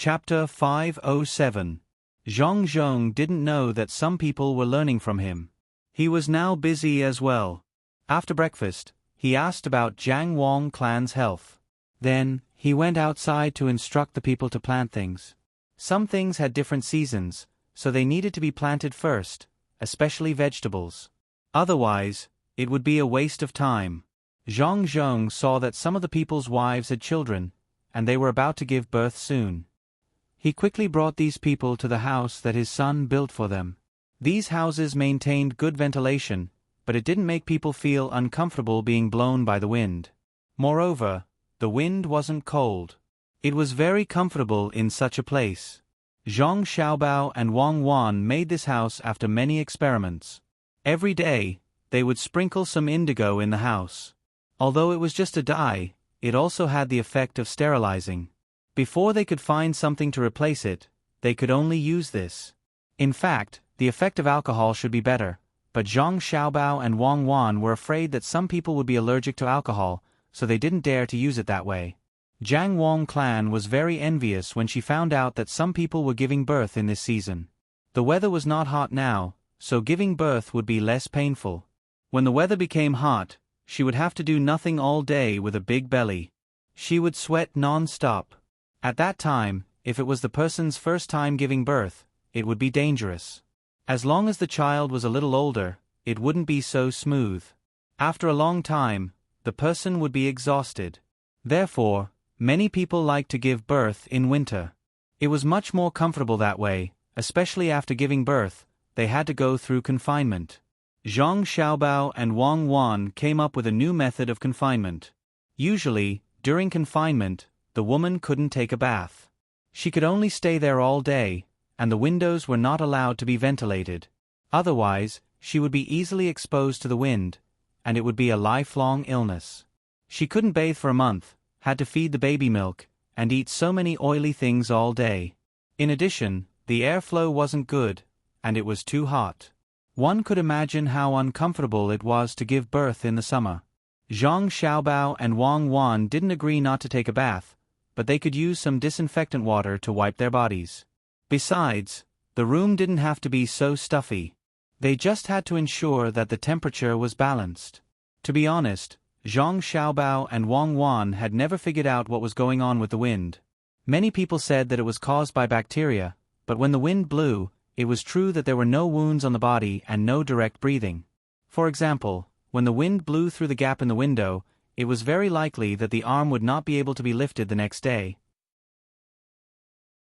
Chapter 507. Zhang Zhong didn't know that some people were learning from him. He was now busy as well. After breakfast, he asked about Jiang Wang clan's health. Then, he went outside to instruct the people to plant things. Some things had different seasons, so they needed to be planted first, especially vegetables. Otherwise, it would be a waste of time. Zhang Zhong saw that some of the people's wives had children, and they were about to give birth soon. He quickly brought these people to the house that his son built for them. These houses maintained good ventilation, but it didn't make people feel uncomfortable being blown by the wind. Moreover, the wind wasn't cold. It was very comfortable in such a place. Zhang Xiaobao and Wang Wan made this house after many experiments. Every day, they would sprinkle some indigo in the house. Although it was just a dye, it also had the effect of sterilizing. Before they could find something to replace it, they could only use this. In fact, the effect of alcohol should be better, but Zhang Xiaobao and Wang Wan were afraid that some people would be allergic to alcohol, so they didn't dare to use it that way. Jiang Wang clan was very envious when she found out that some people were giving birth in this season. The weather was not hot now, so giving birth would be less painful. When the weather became hot, she would have to do nothing all day with a big belly. She would sweat non-stop. At that time, if it was the person's first time giving birth, it would be dangerous. As long as the child was a little older, it wouldn't be so smooth. After a long time, the person would be exhausted. Therefore, many people like to give birth in winter. It was much more comfortable that way, especially after giving birth, they had to go through confinement. Zhang Xiaobao and Wang Wan came up with a new method of confinement. Usually, during confinement, the woman couldn't take a bath. She could only stay there all day, and the windows were not allowed to be ventilated. Otherwise, she would be easily exposed to the wind, and it would be a lifelong illness. She couldn't bathe for a month, had to feed the baby milk, and eat so many oily things all day. In addition, the airflow wasn't good, and it was too hot. One could imagine how uncomfortable it was to give birth in the summer. Zhang Xiaobao and Wang Wan didn't agree not to take a bath, but they could use some disinfectant water to wipe their bodies. Besides, the room didn't have to be so stuffy. They just had to ensure that the temperature was balanced. To be honest, Zhang Xiaobao and Wang Wan had never figured out what was going on with the wind. Many people said that it was caused by bacteria, but when the wind blew, it was true that there were no wounds on the body and no direct breathing. For example, when the wind blew through the gap in the window, it was very likely that the arm would not be able to be lifted the next day.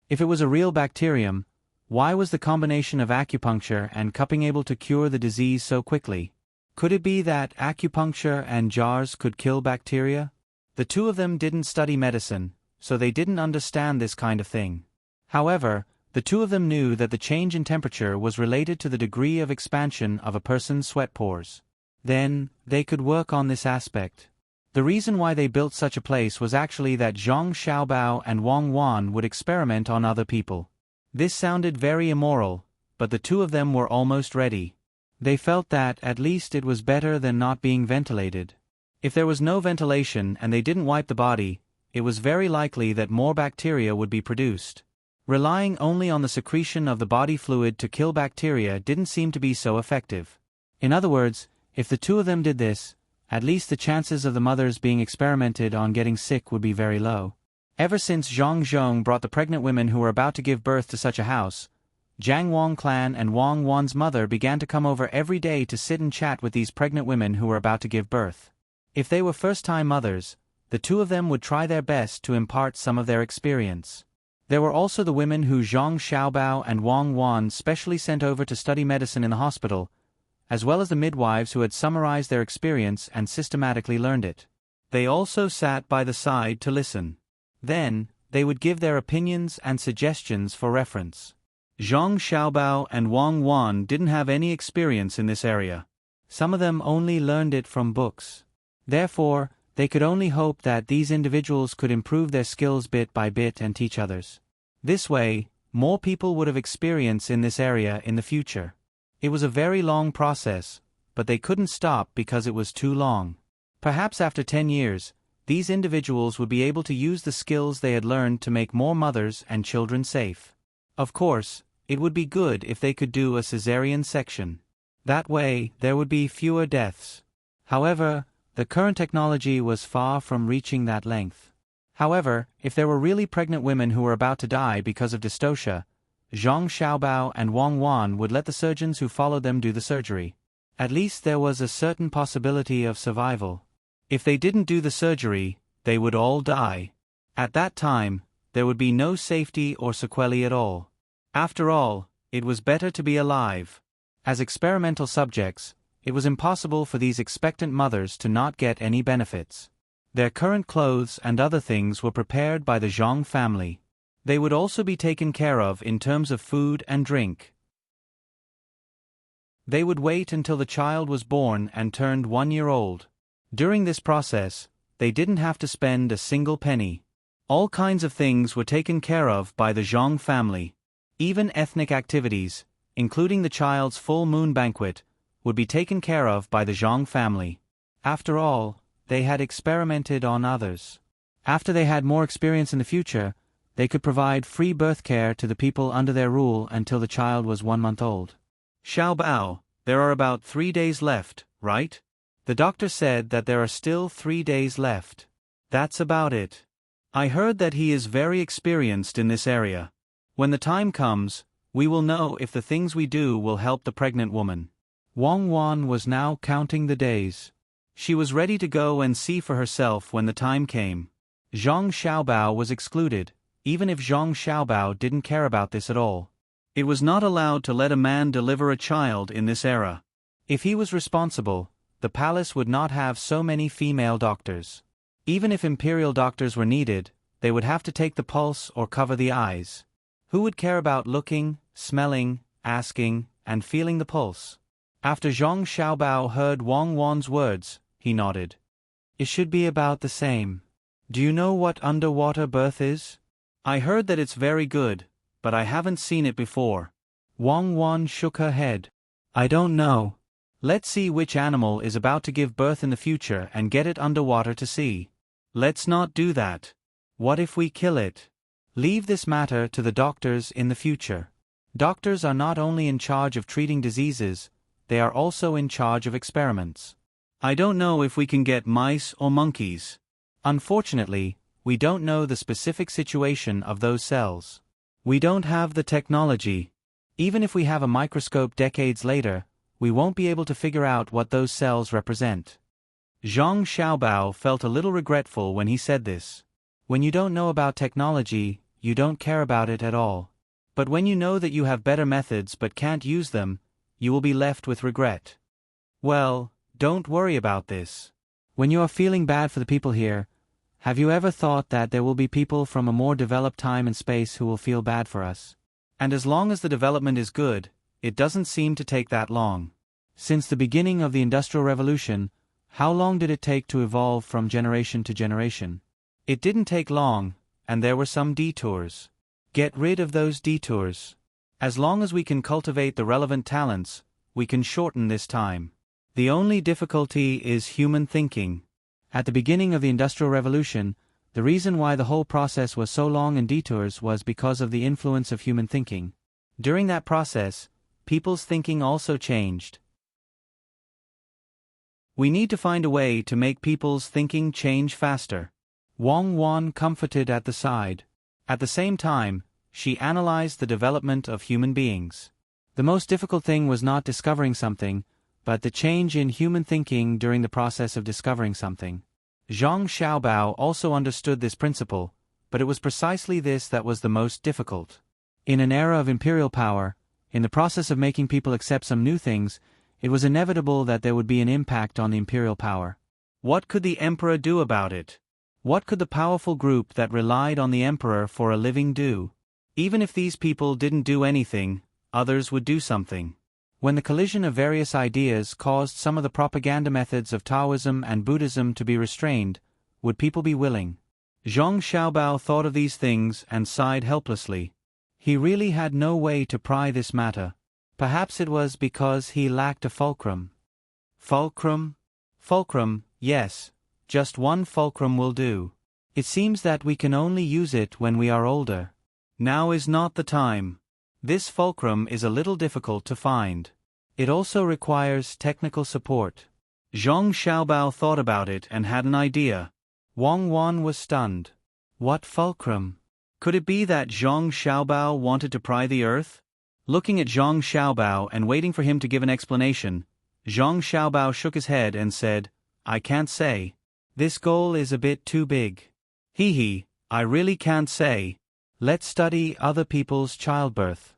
If it was a real bacterium, why was the combination of acupuncture and cupping able to cure the disease so quickly? Could it be that acupuncture and jars could kill bacteria? The two of them didn't study medicine, so they didn't understand this kind of thing. However, the two of them knew that the change in temperature was related to the degree of expansion of a person's sweat pores. Then, they could work on this aspect. The reason why they built such a place was actually that Zhang Xiaobao and Wang Wan would experiment on other people. This sounded very immoral, but the two of them were almost ready. They felt that at least it was better than not being ventilated. If there was no ventilation and they didn't wipe the body, it was very likely that more bacteria would be produced. Relying only on the secretion of the body fluid to kill bacteria didn't seem to be so effective. In other words, if the two of them did this, at least the chances of the mothers being experimented on getting sick would be very low. Ever since Zhang Zhong brought the pregnant women who were about to give birth to such a house, Jiang Wang clan and Wang Wan's mother began to come over every day to sit and chat with these pregnant women who were about to give birth. If they were first-time mothers, the two of them would try their best to impart some of their experience. There were also the women who Zhang Xiaobao and Wang Wan specially sent over to study medicine in the hospital, as well as the midwives who had summarized their experience and systematically learned it. They also sat by the side to listen. Then, they would give their opinions and suggestions for reference. Zhang Xiaobao and Wang Wan didn't have any experience in this area. Some of them only learned it from books. Therefore, they could only hope that these individuals could improve their skills bit by bit and teach others. This way, more people would have experience in this area in the future. It was a very long process, but they couldn't stop because it was too long. Perhaps after 10 years, these individuals would be able to use the skills they had learned to make more mothers and children safe. Of course, it would be good if they could do a cesarean section. That way, there would be fewer deaths. However, the current technology was far from reaching that length. However, if there were really pregnant women who were about to die because of dystocia, Zhang Xiaobao and Wang Wan would let the surgeons who followed them do the surgery. At least there was a certain possibility of survival. If they didn't do the surgery, they would all die. At that time, there would be no safety or sequelae at all. After all, it was better to be alive. As experimental subjects, it was impossible for these expectant mothers to not get any benefits. Their current clothes and other things were prepared by the Zhang family. They would also be taken care of in terms of food and drink. They would wait until the child was born and turned 1 year old. During this process, they didn't have to spend a single penny. All kinds of things were taken care of by the Zhang family. Even ethnic activities, including the child's full moon banquet, would be taken care of by the Zhang family. After all, they had experimented on others. After they had more experience in the future, they could provide free birth care to the people under their rule until the child was 1 month old. Xiaobao, there are about 3 days left, right? The doctor said that there are still 3 days left. That's about it. I heard that he is very experienced in this area. When the time comes, we will know if the things we do will help the pregnant woman. Wang Wan was now counting the days. She was ready to go and see for herself when the time came. Zhang Xiaobao was excluded, even if Zhang Xiaobao didn't care about this at all. It was not allowed to let a man deliver a child in this era. If he was responsible, the palace would not have so many female doctors. Even if imperial doctors were needed, they would have to take the pulse or cover the eyes. Who would care about looking, smelling, asking, and feeling the pulse? After Zhang Xiaobao heard Wang Wan's words, he nodded. It should be about the same. Do you know what underwater birth is? I heard that it's very good, but I haven't seen it before. Wang Wan shook her head. I don't know. Let's see which animal is about to give birth in the future and get it underwater to see. Let's not do that. What if we kill it? Leave this matter to the doctors in the future. Doctors are not only in charge of treating diseases, they are also in charge of experiments. I don't know if we can get mice or monkeys. Unfortunately, we don't know the specific situation of those cells. We don't have the technology. Even if we have a microscope decades later, we won't be able to figure out what those cells represent. Zhang Xiaobao felt a little regretful when he said this. When you don't know about technology, you don't care about it at all. But when you know that you have better methods but can't use them, you will be left with regret. Well, don't worry about this. When you are feeling bad for the people here, have you ever thought that there will be people from a more developed time and space who will feel bad for us? And as long as the development is good, it doesn't seem to take that long. Since the beginning of the Industrial Revolution, how long did it take to evolve from generation to generation? It didn't take long, and there were some detours. Get rid of those detours. As long as we can cultivate the relevant talents, we can shorten this time. The only difficulty is human thinking. At the beginning of the Industrial Revolution, the reason why the whole process was so long in detours was because of the influence of human thinking. During that process, people's thinking also changed. We need to find a way to make people's thinking change faster. Wang Wan comforted at the side. At the same time, she analyzed the development of human beings. The most difficult thing was not discovering something, but the change in human thinking during the process of discovering something. Zhang Xiaobao also understood this principle, but it was precisely this that was the most difficult. In an era of imperial power, in the process of making people accept some new things, it was inevitable that there would be an impact on the imperial power. What could the emperor do about it? What could the powerful group that relied on the emperor for a living do? Even if these people didn't do anything, others would do something. When the collision of various ideas caused some of the propaganda methods of Taoism and Buddhism to be restrained, would people be willing? Zhang Xiaobao thought of these things and sighed helplessly. He really had no way to pry this matter. Perhaps it was because he lacked a fulcrum. Fulcrum? Fulcrum, yes. just one fulcrum will do. It seems that we can only use it when we are older. Now is not the time. This fulcrum is a little difficult to find. It also requires technical support. Zhang Xiaobao thought about it and had an idea. Wang Wan was stunned. What fulcrum? Could it be that Zhang Xiaobao wanted to pry the earth? Looking at Zhang Xiaobao and waiting for him to give an explanation, Zhang Xiaobao shook his head and said, I can't say. This goal is a bit too big. I really can't say. Let's study other people's childbirth.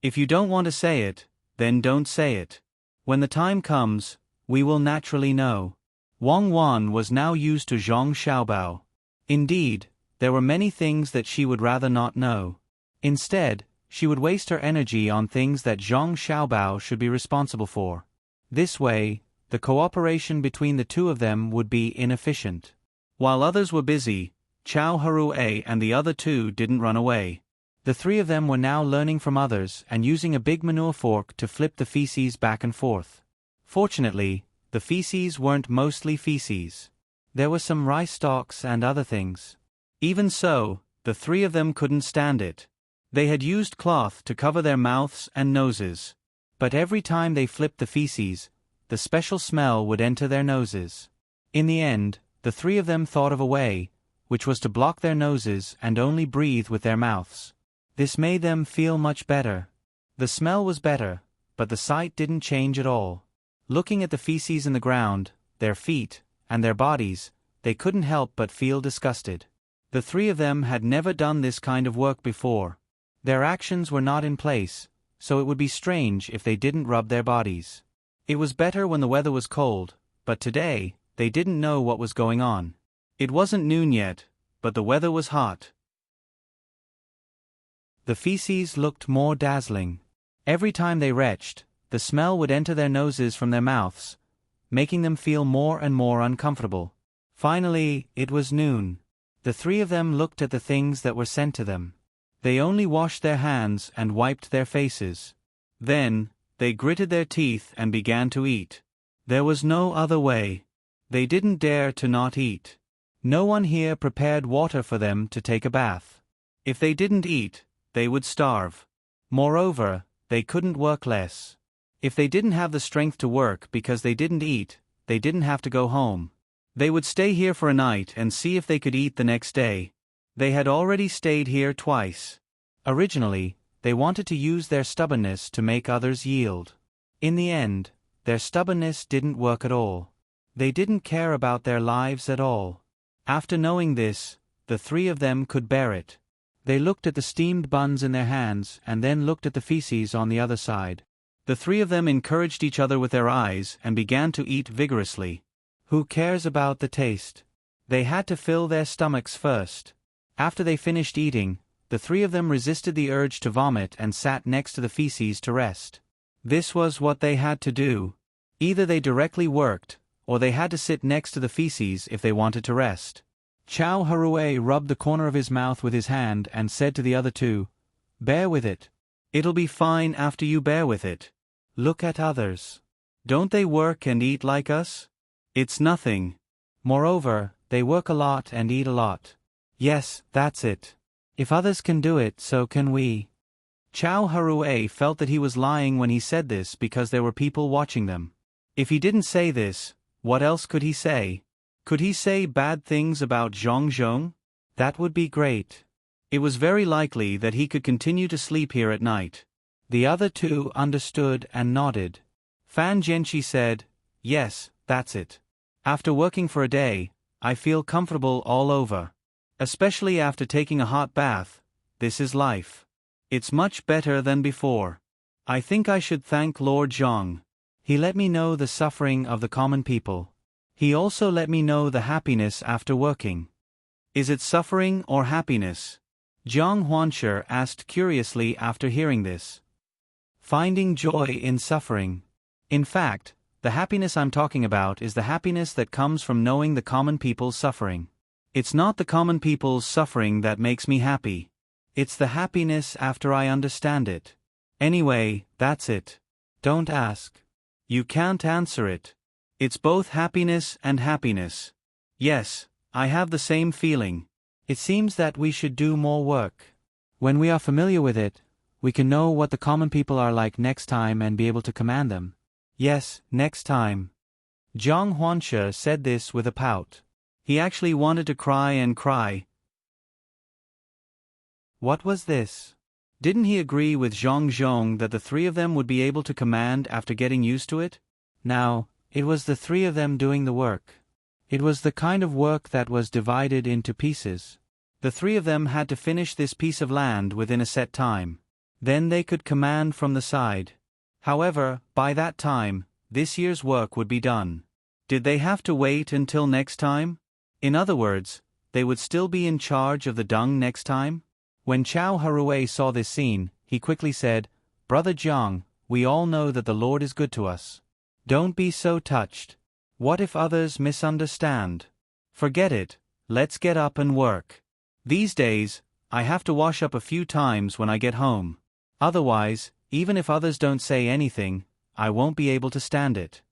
If you don't want to say it, then don't say it. When the time comes, we will naturally know. Wang Wan was now used to Zhang Xiaobao. Indeed, there were many things that she would rather not know. Instead, she would waste her energy on things that Zhang Xiaobao should be responsible for. This way, the cooperation between the two of them would be inefficient. While others were busy, Chao Harue and the other two didn't run away. The three of them were now learning from others and using a big manure fork to flip the feces back and forth. Fortunately, the feces weren't mostly feces. There were some rice stalks and other things. Even so, the three of them couldn't stand it. They had used cloth to cover their mouths and noses. But every time they flipped the feces, the special smell would enter their noses. In the end, the three of them thought of a way, which was to block their noses and only breathe with their mouths. This made them feel much better. The smell was better, but the sight didn't change at all. Looking at the feces in the ground, their feet, and their bodies, they couldn't help but feel disgusted. The three of them had never done this kind of work before. Their actions were not in place, so it would be strange if they didn't rub their bodies. It was better when the weather was cold, but today, they didn't know what was going on. It wasn't noon yet, but the weather was hot. The feces looked more dazzling. Every time they retched, the smell would enter their noses from their mouths, making them feel more and more uncomfortable. Finally, it was noon. The three of them looked at the things that were sent to them. They only washed their hands and wiped their faces. Then, they gritted their teeth and began to eat. There was no other way. They didn't dare to not eat. No one here prepared water for them to take a bath. If they didn't eat, they would starve. Moreover, they couldn't work less. If they didn't have the strength to work because they didn't eat, they didn't have to go home. They would stay here for a night and see if they could eat the next day. They had already stayed here twice. Originally, they wanted to use their stubbornness to make others yield. In the end, their stubbornness didn't work at all. They didn't care about their lives at all. After knowing this, the three of them could bear it. They looked at the steamed buns in their hands and then looked at the feces on the other side. The three of them encouraged each other with their eyes and began to eat vigorously. Who cares about the taste? They had to fill their stomachs first. After they finished eating, the three of them resisted the urge to vomit and sat next to the feces to rest. This was what they had to do. Either they directly worked, or they had to sit next to the feces if they wanted to rest. Chao Harue rubbed the corner of his mouth with his hand and said to the other two, "Bear with it. It'll be fine after you bear with it. Look at others. Don't they work and eat like us? It's nothing. Moreover, they work a lot and eat a lot. Yes, that's it. If others can do it, so can we." Chao Harue felt that he was lying when he said this because there were people watching them. If he didn't say this, what else could he say? Could he say bad things about Zhang Zhong? That would be great. It was very likely that he could continue to sleep here at night. The other two understood and nodded. Fan Jianqi said, "Yes, that's it. After working for a day, I feel comfortable all over. Especially after taking a hot bath. This is life. It's much better than before. I think I should thank Lord Zhang. He let me know the suffering of the common people. He also let me know the happiness after working." "Is it suffering or happiness?" Jiang Huanshe asked curiously after hearing this. "Finding joy in suffering. In fact, the happiness I'm talking about is the happiness that comes from knowing the common people's suffering. It's not the common people's suffering that makes me happy. It's the happiness after I understand it. Anyway, that's it. Don't ask. You can't answer it. It's both happiness and happiness. Yes, I have the same feeling. It seems that we should do more work. When we are familiar with it, we can know what the common people are like next time and be able to command them. Yes, next time. Zhang Huanshe said this with a pout. He actually wanted to cry and cry. What was this? Didn't he agree with Zhang Zhong that the three of them would be able to command after getting used to it? Now, it was the three of them doing the work. It was the kind of work that was divided into pieces. The three of them had to finish this piece of land within a set time. Then they could command from the side. However, by that time, this year's work would be done. Did they have to wait until next time? In other words, they would still be in charge of the dung next time? When Chao Harue saw this scene, he quickly said, "Brother Jiang, we all know that the Lord is good to us. Don't be so touched. What if others misunderstand? Forget it, let's get up and work. These days, I have to wash up a few times when I get home. Otherwise, even if others don't say anything, I won't be able to stand it."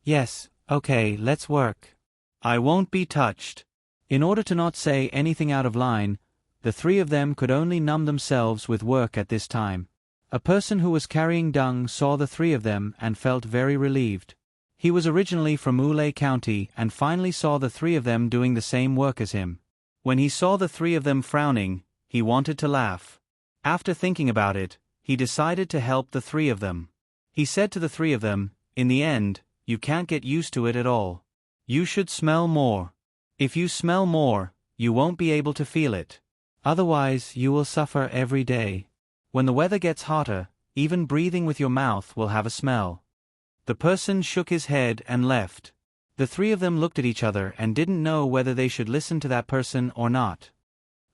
"Yes, okay, let's work. I won't be touched." In order to not say anything out of line, the three of them could only numb themselves with work at this time. A person who was carrying dung saw the three of them and felt very relieved. He was originally from Wulei County and finally saw the three of them doing the same work as him. When he saw the three of them frowning, he wanted to laugh. After thinking about it, he decided to help the three of them. He said to the three of them, "In the end, you can't get used to it at all. You should smell more. If you smell more, you won't be able to feel it. Otherwise, you will suffer every day. When the weather gets hotter, even breathing with your mouth will have a smell." The person shook his head and left. The three of them looked at each other and didn't know whether they should listen to that person or not.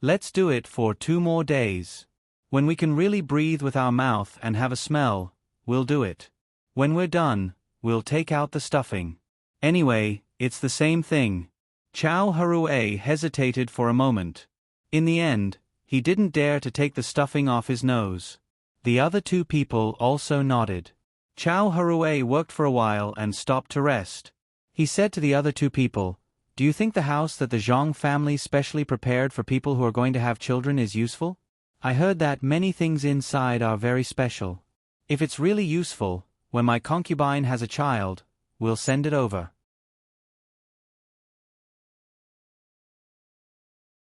"Let's do it for 2 more days. When we can really breathe with our mouth and have a smell, we'll do it. When we're done, we'll take out the stuffing. Anyway, it's the same thing." Chao Harue hesitated for a moment. In the end, he didn't dare to take the stuffing off his nose. The other 2 people also nodded. Chao Harue worked for a while and stopped to rest. He said to the other 2 people, "Do you think the house that the Zhang family specially prepared for people who are going to have children is useful? I heard that many things inside are very special. If it's really useful, when my concubine has a child, we'll send it over."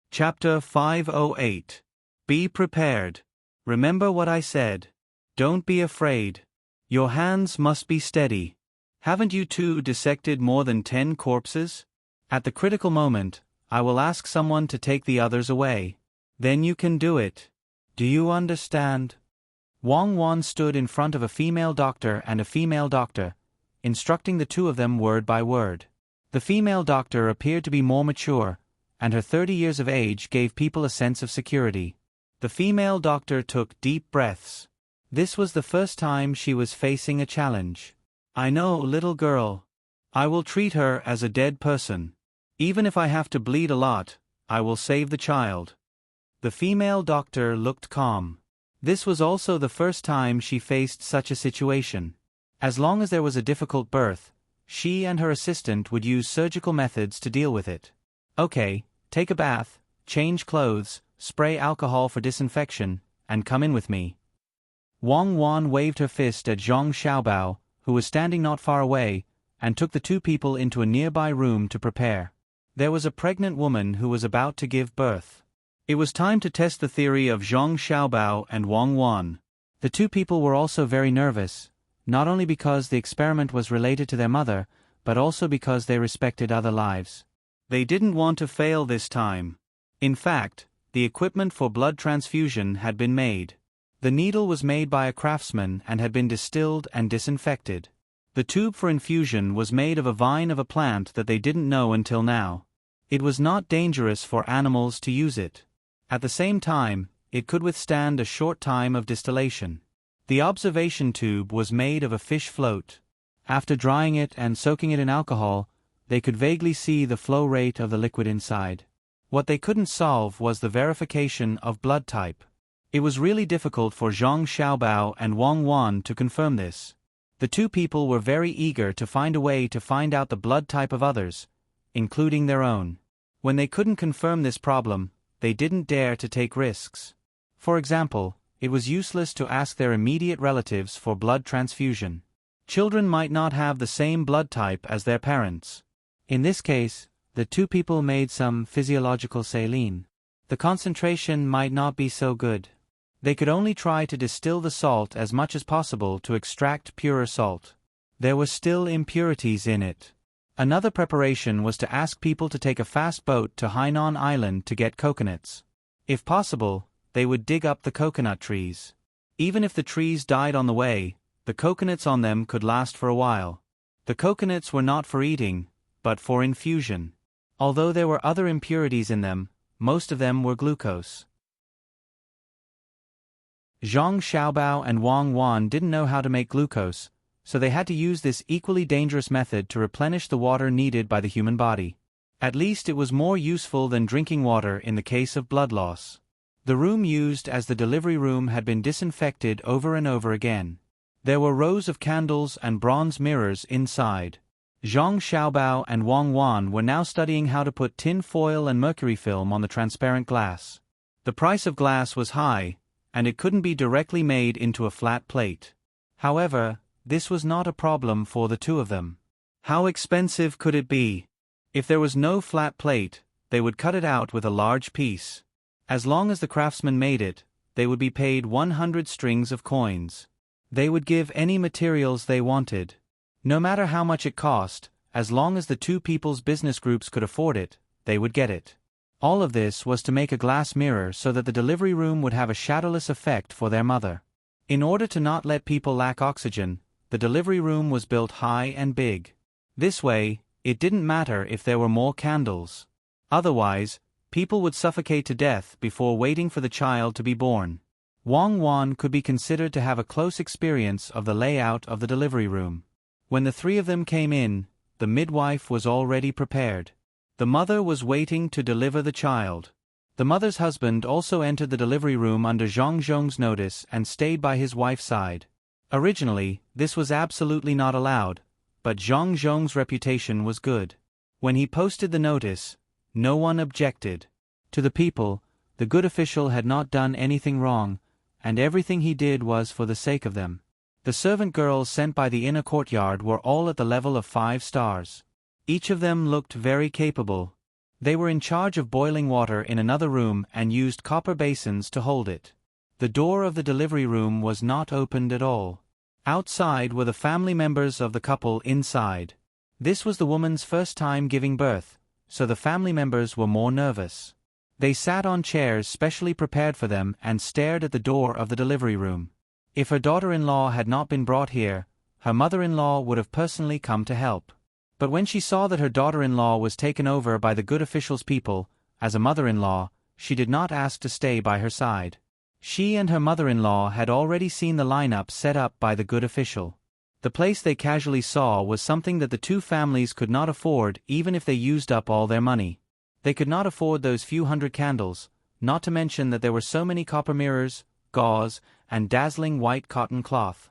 Chapter 508. Be prepared. Remember what I said. Don't be afraid. Your hands must be steady. Haven't you 2 dissected more than 10 corpses? At the critical moment, I will ask someone to take the others away. Then you can do it. Do you understand? Wang Wan stood in front of a female doctor and a female doctor, instructing the 2 of them word by word. The female doctor appeared to be more mature, and her 30 years of age gave people a sense of security. The female doctor took deep breaths. This was the first time she was facing a challenge. "I know, little girl. I will treat her as a dead person. Even if I have to bleed a lot, I will save the child." The female doctor looked calm. This was also the first time she faced such a situation. As long as there was a difficult birth, she and her assistant would use surgical methods to deal with it. "Okay, take a bath, change clothes, spray alcohol for disinfection, and come in with me." Wang Wan waved her fist at Zhang Xiaobao, who was standing not far away, and took the 2 people into a nearby room to prepare. There was a pregnant woman who was about to give birth. It was time to test the theory of Zhang Xiaobao and Wang Wan. The 2 people were also very nervous, not only because the experiment was related to their mother, but also because they respected other lives. They didn't want to fail this time. In fact, the equipment for blood transfusion had been made. The needle was made by a craftsman and had been distilled and disinfected. The tube for infusion was made of a vine of a plant that they didn't know until now. It was not dangerous for animals to use it. At the same time, it could withstand a short time of distillation. The observation tube was made of a fish float. After drying it and soaking it in alcohol, they could vaguely see the flow rate of the liquid inside. What they couldn't solve was the verification of blood type. It was really difficult for Zhang Xiaobao and Wang Wan to confirm this. The 2 people were very eager to find a way to find out the blood type of others, including their own. When they couldn't confirm this problem, they didn't dare to take risks. For example, it was useless to ask their immediate relatives for blood transfusion. Children might not have the same blood type as their parents. In this case, the two people made some physiological saline. The concentration might not be so good. They could only try to distill the salt as much as possible to extract purer salt. There were still impurities in it. Another preparation was to ask people to take a fast boat to Hainan Island to get coconuts. If possible, they would dig up the coconut trees. Even if the trees died on the way, the coconuts on them could last for a while. The coconuts were not for eating, but for infusion. Although there were other impurities in them, most of them were glucose. Zhang Xiaobao and Wang Wan didn't know how to make glucose, so they had to use this equally dangerous method to replenish the water needed by the human body. At least it was more useful than drinking water in the case of blood loss. The room used as the delivery room had been disinfected over and over again. There were rows of candles and bronze mirrors inside. Zhang Xiaobao and Wang Wan were now studying how to put tin foil and mercury film on the transparent glass. The price of glass was high, and it couldn't be directly made into a flat plate. However, this was not a problem for the two of them. How expensive could it be? If there was no flat plate, they would cut it out with a large piece. As long as the craftsman made it, they would be paid 100 strings of coins. They would give any materials they wanted. No matter how much it cost, as long as the two people's business groups could afford it, they would get it. All of this was to make a glass mirror so that the delivery room would have a shadowless effect for their mother. In order to not let people lack oxygen, the delivery room was built high and big. This way, it didn't matter if there were more candles. Otherwise, people would suffocate to death before waiting for the child to be born. Wang Wan could be considered to have a close experience of the layout of the delivery room. When the three of them came in, the midwife was already prepared. The mother was waiting to deliver the child. The mother's husband also entered the delivery room under Zhang Zhong's notice and stayed by his wife's side. Originally, this was absolutely not allowed, but Zhang Zhong's reputation was good. When he posted the notice, no one objected. To the people, the good official had not done anything wrong, and everything he did was for the sake of them. The servant girls sent by the inner courtyard were all at the level of 5 stars. Each of them looked very capable. They were in charge of boiling water in another room and used copper basins to hold it. The door of the delivery room was not opened at all. Outside were the family members of the couple inside. This was the woman's first time giving birth, so the family members were more nervous. They sat on chairs specially prepared for them and stared at the door of the delivery room. If her daughter-in-law had not been brought here, her mother-in-law would have personally come to help. But when she saw that her daughter-in-law was taken over by the good official's people, as a mother-in-law, she did not ask to stay by her side. She and her mother-in-law had already seen the lineup set up by the good official. The place they casually saw was something that the two families could not afford even if they used up all their money. They could not afford those few hundred candles, not to mention that there were so many copper mirrors, gauze, and dazzling white cotton cloth.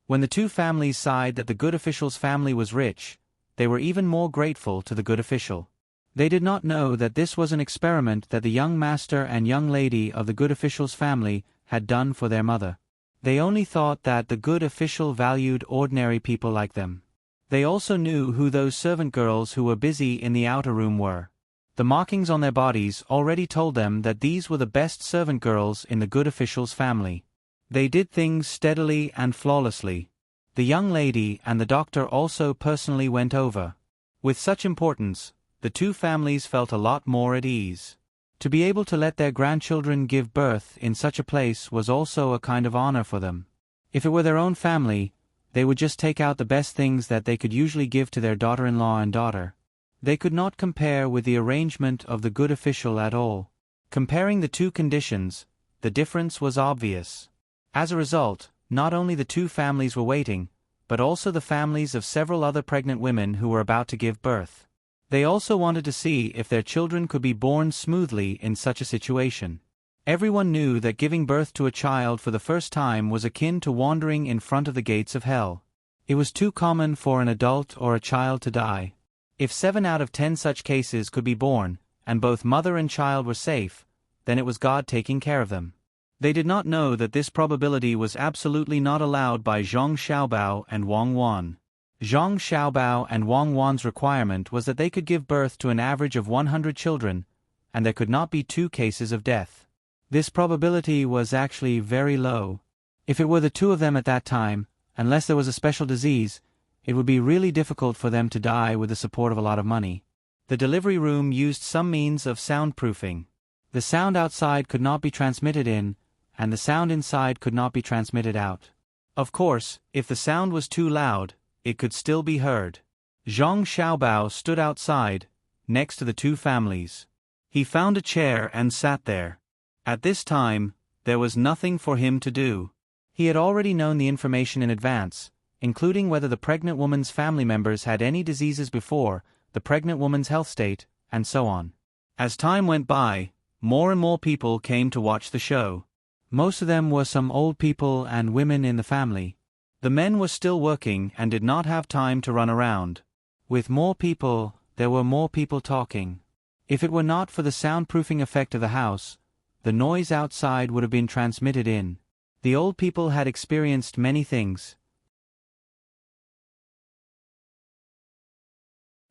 When the two families sighed that the good official's family was rich, they were even more grateful to the good official. They did not know that this was an experiment that the young master and young lady of the good official's family had done for their mother. They only thought that the good official valued ordinary people like them. They also knew who those servant girls who were busy in the outer room were. The markings on their bodies already told them that these were the best servant girls in the good official's family. They did things steadily and flawlessly. The young lady and the doctor also personally went over. With such importance, the two families felt a lot more at ease. To be able to let their grandchildren give birth in such a place was also a kind of honor for them. If it were their own family, they would just take out the best things that they could usually give to their daughter-in-law and daughter. They could not compare with the arrangement of the good official at all. Comparing the two conditions, the difference was obvious. As a result, not only the two families were waiting, but also the families of several other pregnant women who were about to give birth. They also wanted to see if their children could be born smoothly in such a situation. Everyone knew that giving birth to a child for the first time was akin to wandering in front of the gates of hell. It was too common for an adult or a child to die. If 7 out of 10 such cases could be born, and both mother and child were safe, then it was God taking care of them. They did not know that this probability was absolutely not allowed by Zhang Xiaobao and Wang Wan. Zhang Xiaobao and Wang Wan's requirement was that they could give birth to an average of 100 children, and there could not be 2 cases of death. This probability was actually very low. If it were the 2 of them at that time, unless there was a special disease, it would be really difficult for them to die with the support of a lot of money. The delivery room used some means of soundproofing. The sound outside could not be transmitted in, and the sound inside could not be transmitted out. Of course, if the sound was too loud, it could still be heard. Zhang Xiaobao stood outside, next to the 2 families. He found a chair and sat there. At this time, there was nothing for him to do. He had already known the information in advance, including whether the pregnant woman's family members had any diseases before, the pregnant woman's health state, and so on. As time went by, more and more people came to watch the show. Most of them were some old people and women in the family. The men were still working and did not have time to run around. With more people, there were more people talking. If it were not for the soundproofing effect of the house, the noise outside would have been transmitted in. The old people had experienced many things.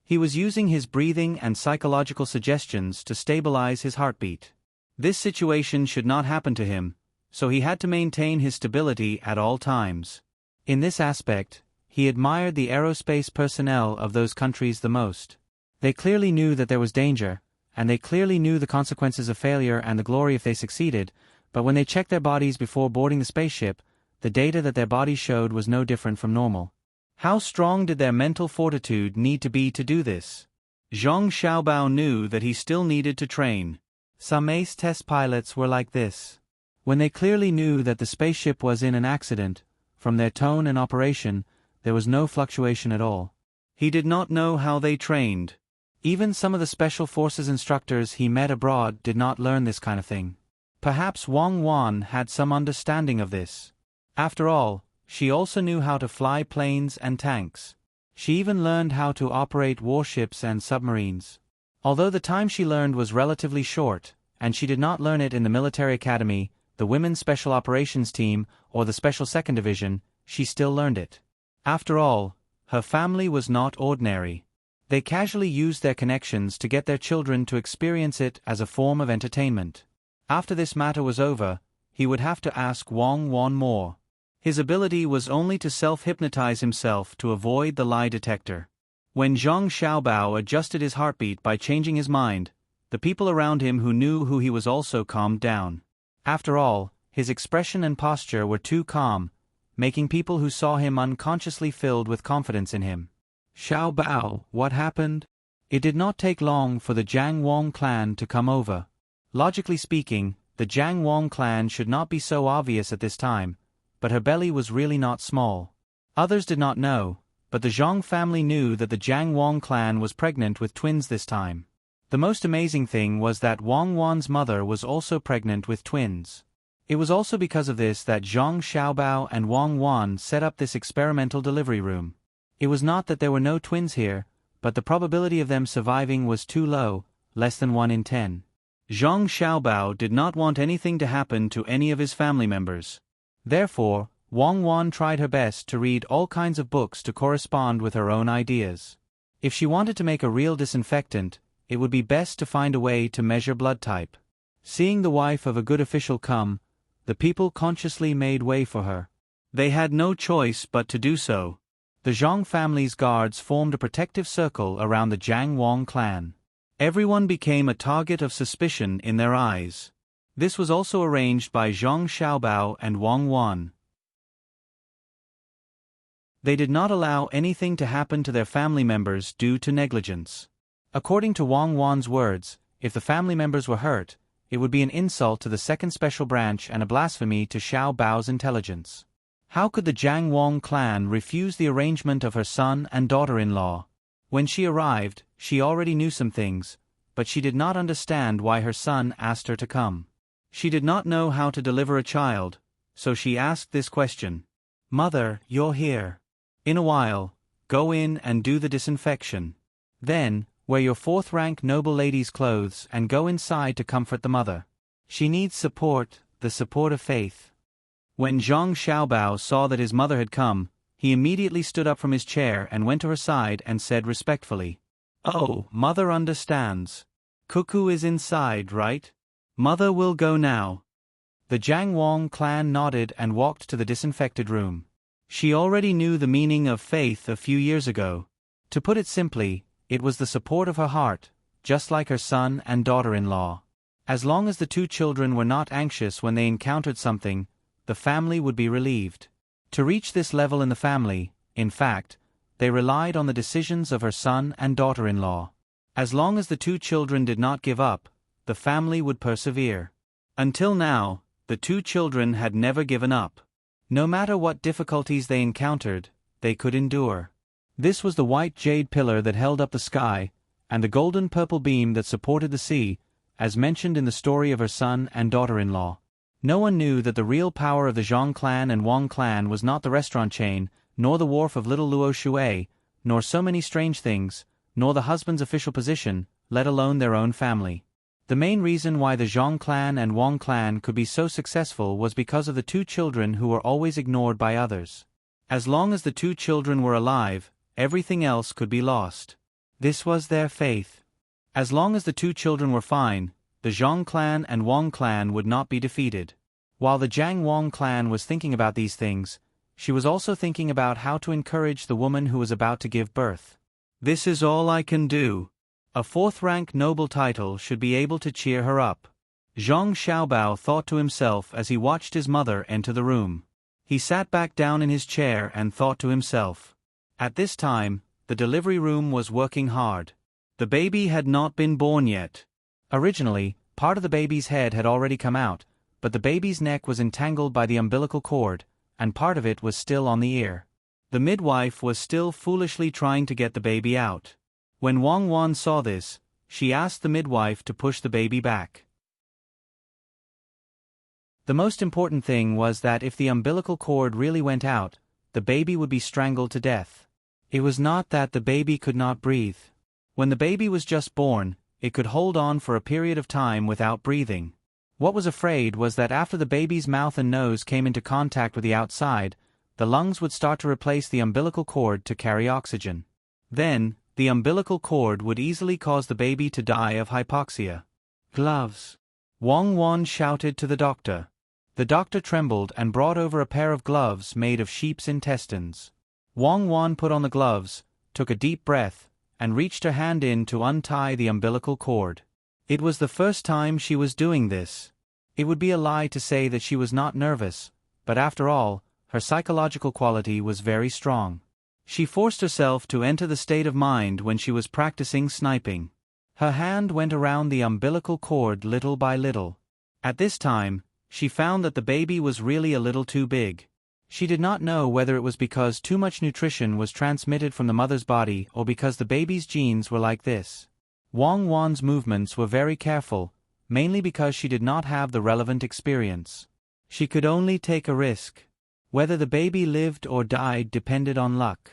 He was using his breathing and psychological suggestions to stabilize his heartbeat. This situation should not happen to him, so he had to maintain his stability at all times. In this aspect, he admired the aerospace personnel of those countries the most. They clearly knew that there was danger, and they clearly knew the consequences of failure and the glory if they succeeded, but when they checked their bodies before boarding the spaceship, the data that their bodies showed was no different from normal. How strong did their mental fortitude need to be to do this? Zhang Xiaobao knew that he still needed to train. Some ace test pilots were like this. When they clearly knew that the spaceship was in an accident, from their tone and operation, there was no fluctuation at all. He did not know how they trained. Even some of the special forces instructors he met abroad did not learn this kind of thing. Perhaps Wang Wan had some understanding of this. After all, she also knew how to fly planes and tanks. She even learned how to operate warships and submarines. Although the time she learned was relatively short, and she did not learn it in the military academy, the Women's Special Operations Team, or the Special Second Division, she still learned it. After all, her family was not ordinary. They casually used their connections to get their children to experience it as a form of entertainment. After this matter was over, he would have to ask Wang Wan more. His ability was only to self-hypnotize himself to avoid the lie detector. When Zhang Xiaobao adjusted his heartbeat by changing his mind, the people around him who knew who he was also calmed down. After all, his expression and posture were too calm, making people who saw him unconsciously filled with confidence in him. Xiaobao, what happened? It did not take long for the Jiang Wang clan to come over. Logically speaking, the Jiang Wang clan should not be so obvious at this time, but her belly was really not small. Others did not know, but the Zhang family knew that the Jiang Wang clan was pregnant with twins this time. The most amazing thing was that Wang Wan's mother was also pregnant with twins. It was also because of this that Zhang Xiaobao and Wang Wan set up this experimental delivery room. It was not that there were no twins here, but the probability of them surviving was too low, less than 1 in 10. Zhang Xiaobao did not want anything to happen to any of his family members. Therefore, Wang Wan tried her best to read all kinds of books to correspond with her own ideas. If she wanted to make a real disinfectant, it would be best to find a way to measure blood type. Seeing the wife of a good official come, the people consciously made way for her. They had no choice but to do so. The Zhang family's guards formed a protective circle around the Jiang Wang clan. Everyone became a target of suspicion in their eyes. This was also arranged by Zhang Xiaobao and Wang Wan. They did not allow anything to happen to their family members due to negligence. According to Wang Wan's words, if the family members were hurt, it would be an insult to the second special branch and a blasphemy to Xiaobao's intelligence. How could the Jiang Wang clan refuse the arrangement of her son and daughter-in-law? When she arrived, she already knew some things, but she did not understand why her son asked her to come. She did not know how to deliver a child, so she asked this question. "Mother, you're here. In a while, go in and do the disinfection. Then, wear your fourth-rank noble lady's clothes and go inside to comfort the mother. She needs support, the support of faith." When Zhang Xiaobao saw that his mother had come, he immediately stood up from his chair and went to her side and said respectfully, "Oh, mother understands. Cuckoo is inside, right? Mother will go now." The Jiang Wang clan nodded and walked to the disinfected room. She already knew the meaning of faith a few years ago. To put it simply, it was the support of her heart, just like her son and daughter-in-law. As long as the two children were not anxious when they encountered something, the family would be relieved. To reach this level in the family, in fact, they relied on the decisions of her son and daughter-in-law. As long as the two children did not give up, the family would persevere. Until now, the two children had never given up. No matter what difficulties they encountered, they could endure. This was the white jade pillar that held up the sky, and the golden purple beam that supported the sea, as mentioned in the story of her son and daughter-in-law. No one knew that the real power of the Zhang clan and Wang clan was not the restaurant chain, nor the wharf of little Luo Shui, nor so many strange things, nor the husband's official position, let alone their own family. The main reason why the Zhang clan and Wang clan could be so successful was because of the two children who were always ignored by others. As long as the two children were alive, everything else could be lost. This was their faith. As long as the two children were fine, the Zhang clan and Wang clan would not be defeated. While the Jiang Wang clan was thinking about these things, she was also thinking about how to encourage the woman who was about to give birth. "This is all I can do. A fourth-rank noble title should be able to cheer her up." Zhang Xiaobao thought to himself as he watched his mother enter the room. He sat back down in his chair and thought to himself. At this time, the delivery room was working hard. The baby had not been born yet. Originally, part of the baby's head had already come out, but the baby's neck was entangled by the umbilical cord, and part of it was still on the ear. The midwife was still foolishly trying to get the baby out. When Wang Wan saw this, she asked the midwife to push the baby back. The most important thing was that if the umbilical cord really went out, the baby would be strangled to death. It was not that the baby could not breathe. When the baby was just born, it could hold on for a period of time without breathing. What was afraid was that after the baby's mouth and nose came into contact with the outside, the lungs would start to replace the umbilical cord to carry oxygen. Then, the umbilical cord would easily cause the baby to die of hypoxia. "Gloves!" Wang Wan shouted to the doctor. The doctor trembled and brought over a pair of gloves made of sheep's intestines. Wang Wan put on the gloves, took a deep breath, and reached her hand in to untie the umbilical cord. It was the first time she was doing this. It would be a lie to say that she was not nervous, but after all, her psychological quality was very strong. She forced herself to enter the state of mind when she was practicing sniping. Her hand went around the umbilical cord little by little. At this time, she found that the baby was really a little too big. She did not know whether it was because too much nutrition was transmitted from the mother's body or because the baby's genes were like this. Wang Wan's movements were very careful, mainly because she did not have the relevant experience. She could only take a risk. Whether the baby lived or died depended on luck.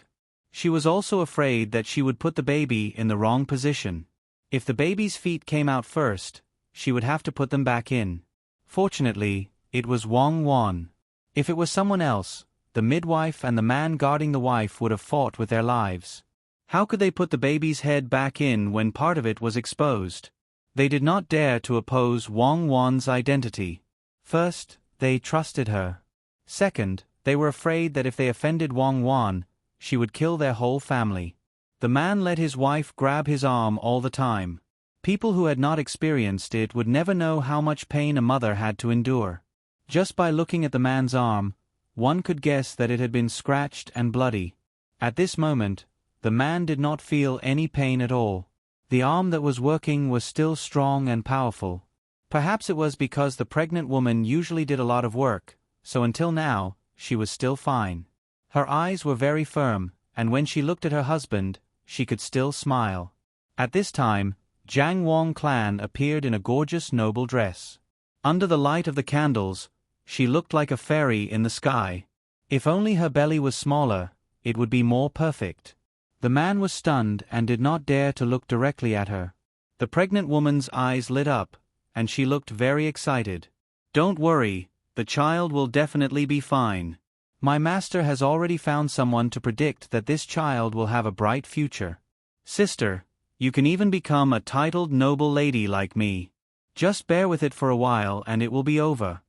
She was also afraid that she would put the baby in the wrong position. If the baby's feet came out first, she would have to put them back in. Fortunately, it was Wang Wan. If it was someone else, the midwife and the man guarding the wife would have fought with their lives. How could they put the baby's head back in when part of it was exposed? They did not dare to oppose Wang Wan's identity. First, they trusted her. Second, they were afraid that if they offended Wang Wan, she would kill their whole family. The man let his wife grab his arm all the time. People who had not experienced it would never know how much pain a mother had to endure. Just by looking at the man's arm, one could guess that it had been scratched and bloody. At this moment, the man did not feel any pain at all. The arm that was working was still strong and powerful. Perhaps it was because the pregnant woman usually did a lot of work, so until now, she was still fine. Her eyes were very firm, and when she looked at her husband, she could still smile. At this time, Jiang Wang clan appeared in a gorgeous noble dress. Under the light of the candles, she looked like a fairy in the sky. If only her belly was smaller, it would be more perfect. The man was stunned and did not dare to look directly at her. The pregnant woman's eyes lit up, and she looked very excited. "Don't worry, the child will definitely be fine. My master has already found someone to predict that this child will have a bright future. Sister, you can even become a titled noble lady like me. Just bear with it for a while and it will be over."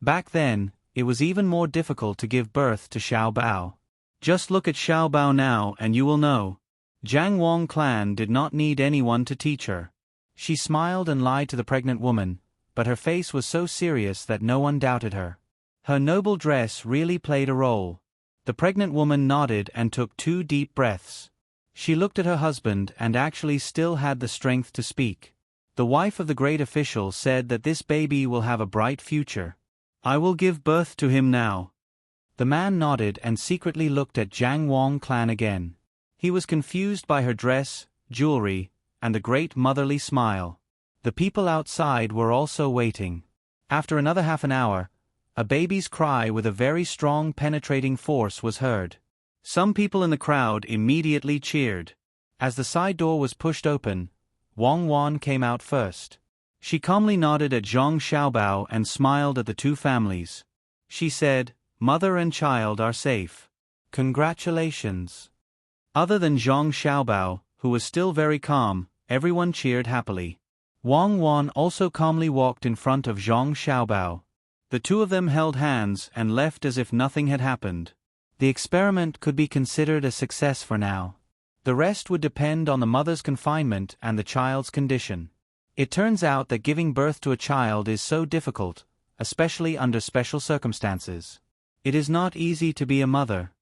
Back then, it was even more difficult to give birth to Xiao Bao. Just look at Xiao Bao now and you will know. Jiang Wang clan did not need anyone to teach her. She smiled and lied to the pregnant woman, but her face was so serious that no one doubted her. Her noble dress really played a role. The pregnant woman nodded and took 2 deep breaths. She looked at her husband and actually still had the strength to speak. The wife of the great official said that this baby will have a bright future. "I will give birth to him now." The man nodded and secretly looked at Jiang Wang clan again. He was confused by her dress, jewelry, and the great motherly smile. The people outside were also waiting. After another half an hour, a baby's cry with a very strong penetrating force was heard. Some people in the crowd immediately cheered. As the side door was pushed open, Wang Wan came out first. She calmly nodded at Zhang Xiaobao and smiled at the 2 families. She said, "Mother and child are safe. Congratulations." Other than Zhang Xiaobao, who was still very calm, everyone cheered happily. Wang Wan also calmly walked in front of Zhang Xiaobao. The 2 of them held hands and left as if nothing had happened. The experiment could be considered a success for now. The rest would depend on the mother's confinement and the child's condition. It turns out that giving birth to a child is so difficult, especially under special circumstances. It is not easy to be a mother.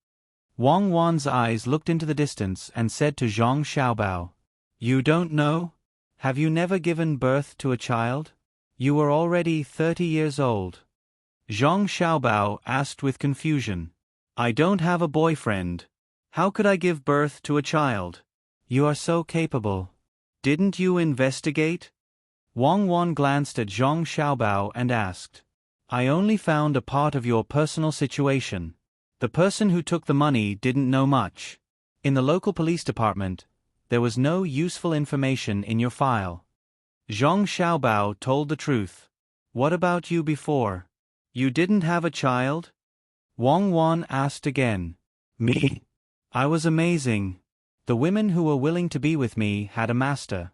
Wang Wan's eyes looked into the distance and said to Zhang Xiaobao, "You don't know? Have you never given birth to a child? You are already 30 years old." Zhang Xiaobao asked with confusion, "I don't have a boyfriend. How could I give birth to a child?" "You are so capable. Didn't you investigate?" Wang Wan glanced at Zhang Xiaobao and asked, "I only found a part of your personal situation. The person who took the money didn't know much. In the local police department, there was no useful information in your file." Zhang Xiaobao told the truth. "What about you before? You didn't have a child?" Wang Wan asked again. "Me? I was amazing. The women who were willing to be with me had a master.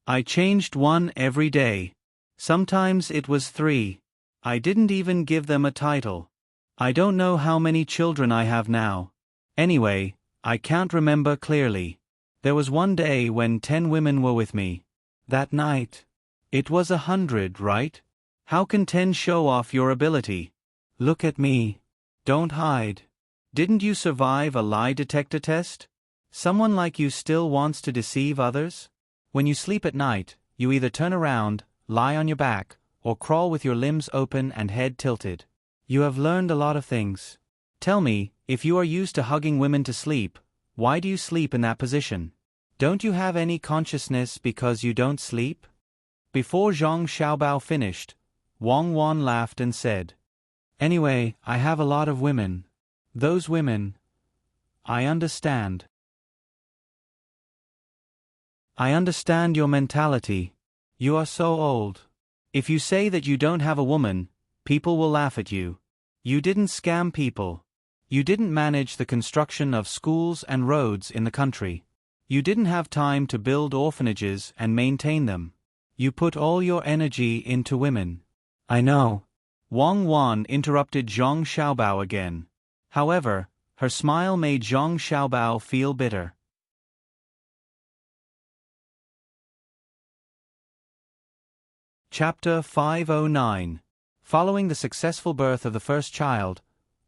I changed one every day. Sometimes it was 3. I didn't even give them a title. I don't know how many children I have now. Anyway, I can't remember clearly. There was one day when 10 women were with me. That night. It was 100, right? How can 10 show off your ability? Look at me. Don't hide. Didn't you survive a lie detector test? Someone like you still wants to deceive others? When you sleep at night, you either turn around, lie on your back, or crawl with your limbs open and head tilted. You have learned a lot of things. Tell me, if you are used to hugging women to sleep, why do you sleep in that position? Don't you have any consciousness because you don't sleep?" Before Zhang Xiaobao finished, Wang Wan laughed and said, "Anyway, I have a lot of women. Those women. I understand. I understand your mentality. You are so old. If you say that you don't have a woman, people will laugh at you. You didn't scam people. You didn't manage the construction of schools and roads in the country. You didn't have time to build orphanages and maintain them. You put all your energy into women." "I know." Wang Wan interrupted Zhang Xiaobao again. However, her smile made Zhang Xiaobao feel bitter. Chapter 509. Following the successful birth of the first child,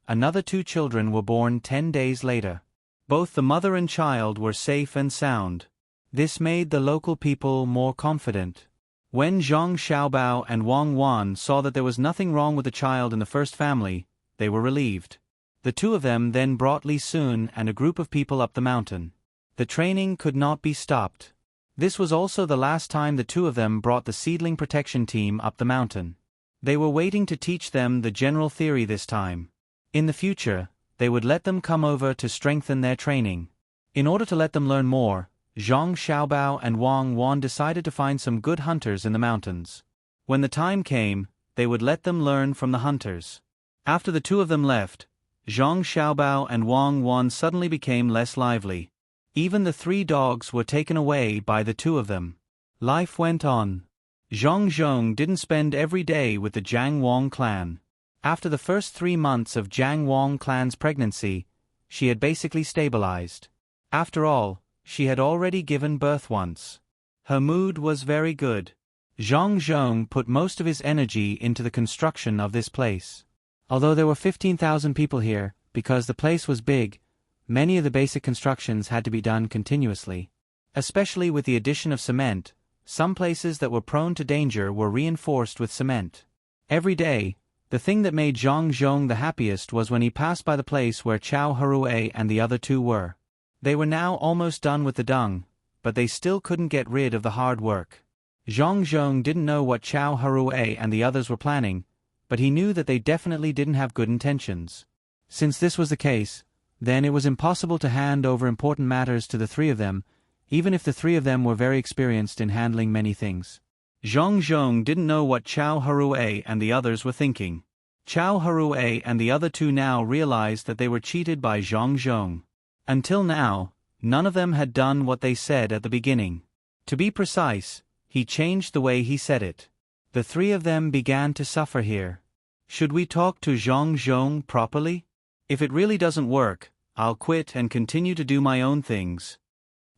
another 2 children were born 10 days later. Both the mother and child were safe and sound. This made the local people more confident. When Zhang Xiaobao and Wang Wan saw that there was nothing wrong with the child in the first family, they were relieved. The 2 of them then brought Li Sun and a group of people up the mountain. The training could not be stopped. This was also the last time the 2 of them brought the seedling protection team up the mountain. They were waiting to teach them the general theory this time. In the future, they would let them come over to strengthen their training. In order to let them learn more, Zhang Xiaobao and Wang Wan decided to find some good hunters in the mountains. When the time came, they would let them learn from the hunters. After the two of them left, Zhang Xiaobao and Wang Wan suddenly became less lively. Even the 3 dogs were taken away by the two of them. Life went on. Zhang Zhong didn't spend every day with the Jiang Wang clan. After the first 3 months of Jiang Wang clan's pregnancy, she had basically stabilized. After all, she had already given birth once. Her mood was very good. Zhang Zhong put most of his energy into the construction of this place. Although there were 15,000 people here, because the place was big, many of the basic constructions had to be done continuously. Especially with the addition of cement, some places that were prone to danger were reinforced with cement. Every day, the thing that made Zhang Zhong the happiest was when he passed by the place where Chao Harue and the other 2 were. They were now almost done with the dung, but they still couldn't get rid of the hard work. Zhang Zhong didn't know what Chao Harue and the others were planning, but he knew that they definitely didn't have good intentions. Since this was the case, then it was impossible to hand over important matters to the 3 of them, even if the 3 of them were very experienced in handling many things. Zhang Zhong didn't know what Chao Harue and the others were thinking. Chao Harue and the other 2 now realized that they were cheated by Zhang Zhong. Until now, none of them had done what they said at the beginning. To be precise, he changed the way he said it. The 3 of them began to suffer here. Should we talk to Zhang Zhong properly? If it really doesn't work, I'll quit and continue to do my own things.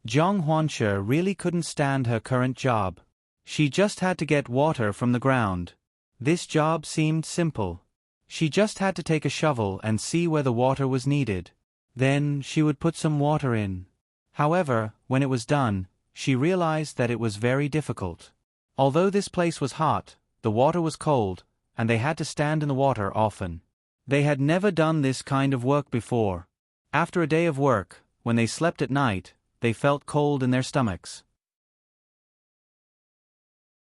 Zhang Huanshe really couldn't stand her current job. She just had to get water from the ground. This job seemed simple. She just had to take a shovel and see where the water was needed. Then she would put some water in. However, when it was done, she realized that it was very difficult. Although this place was hot, the water was cold, and they had to stand in the water often. They had never done this kind of work before. After a day of work, when they slept at night, they felt cold in their stomachs.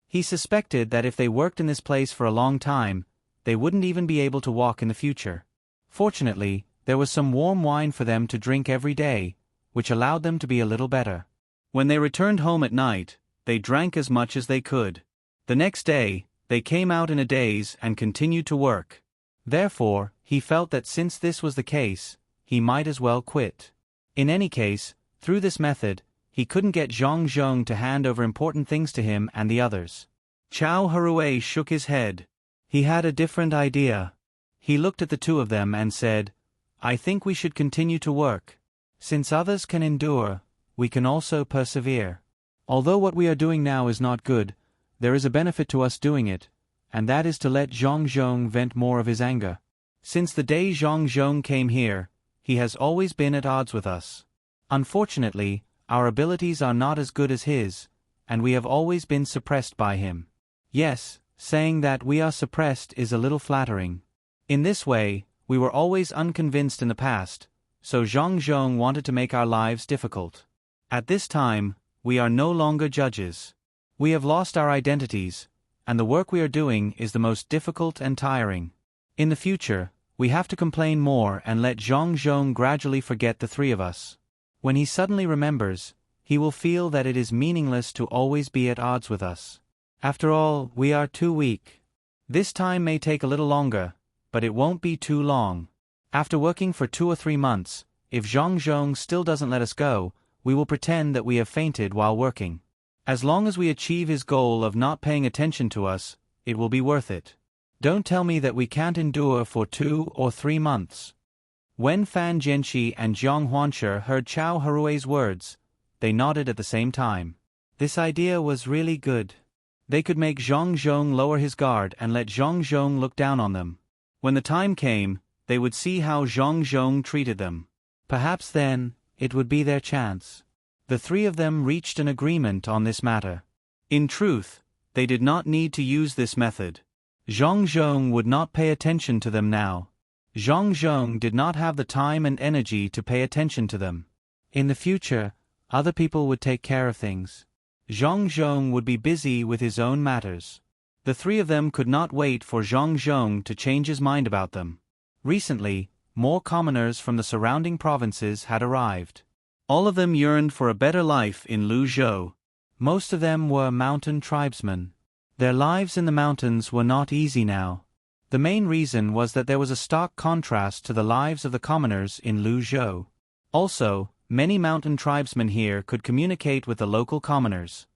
He suspected that if they worked in this place for a long time, they wouldn't even be able to walk in the future. Fortunately, there was some warm wine for them to drink every day, which allowed them to be a little better. When they returned home at night, they drank as much as they could. The next day, they came out in a daze and continued to work. Therefore, he felt that since this was the case, he might as well quit. In any case, through this method, he couldn't get Zhang Zhong to hand over important things to him and the others. Chao Harue shook his head. He had a different idea. He looked at the 2 of them and said, "I think we should continue to work. Since others can endure, we can also persevere. Although what we are doing now is not good, there is a benefit to us doing it, and that is to let Zhang Zhong vent more of his anger. Since the day Zhang Zhong came here, he has always been at odds with us. Unfortunately, our abilities are not as good as his, and we have always been suppressed by him. Yes, saying that we are suppressed is a little flattering. In this way, we were always unconvinced in the past, so Zhang Zhong wanted to make our lives difficult. At this time, we are no longer judges. We have lost our identities, and the work we are doing is the most difficult and tiring. In the future, we have to complain more and let Zhang Zhong gradually forget the 3 of us. When he suddenly remembers, he will feel that it is meaningless to always be at odds with us. After all, we are too weak. This time may take a little longer, but it won't be too long. After working for 2 or 3 months, if Zhang Zhong still doesn't let us go, we will pretend that we have fainted while working. As long as we achieve his goal of not paying attention to us, it will be worth it. Don't tell me that we can't endure for 2 or 3 months." When Fan Jianxi and Zhang Huanshe heard Chao Harue's words, they nodded at the same time. This idea was really good. They could make Zhang Zhong lower his guard and let Zhang Zhong look down on them. When the time came, they would see how Zhang Zhong treated them. Perhaps then, it would be their chance. The 3 of them reached an agreement on this matter. In truth, they did not need to use this method. Zhang Zhong would not pay attention to them now. Zhang Zhong did not have the time and energy to pay attention to them. In the future, other people would take care of things. Zhang Zhong would be busy with his own matters. The 3 of them could not wait for Zhang Zhong to change his mind about them. Recently, more commoners from the surrounding provinces had arrived. All of them yearned for a better life in Luzhou. Most of them were mountain tribesmen. Their lives in the mountains were not easy now. The main reason was that there was a stark contrast to the lives of the commoners in Luzhou. Also, many mountain tribesmen here could communicate with the local commoners.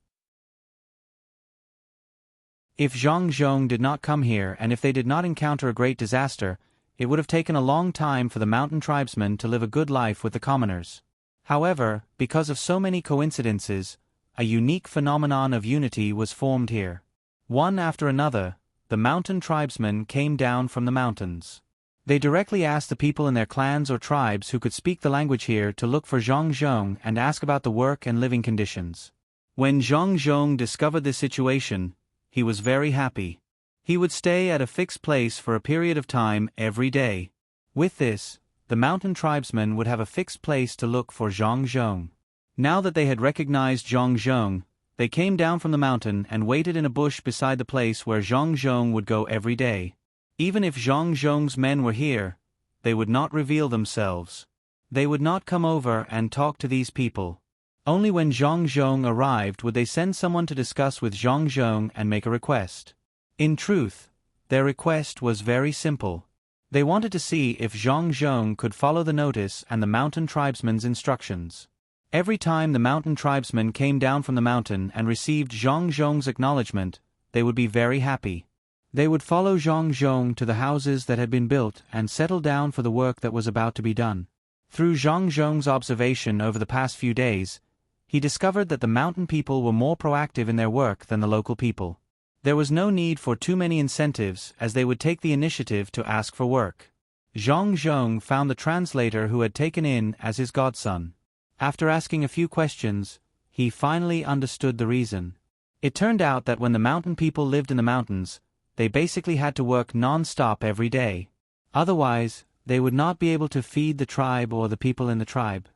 If Zhang Zhong did not come here and if they did not encounter a great disaster, it would have taken a long time for the mountain tribesmen to live a good life with the commoners. However, because of so many coincidences, a unique phenomenon of unity was formed here. One after another, the mountain tribesmen came down from the mountains. They directly asked the people in their clans or tribes who could speak the language here to look for Zhang Zhong and ask about the work and living conditions. When Zhang Zhong discovered this situation, he was very happy. He would stay at a fixed place for a period of time every day. With this, the mountain tribesmen would have a fixed place to look for Zhang Zhong. Now that they had recognized Zhang Zhong, they came down from the mountain and waited in a bush beside the place where Zhang Zhong would go every day. Even if Zhang Zhong's men were here, they would not reveal themselves. They would not come over and talk to these people. Only when Zhang Zhong arrived would they send someone to discuss with Zhang Zhong and make a request. In truth, their request was very simple. They wanted to see if Zhang Zhong could follow the notice and the mountain tribesmen's instructions. Every time the mountain tribesmen came down from the mountain and received Zhang Zhong's acknowledgement, they would be very happy. They would follow Zhang Zhong to the houses that had been built and settle down for the work that was about to be done. Through Zhang Zhong's observation over the past few days, he discovered that the mountain people were more proactive in their work than the local people. There was no need for too many incentives as they would take the initiative to ask for work. Zhang Zhong found the translator who had taken in as his godson. After asking a few questions, he finally understood the reason. It turned out that when the mountain people lived in the mountains, they basically had to work non-stop every day. Otherwise, they would not be able to feed the tribe or the people in the tribe.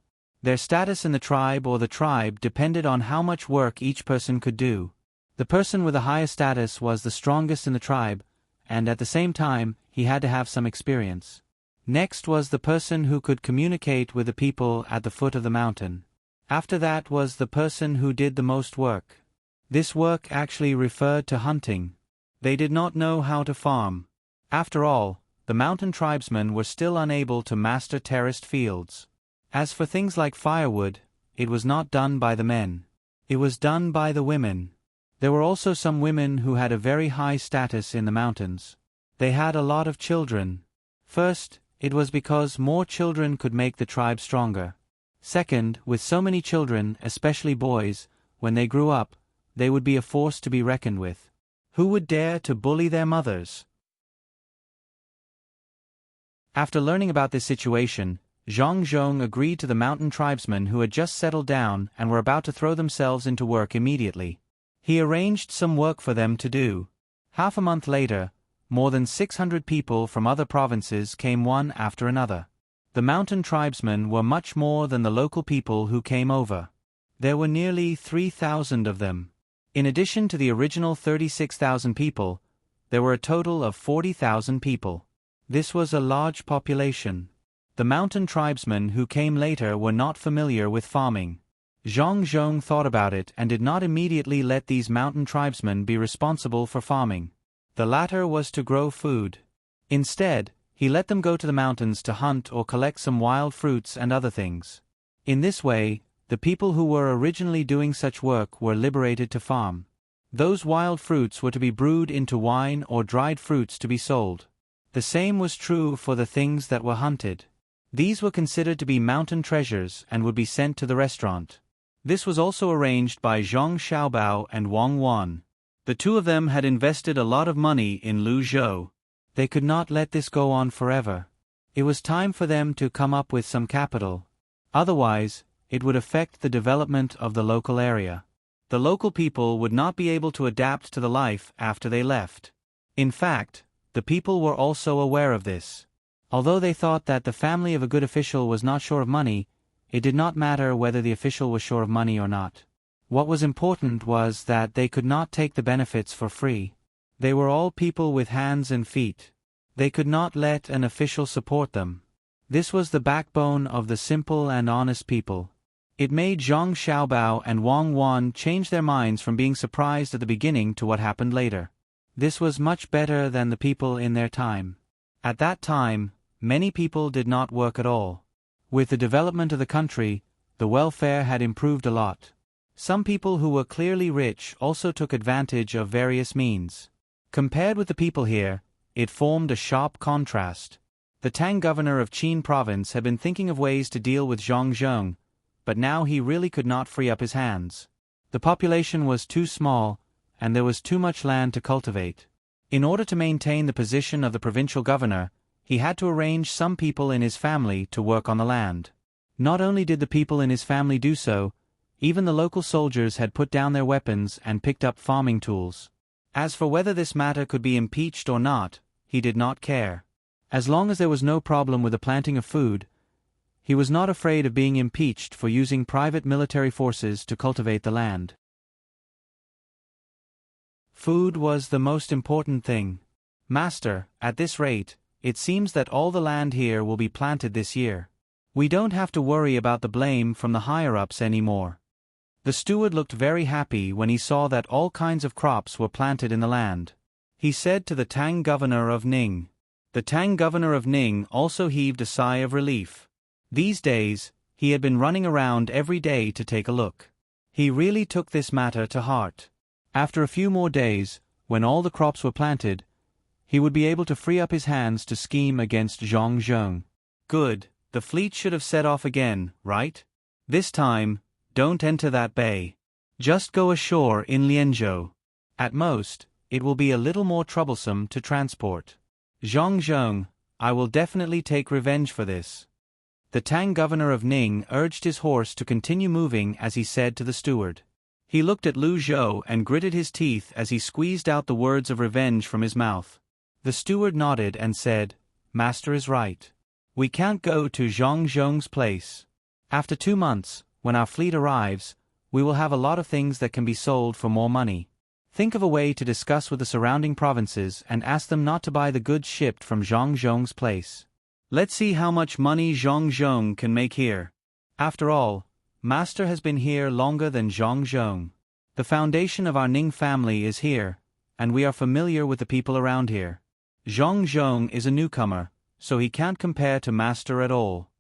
Their status in the tribe or the tribe depended on how much work each person could do. The person with the highest status was the strongest in the tribe, and at the same time, he had to have some experience. Next was the person who could communicate with the people at the foot of the mountain. After that was the person who did the most work. This work actually referred to hunting. They did not know how to farm. After all, the mountain tribesmen were still unable to master terraced fields. As for things like firewood, it was not done by the men. It was done by the women. There were also some women who had a very high status in the mountains. They had a lot of children. First, it was because more children could make the tribe stronger. Second, with so many children, especially boys, when they grew up, they would be a force to be reckoned with. Who would dare to bully their mothers? After learning about this situation, Zhang Zhong agreed to the mountain tribesmen who had just settled down and were about to throw themselves into work immediately. He arranged some work for them to do. Half a month later, more than 600 people from other provinces came one after another. The mountain tribesmen were much more than the local people who came over. There were nearly 3,000 of them. In addition to the original 36,000 people, there were a total of 40,000 people. This was a large population. The mountain tribesmen who came later were not familiar with farming. Zhang Zhong thought about it and did not immediately let these mountain tribesmen be responsible for farming. The latter was to grow food. Instead, he let them go to the mountains to hunt or collect some wild fruits and other things. In this way, the people who were originally doing such work were liberated to farm. Those wild fruits were to be brewed into wine or dried fruits to be sold. The same was true for the things that were hunted. These were considered to be mountain treasures and would be sent to the restaurant. This was also arranged by Zhang Xiaobao and Wang Wan. The two of them had invested a lot of money in Luzhou. They could not let this go on forever. It was time for them to come up with some capital. Otherwise, it would affect the development of the local area. The local people would not be able to adapt to the life after they left. In fact, the people were also aware of this. Although they thought that the family of a good official was not short of money, it did not matter whether the official was short of money or not. What was important was that they could not take the benefits for free. They were all people with hands and feet. They could not let an official support them. This was the backbone of the simple and honest people. It made Zhang Xiaobao and Wang Wan change their minds from being surprised at the beginning to what happened later. This was much better than the people in their time. At that time, many people did not work at all. With the development of the country, the welfare had improved a lot. Some people who were clearly rich also took advantage of various means. Compared with the people here, it formed a sharp contrast. The Tang governor of Qin province had been thinking of ways to deal with Zhang Zheng, but now he really could not free up his hands. The population was too small, and there was too much land to cultivate. In order to maintain the position of the provincial governor, he had to arrange some people in his family to work on the land. Not only did the people in his family do so, even the local soldiers had put down their weapons and picked up farming tools. As for whether this matter could be impeached or not, he did not care. As long as there was no problem with the planting of food, he was not afraid of being impeached for using private military forces to cultivate the land. Food was the most important thing. Master, at this rate, it seems that all the land here will be planted this year. We don't have to worry about the blame from the higher-ups anymore. The steward looked very happy when he saw that all kinds of crops were planted in the land. He said to the Tang governor of Ning. The Tang governor of Ning also heaved a sigh of relief. These days, he had been running around every day to take a look. He really took this matter to heart. After a few more days, when all the crops were planted, he would be able to free up his hands to scheme against Zhang Zheng. Good, the fleet should have set off again, right? This time, don't enter that bay. Just go ashore in Lianzhou. At most, it will be a little more troublesome to transport. Zhang Zheng, I will definitely take revenge for this. The Tang governor of Ning urged his horse to continue moving as he said to the steward. He looked at Lu Zhou and gritted his teeth as he squeezed out the words of revenge from his mouth. The steward nodded and said, Master is right. We can't go to Zhang Zheng's place. After 2 months, when our fleet arrives, we will have a lot of things that can be sold for more money. Think of a way to discuss with the surrounding provinces and ask them not to buy the goods shipped from Zhang Zheng's place. Let's see how much money Zhang Zheng can make here. After all, Master has been here longer than Zhang Zheng. The foundation of our Ning family is here, and we are familiar with the people around here. Zhang Zheng is a newcomer, so he can't compare to Master at all.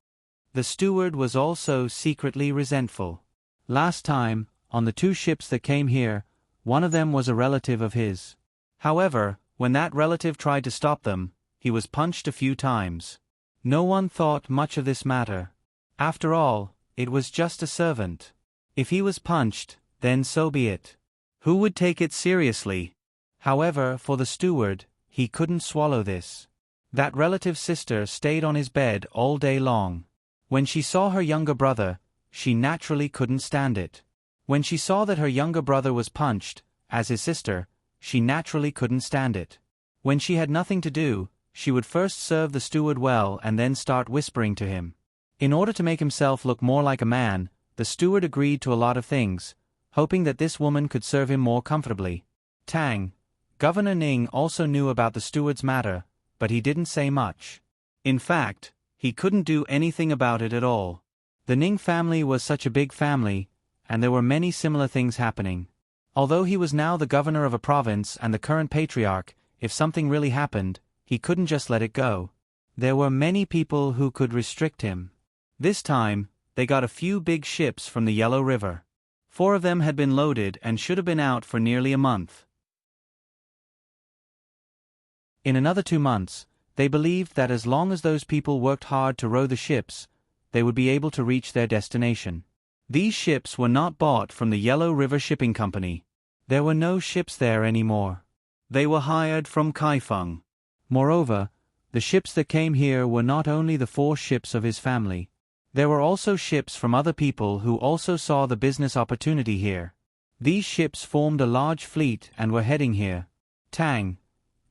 The steward was also secretly resentful. Last time, on the 2 ships that came here, one of them was a relative of his. However, when that relative tried to stop them, he was punched a few times. No one thought much of this matter. After all, it was just a servant. If he was punched, then so be it. Who would take it seriously? However, for the steward, he couldn't swallow this. That relative's sister stayed on his bed all day long. When she saw her younger brother, she naturally couldn't stand it. When she saw that her younger brother was punched, as his sister, she naturally couldn't stand it. When she had nothing to do, she would first serve the steward well and then start whispering to him. In order to make himself look more like a man, the steward agreed to a lot of things, hoping that this woman could serve him more comfortably. Tang, Governor Ning also knew about the steward's matter, but he didn't say much. In fact, he couldn't do anything about it at all. The Ning family was such a big family, and there were many similar things happening. Although he was now the governor of a province and the current patriarch, if something really happened, he couldn't just let it go. There were many people who could restrict him. This time, they got a few big ships from the Yellow River. 4 of them had been loaded and should have been out for nearly a month. In another 2 months, they believed that as long as those people worked hard to row the ships, they would be able to reach their destination. These ships were not bought from the Yellow River Shipping Company. There were no ships there anymore. They were hired from Kaifeng. Moreover, the ships that came here were not only the 4 ships of his family. There were also ships from other people who also saw the business opportunity here. These ships formed a large fleet and were heading here. Tang,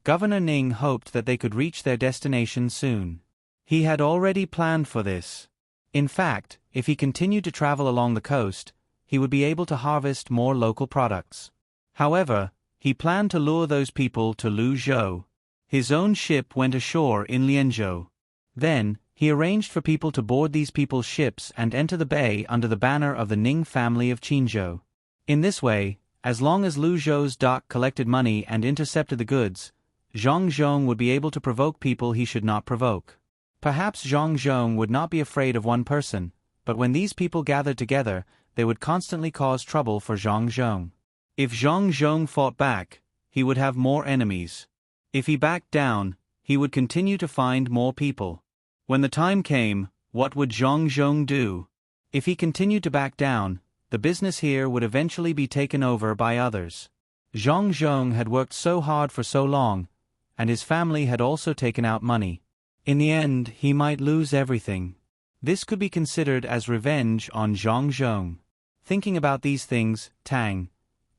Governor Ning hoped that they could reach their destination soon. He had already planned for this. In fact, if he continued to travel along the coast, he would be able to harvest more local products. However, he planned to lure those people to Lu Zhou. His own ship went ashore in Lianzhou. Then, He arranged for people to board these people's ships and enter the bay under the banner of the Ning family of Qinzhou. In this way, as long as Lu Zhou's dock collected money and intercepted the goods, Zhang Zhong would be able to provoke people he should not provoke. Perhaps Zhang Zhong would not be afraid of one person, but when these people gathered together, they would constantly cause trouble for Zhang Zhong. If Zhang Zhong fought back, he would have more enemies. If he backed down, he would continue to find more people. When the time came, what would Zhang Zhong do? If he continued to back down, the business here would eventually be taken over by others. Zhang Zhong had worked so hard for so long, and his family had also taken out money. In the end, he might lose everything. This could be considered as revenge on Zhang Zhong. Thinking about these things, Tang,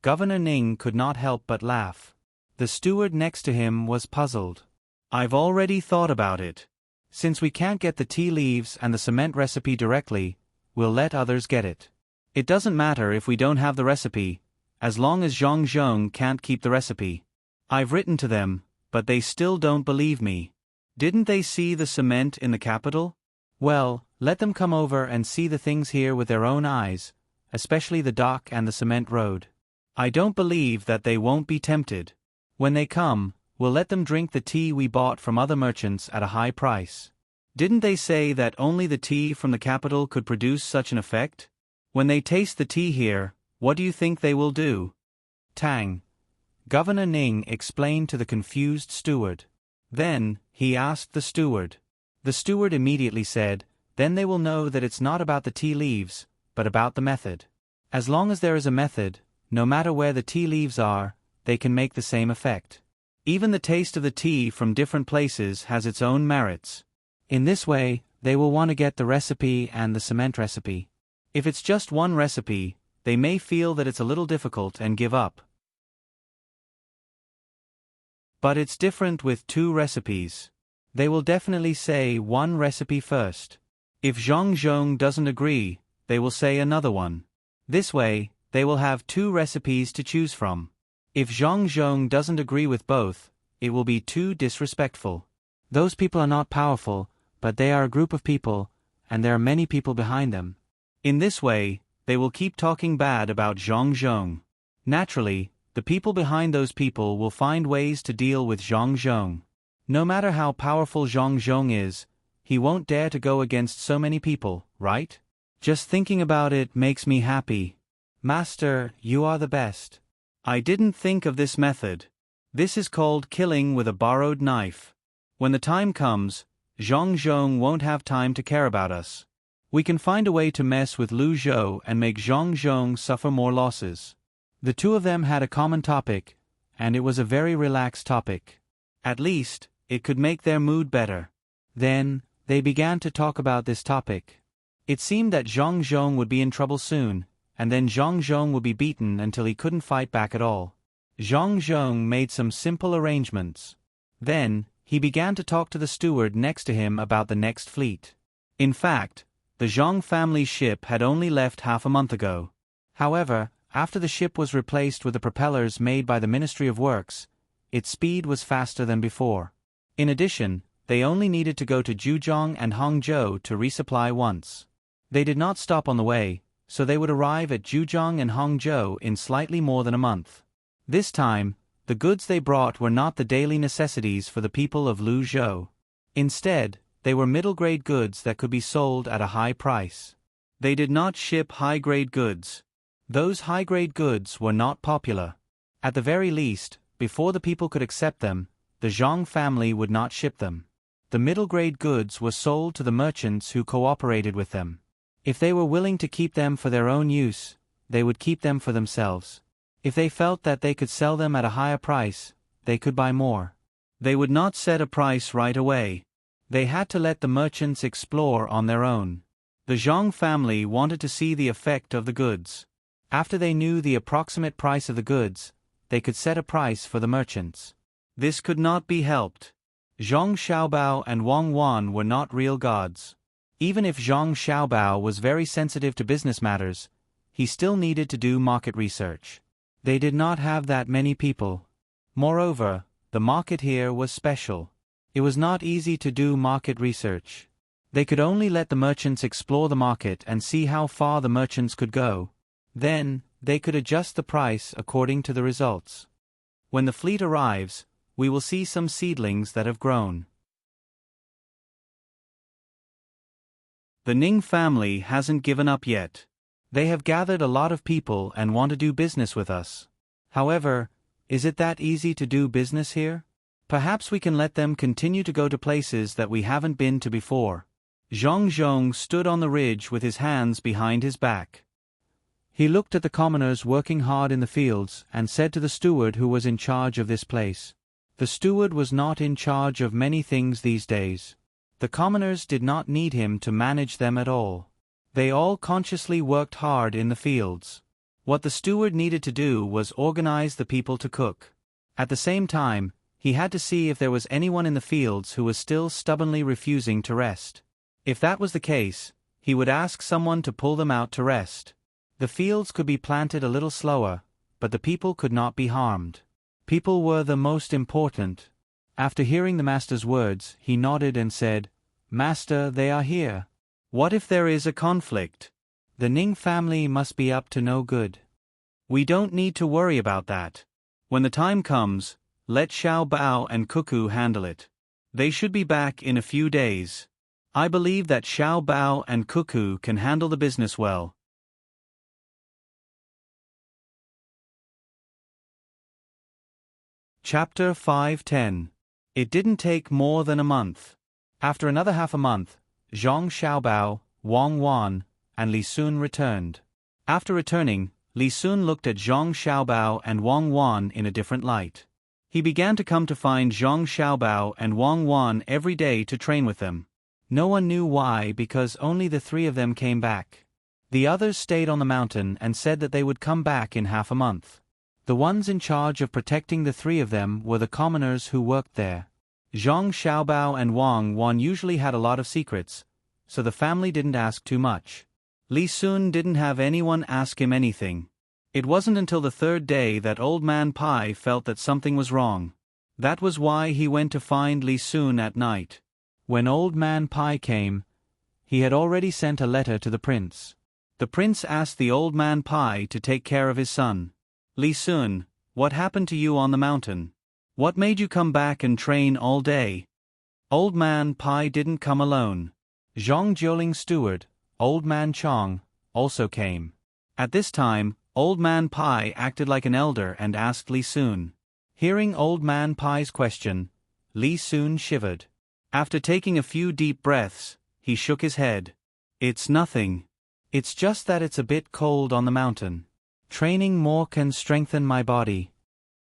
Governor Ning, could not help but laugh. The steward next to him was puzzled. "I've already thought about it. Since we can't get the tea leaves and the cement recipe directly, we'll let others get it. It doesn't matter if we don't have the recipe, as long as Zhang Zhong can't keep the recipe. I've written to them, but they still don't believe me. Didn't they see the cement in the capital? Well, let them come over and see the things here with their own eyes, especially the dock and the cement road. I don't believe that they won't be tempted. When they come, we'll let them drink the tea we bought from other merchants at a high price. Didn't they say that only the tea from the capital could produce such an effect? When they taste the tea here, what do you think they will do?" Tang, Governor Ning, explained to the confused steward. Then, he asked the steward. The steward immediately said, "Then they will know that it's not about the tea leaves, but about the method. As long as there is a method, no matter where the tea leaves are, they can make the same effect. Even the taste of the tea from different places has its own merits. In this way, they will want to get the recipe and the cement recipe. If it's just one recipe, they may feel that it's a little difficult and give up. But it's different with two recipes. They will definitely say one recipe first. If Zhang Zhong doesn't agree, they will say another one. This way, they will have two recipes to choose from. If Zhang Zhong doesn't agree with both, it will be too disrespectful. Those people are not powerful, but they are a group of people, and there are many people behind them. In this way, they will keep talking bad about Zhang Zhong. Naturally, the people behind those people will find ways to deal with Zhang Zhong. No matter how powerful Zhang Zhong is, he won't dare to go against so many people, right? Just thinking about it makes me happy. Master, you are the best. I didn't think of this method. This is called killing with a borrowed knife. When the time comes, Zhang Zhong won't have time to care about us. We can find a way to mess with Lu Zhou and make Zhang Zhong suffer more losses." The two of them had a common topic, and it was a very relaxed topic. At least, it could make their mood better. Then, they began to talk about this topic. It seemed that Zhang Zhong would be in trouble soon, and then Zhang Zhong would be beaten until he couldn't fight back at all. Zhang Zhong made some simple arrangements. Then, he began to talk to the steward next to him about the next fleet. In fact, the Zhang family's ship had only left half a month ago. However, after the ship was replaced with the propellers made by the Ministry of Works, its speed was faster than before. In addition, they only needed to go to Zhujiang and Hangzhou to resupply once. They did not stop on the way, so they would arrive at Zhujiang and Hangzhou in slightly more than a month. This time, the goods they brought were not the daily necessities for the people of Lu Zhou. Instead, they were middle-grade goods that could be sold at a high price. They did not ship high-grade goods. Those high-grade goods were not popular. At the very least, before the people could accept them, the Zhang family would not ship them. The middle-grade goods were sold to the merchants who cooperated with them. If they were willing to keep them for their own use, they would keep them for themselves. If they felt that they could sell them at a higher price, they could buy more. They would not set a price right away. They had to let the merchants explore on their own. The Zhang family wanted to see the effect of the goods. After they knew the approximate price of the goods, they could set a price for the merchants. This could not be helped. Zhang Xiaobao and Wang Wan were not real gods. Even if Zhang Xiaobao was very sensitive to business matters, he still needed to do market research. They did not have that many people. Moreover, the market here was special. It was not easy to do market research. They could only let the merchants explore the market and see how far the merchants could go. Then, they could adjust the price according to the results. When the fleet arrives, we will see some seedlings that have grown. The Ning family hasn't given up yet. They have gathered a lot of people and want to do business with us. However, is it that easy to do business here? Perhaps we can let them continue to go to places that we haven't been to before. Zhang Zhong stood on the ridge with his hands behind his back. He looked at the commoners working hard in the fields and said to the steward who was in charge of this place. The steward was not in charge of many things these days. The commoners did not need him to manage them at all. They all consciously worked hard in the fields. What the steward needed to do was organize the people to cook. At the same time, he had to see if there was anyone in the fields who was still stubbornly refusing to rest. If that was the case, he would ask someone to pull them out to rest. The fields could be planted a little slower, but the people could not be harmed. People were the most important. After hearing the master's words, he nodded and said, "Master, they are here." What if there is a conflict? The Ning family must be up to no good. We don't need to worry about that. When the time comes, let Xiao Bao and Cuckoo handle it. They should be back in a few days. I believe that Xiao Bao and Cuckoo can handle the business well. Chapter 5:10. It didn't take more than a month. After another half a month, Zhang Xiaobao, Wang Wan, and Li Sun returned. After returning, Li Sun looked at Zhang Xiaobao and Wang Wan in a different light. He began to come to find Zhang Xiaobao and Wang Wan every day to train with them. No one knew why, because only the three of them came back. The others stayed on the mountain and said that they would come back in half a month. The ones in charge of protecting the three of them were the commoners who worked there. Zhang Xiaobao and Wang Wan usually had a lot of secrets, so the family didn't ask too much. Li Sun didn't have anyone ask him anything. It wasn't until the third day that Old Man Pai felt that something was wrong. That was why he went to find Li Sun at night. When Old Man Pai came, he had already sent a letter to the prince. The prince asked the Old Man Pai to take care of his son. Li Sun, what happened to you on the mountain? What made you come back and train all day? Old Man Pai didn't come alone. Zhang Jioling's steward, Old Man Chong, also came. At this time, Old Man Pai acted like an elder and asked Li Sun. Hearing Old Man Pai's question, Li Sun shivered. After taking a few deep breaths, he shook his head. It's nothing. It's just that it's a bit cold on the mountain. Training more can strengthen my body.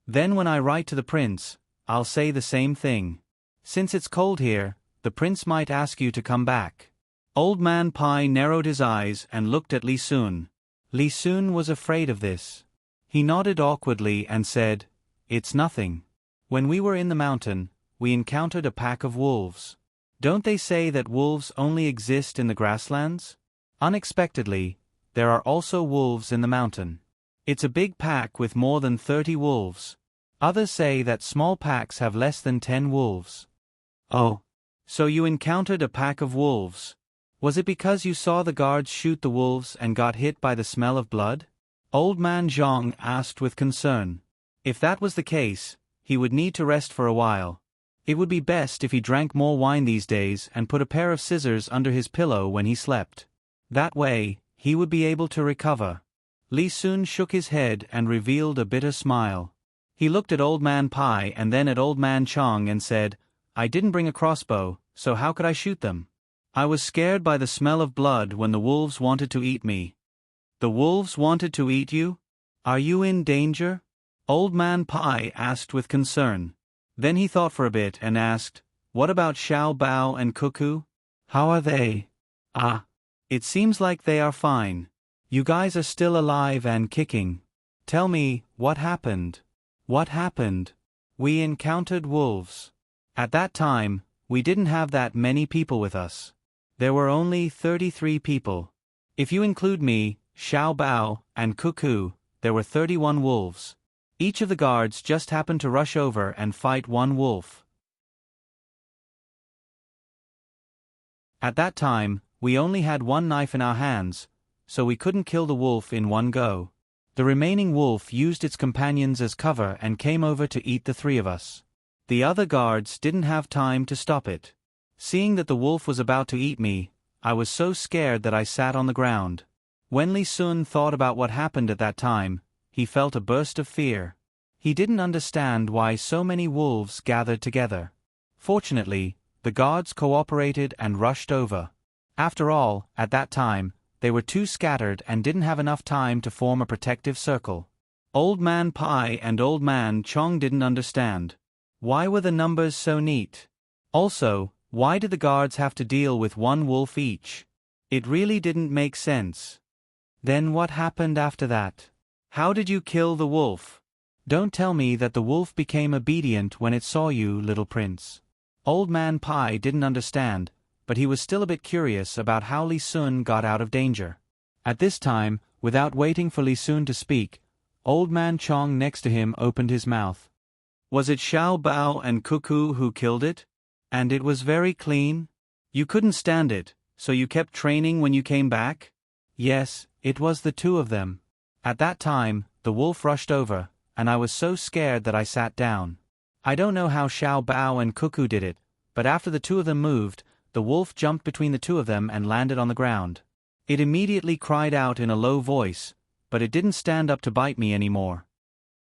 Then when I write to the prince, I'll say the same thing. Since it's cold here, the prince might ask you to come back. Old Man Pai narrowed his eyes and looked at Li Sun. Li Sun was afraid of this. He nodded awkwardly and said, "It's nothing. When we were in the mountain, we encountered a pack of wolves. Don't they say that wolves only exist in the grasslands? Unexpectedly, there are also wolves in the mountain. It's a big pack with more than 30 wolves. Others say that small packs have less than 10 wolves." "Oh. So you encountered a pack of wolves. Was it because you saw the guards shoot the wolves and got hit by the smell of blood?" Old Man Zhang asked with concern. If that was the case, he would need to rest for a while. It would be best if he drank more wine these days and put a pair of scissors under his pillow when he slept. That way, he would be able to recover. Li Sun shook his head and revealed a bitter smile. He looked at Old Man Pai and then at Old Man Chong and said, "I didn't bring a crossbow, so how could I shoot them? I was scared by the smell of blood when the wolves wanted to eat me." "The wolves wanted to eat you? Are you in danger?" Old Man Pai asked with concern. Then he thought for a bit and asked, "What about Xiao Bao and Cuckoo? How are they?" "Ah. It seems like they are fine. You guys are still alive and kicking. Tell me, what happened?" "What happened? We encountered wolves. At that time, we didn't have that many people with us. There were only 33 people. If you include me, Xiao Bao, and Cuckoo, there were 31 wolves. Each of the guards just happened to rush over and fight one wolf." At that time, we only had one knife in our hands, so we couldn't kill the wolf in one go. The remaining wolf used its companions as cover and came over to eat the three of us. The other guards didn't have time to stop it. Seeing that the wolf was about to eat me, I was so scared that I sat on the ground. When Li Sun thought about what happened at that time, he felt a burst of fear. He didn't understand why so many wolves gathered together. Fortunately, the guards cooperated and rushed over. After all, at that time, they were too scattered and didn't have enough time to form a protective circle. Old Man Pai and Old Man Chong didn't understand. Why were the numbers so neat? Also, why did the guards have to deal with one wolf each? It really didn't make sense. Then what happened after that? How did you kill the wolf? Don't tell me that the wolf became obedient when it saw you, little prince. Old Man Pai didn't understand, but he was still a bit curious about how Li Sun got out of danger. At this time, without waiting for Li Sun to speak, Old Man Chong next to him opened his mouth. Was it Xiao Bao and Cuckoo who killed it? And it was very clean? You couldn't stand it, so you kept training when you came back? Yes, it was the two of them. At that time, the wolf rushed over, and I was so scared that I sat down. I don't know how Xiao Bao and Cuckoo did it, but after the two of them moved, the wolf jumped between the two of them and landed on the ground. It immediately cried out in a low voice, but it didn't stand up to bite me anymore.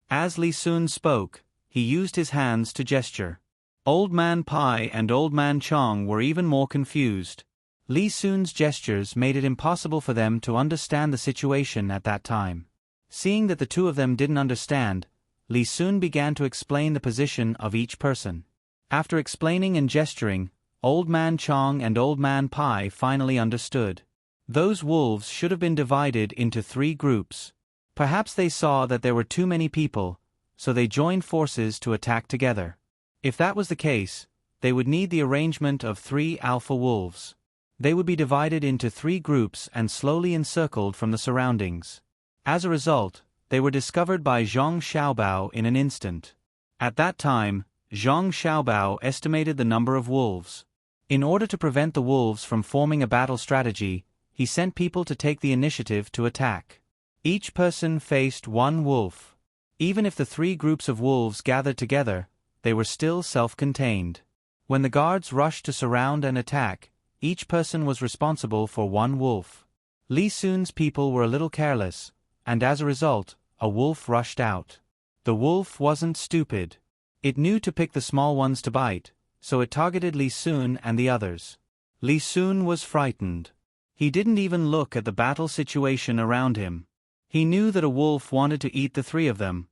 As Li Sun spoke, he used his hands to gesture. Old Man Pai and Old Man Chong were even more confused. Li Sun's gestures made it impossible for them to understand the situation at that time. Seeing that the two of them didn't understand, Li Sun began to explain the position of each person. After explaining and gesturing, Old Man Chong and Old Man Pai finally understood. Those wolves should have been divided into 3 groups. Perhaps they saw that there were too many people, so they joined forces to attack together. If that was the case, they would need the arrangement of 3 alpha wolves. They would be divided into 3 groups and slowly encircled from the surroundings. As a result, they were discovered by Zhang Xiaobao in an instant. At that time, Zhang Xiaobao estimated the number of wolves. In order to prevent the wolves from forming a battle strategy, he sent people to take the initiative to attack. Each person faced 1 wolf. Even if the 3 groups of wolves gathered together, they were still self-contained. When the guards rushed to surround and attack, each person was responsible for 1 wolf. Li Sun's people were a little careless, and as a result, a wolf rushed out. The wolf wasn't stupid. It knew to pick the small ones to bite, so it targeted Li Sun and the others. Li Sun was frightened. He didn't even look at the battle situation around him. He knew that a wolf wanted to eat the 3 of them.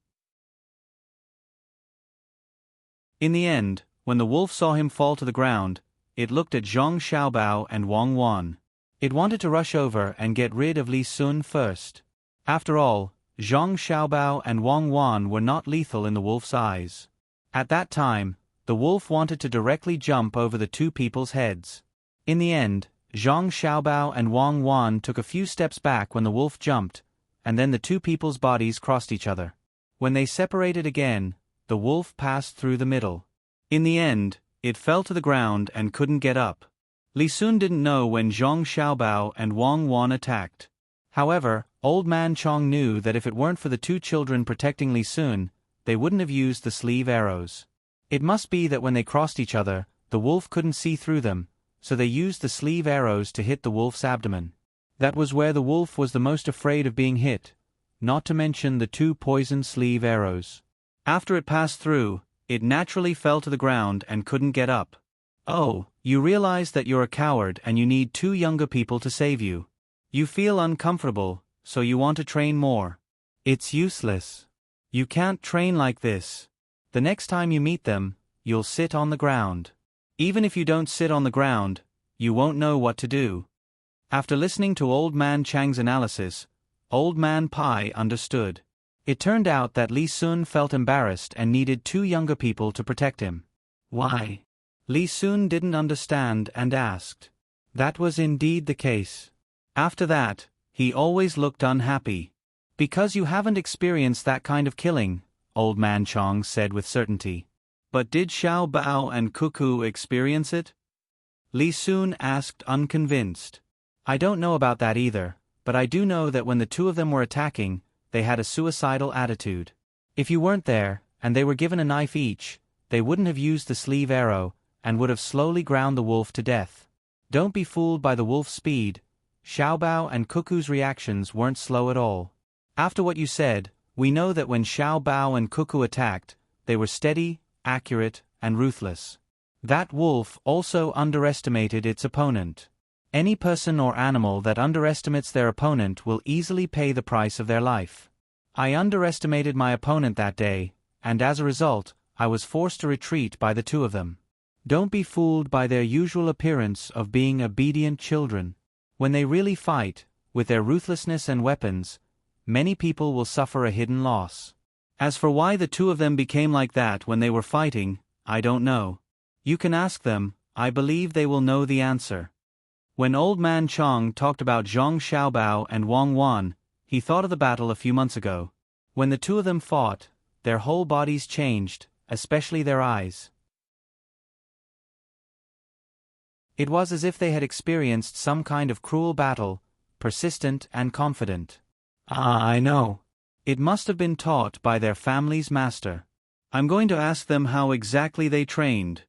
In the end, when the wolf saw him fall to the ground, it looked at Zhang Xiaobao and Wang Wan. It wanted to rush over and get rid of Li Sun first. After all, Zhang Xiaobao and Wang Wan were not lethal in the wolf's eyes. At that time, the wolf wanted to directly jump over the 2 people's heads. In the end, Zhang Xiaobao and Wang Wan took a few steps back when the wolf jumped, and then the 2 people's bodies crossed each other. When they separated again, the wolf passed through the middle. In the end, it fell to the ground and couldn't get up. Li Sun didn't know when Zhang Xiaobao and Wang Wan attacked. However, Old Man Chong knew that if it weren't for the 2 children protecting Li Sun, they wouldn't have used the sleeve arrows. It must be that when they crossed each other, the wolf couldn't see through them, so they used the sleeve arrows to hit the wolf's abdomen. That was where the wolf was the most afraid of being hit, not to mention the 2 poisoned sleeve arrows. After it passed through, it naturally fell to the ground and couldn't get up. Oh, you realize that you're a coward and you need 2 younger people to save you. You feel uncomfortable, so you want to train more. It's useless. You can't train like this. The next time you meet them, you'll sit on the ground. Even if you don't sit on the ground, you won't know what to do. After listening to Old Man Chang's analysis, Old Man Pai understood. It turned out that Li Sun felt embarrassed and needed 2 younger people to protect him. Why? Li Sun didn't understand and asked. That was indeed the case. After that, he always looked unhappy. Because you haven't experienced that kind of killing, Old Man Chong said with certainty. But did Xiao Bao and Cuckoo experience it? Li Sun asked, unconvinced. I don't know about that either, but I do know that when the two of them were attacking, they had a suicidal attitude. If you weren't there, and they were given a knife each, they wouldn't have used the sleeve arrow, and would have slowly ground the wolf to death. Don't be fooled by the wolf's speed. Xiaobao and Cuckoo's reactions weren't slow at all. After what you said, we know that when Xiaobao and Cuckoo attacked, they were steady, accurate, and ruthless. That wolf also underestimated its opponent. Any person or animal that underestimates their opponent will easily pay the price of their life. I underestimated my opponent that day, and as a result, I was forced to retreat by the two of them. Don't be fooled by their usual appearance of being obedient children. When they really fight, with their ruthlessness and weapons, many people will suffer a hidden loss. As for why the two of them became like that when they were fighting, I don't know. You can ask them, I believe they will know the answer. When Old Man Chong talked about Zhang Xiaobao and Wang Wan, he thought of the battle a few months ago. When the two of them fought, their whole bodies changed, especially their eyes. It was as if they had experienced some kind of cruel battle, persistent and confident. Ah, I know. It must have been taught by their family's master. I'm going to ask them how exactly they trained.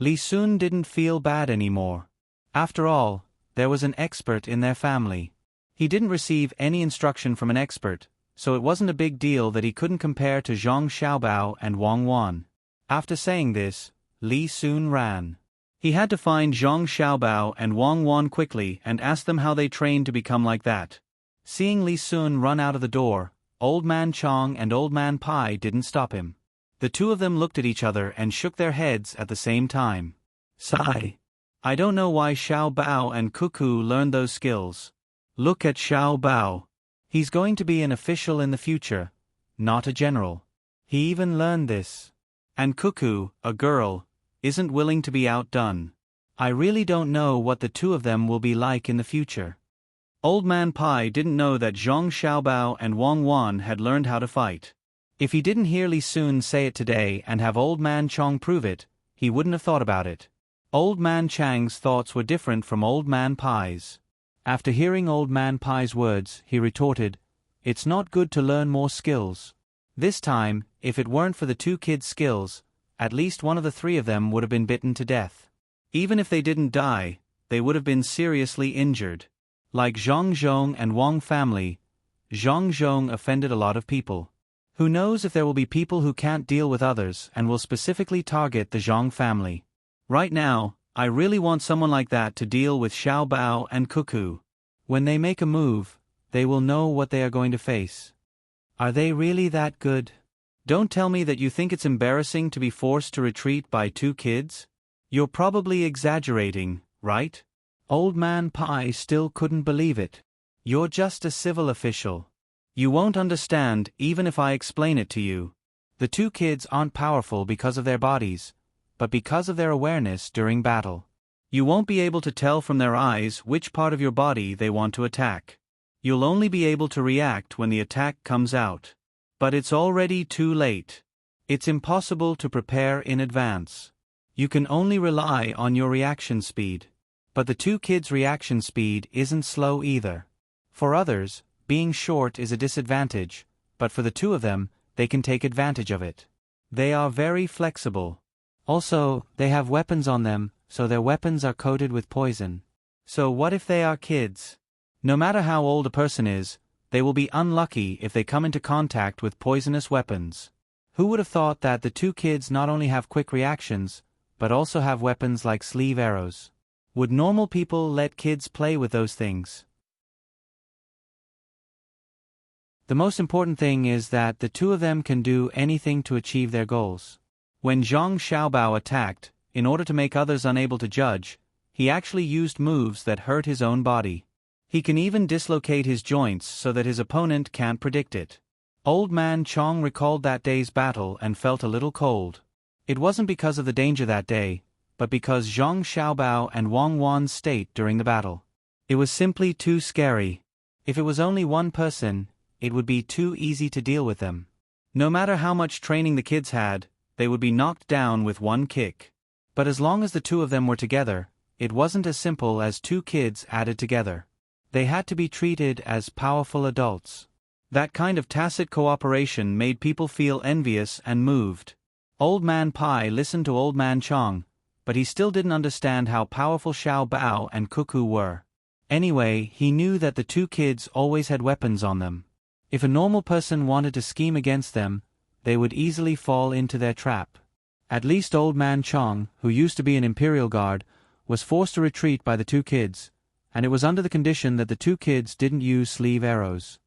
Li Sun didn't feel bad anymore. After all, there was an expert in their family. He didn't receive any instruction from an expert, so it wasn't a big deal that he couldn't compare to Zhang Xiaobao and Wang Wan. After saying this, Li Sun ran. He had to find Zhang Xiaobao and Wang Wan quickly and ask them how they trained to become like that. Seeing Li Sun run out of the door, Old Man Chong and Old Man Pai didn't stop him. The two of them looked at each other and shook their heads at the same time. Sigh. I don't know why Xiaobao and Cuckoo learned those skills. Look at Xiaobao. He's going to be an official in the future, not a general. He even learned this. And Cuckoo, a girl, isn't willing to be outdone. I really don't know what the two of them will be like in the future. Old Man Pai didn't know that Zhang Xiaobao and Wang Wan had learned how to fight. If he didn't hear Li Sun say it today and have Old Man Chong prove it, he wouldn't have thought about it. Old Man Chang's thoughts were different from Old Man Pai's. After hearing Old Man Pai's words, he retorted, "It's not good to learn more skills." This time, if it weren't for the two kids' skills, at least one of the three of them would have been bitten to death. Even if they didn't die, they would have been seriously injured. Like Zhang Zhong and Wang family, Zhang Zhong offended a lot of people. Who knows if there will be people who can't deal with others and will specifically target the Zhang family. Right now, I really want someone like that to deal with Xiaobao and Cuckoo. When they make a move, they will know what they are going to face. Are they really that good? Don't tell me that you think it's embarrassing to be forced to retreat by two kids? You're probably exaggerating, right? Old Man Pai still couldn't believe it. You're just a civil official. You won't understand even if I explain it to you. The two kids aren't powerful because of their bodies, but because of their awareness during battle. You won't be able to tell from their eyes which part of your body they want to attack. You'll only be able to react when the attack comes out. But it's already too late. It's impossible to prepare in advance. You can only rely on your reaction speed. But the two kids' reaction speed isn't slow either. For others, being short is a disadvantage, but for the two of them, they can take advantage of it. They are very flexible. Also, they have weapons on them, so their weapons are coated with poison. So what if they are kids? No matter how old a person is, they will be unlucky if they come into contact with poisonous weapons. Who would have thought that the two kids not only have quick reactions, but also have weapons like sleeve arrows? Would normal people let kids play with those things? The most important thing is that the two of them can do anything to achieve their goals. When Zhang Xiaobao attacked, in order to make others unable to judge, he actually used moves that hurt his own body. He can even dislocate his joints so that his opponent can't predict it. Old Man Chong recalled that day's battle and felt a little cold. It wasn't because of the danger that day, but because Zhang Xiaobao and Wang Wan's state during the battle. It was simply too scary. If it was only one person, it would be too easy to deal with them. No matter how much training the kids had, they would be knocked down with one kick. But as long as the two of them were together, it wasn't as simple as two kids added together. They had to be treated as powerful adults. That kind of tacit cooperation made people feel envious and moved. Old Man Pai listened to Old Man Chong, but he still didn't understand how powerful Xiao Bao and Cuckoo were. Anyway, he knew that the two kids always had weapons on them. If a normal person wanted to scheme against them, they would easily fall into their trap. At least Old Man Chong, who used to be an imperial guard, was forced to retreat by the two kids, and it was under the condition that the two kids didn't use sleeve arrows.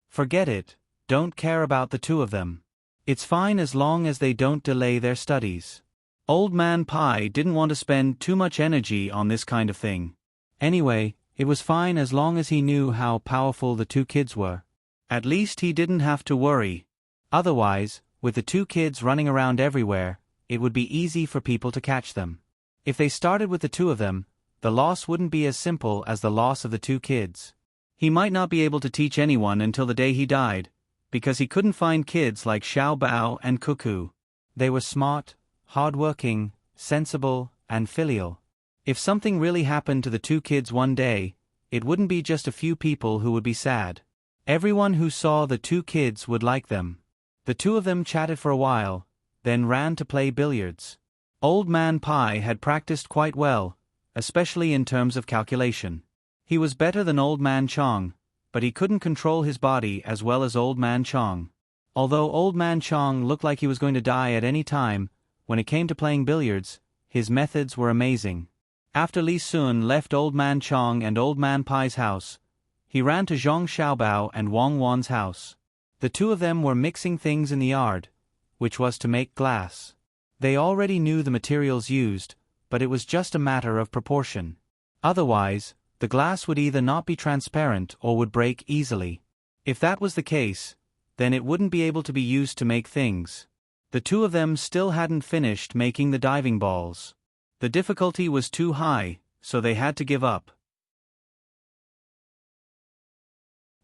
Forget it, don't care about the two of them. It's fine as long as they don't delay their studies. Old Man Pai didn't want to spend too much energy on this kind of thing. Anyway, it was fine as long as he knew how powerful the two kids were. At least he didn't have to worry. Otherwise, with the two kids running around everywhere, it would be easy for people to catch them. If they started with the two of them, the loss wouldn't be as simple as the loss of the two kids. He might not be able to teach anyone until the day he died, because he couldn't find kids like Xiao Bao and Cuckoo. They were smart, hard-working, sensible, and filial. If something really happened to the two kids one day, it wouldn't be just a few people who would be sad. Everyone who saw the two kids would like them. The two of them chatted for a while, then ran to play billiards. Old Man Pai had practiced quite well, especially in terms of calculation. He was better than Old Man Chong, but he couldn't control his body as well as Old Man Chong. Although Old Man Chong looked like he was going to die at any time, when it came to playing billiards, his methods were amazing. After Li Sun left Old Man Chong and Old Man Pai's house, he ran to Zhong Xiaobao and Wang Wan's house. The two of them were mixing things in the yard, which was to make glass. They already knew the materials used, but it was just a matter of proportion. Otherwise, the glass would either not be transparent or would break easily. If that was the case, then it wouldn't be able to be used to make things. The two of them still hadn't finished making the diving balls. The difficulty was too high, so they had to give up.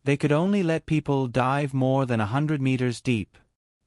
They could only let people dive more than 100 meters deep.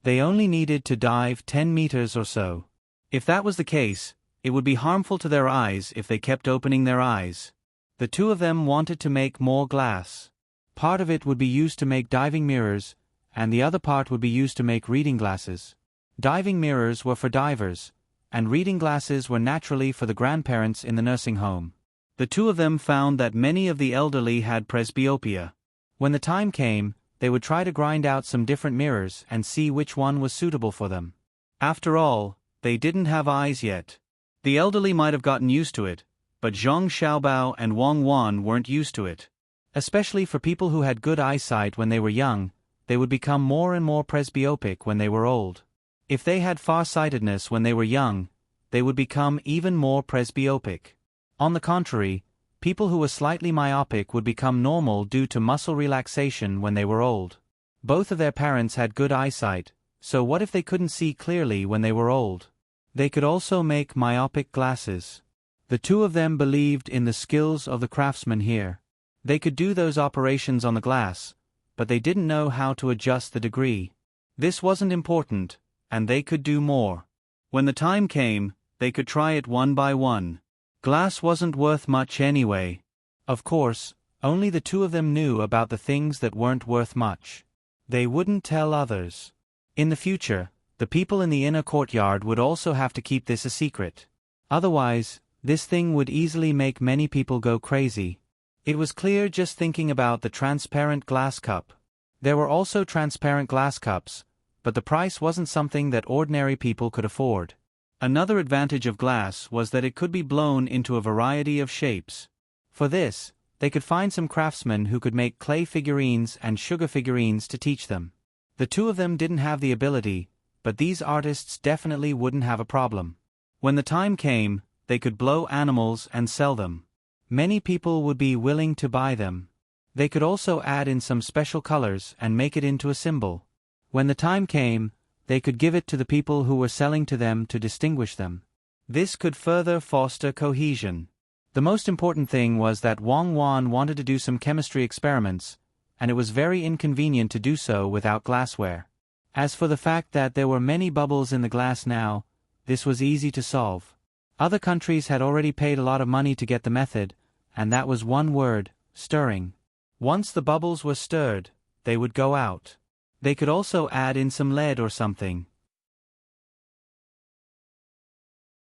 They only needed to dive 10 meters or so. If that was the case, it would be harmful to their eyes if they kept opening their eyes. The two of them wanted to make more glass. Part of it would be used to make diving mirrors, and the other part would be used to make reading glasses. Diving mirrors were for divers, and reading glasses were naturally for the grandparents in the nursing home. The two of them found that many of the elderly had presbyopia. When the time came, they would try to grind out some different mirrors and see which one was suitable for them. After all, they didn't have eyes yet. The elderly might have gotten used to it, but Zhong Xiaobao and Wang Wan weren't used to it. Especially for people who had good eyesight when they were young, they would become more and more presbyopic when they were old. If they had far-sightedness when they were young, they would become even more presbyopic. On the contrary, people who were slightly myopic would become normal due to muscle relaxation when they were old. Both of their parents had good eyesight, so what if they couldn't see clearly when they were old? They could also make myopic glasses. The two of them believed in the skills of the craftsmen here. They could do those operations on the glass, but they didn't know how to adjust the degree. This wasn't important, and they could do more. When the time came, they could try it one by one. Glass wasn't worth much anyway. Of course, only the two of them knew about the things that weren't worth much. They wouldn't tell others. In the future, the people in the inner courtyard would also have to keep this a secret. Otherwise, this thing would easily make many people go crazy. It was clear just thinking about the transparent glass cup. There were also transparent glass cups, but the price wasn't something that ordinary people could afford. Another advantage of glass was that it could be blown into a variety of shapes. For this, they could find some craftsmen who could make clay figurines and sugar figurines to teach them. The two of them didn't have the ability, but these artists definitely wouldn't have a problem. When the time came, they could blow animals and sell them. Many people would be willing to buy them. They could also add in some special colors and make it into a symbol. When the time came, they could give it to the people who were selling to them to distinguish them. This could further foster cohesion. The most important thing was that Wang Wan wanted to do some chemistry experiments, and it was very inconvenient to do so without glassware. As for the fact that there were many bubbles in the glass now, this was easy to solve. Other countries had already paid a lot of money to get the method, and that was one word: stirring. Once the bubbles were stirred, they would go out. They could also add in some lead or something.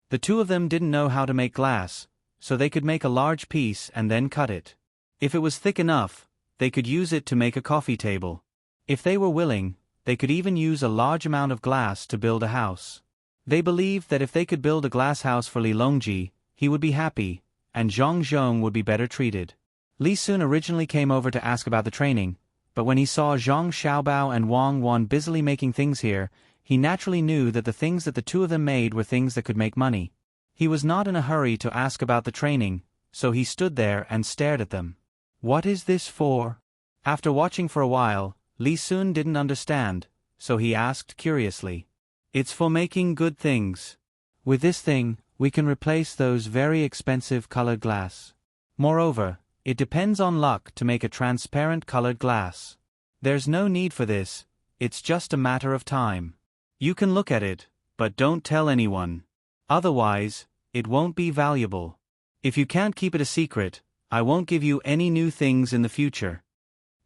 The two of them didn't know how to make glass, so they could make a large piece and then cut it. If it was thick enough, they could use it to make a coffee table. If they were willing, they could even use a large amount of glass to build a house. They believed that if they could build a glass house for Li Longji, he would be happy, and Zhang Zhong would be better treated. Li Sun originally came over to ask about the training, but when he saw Zhang Xiaobao and Wang Wan busily making things here, he naturally knew that the things that the two of them made were things that could make money. He was not in a hurry to ask about the training, so he stood there and stared at them. What is this for? After watching for a while, Li Sun didn't understand, so he asked curiously. It's for making good things. With this thing, we can replace those very expensive colored glass. Moreover, it depends on luck to make a transparent colored glass. There's no need for this, it's just a matter of time. You can look at it, but don't tell anyone. Otherwise, it won't be valuable. If you can't keep it a secret, I won't give you any new things in the future.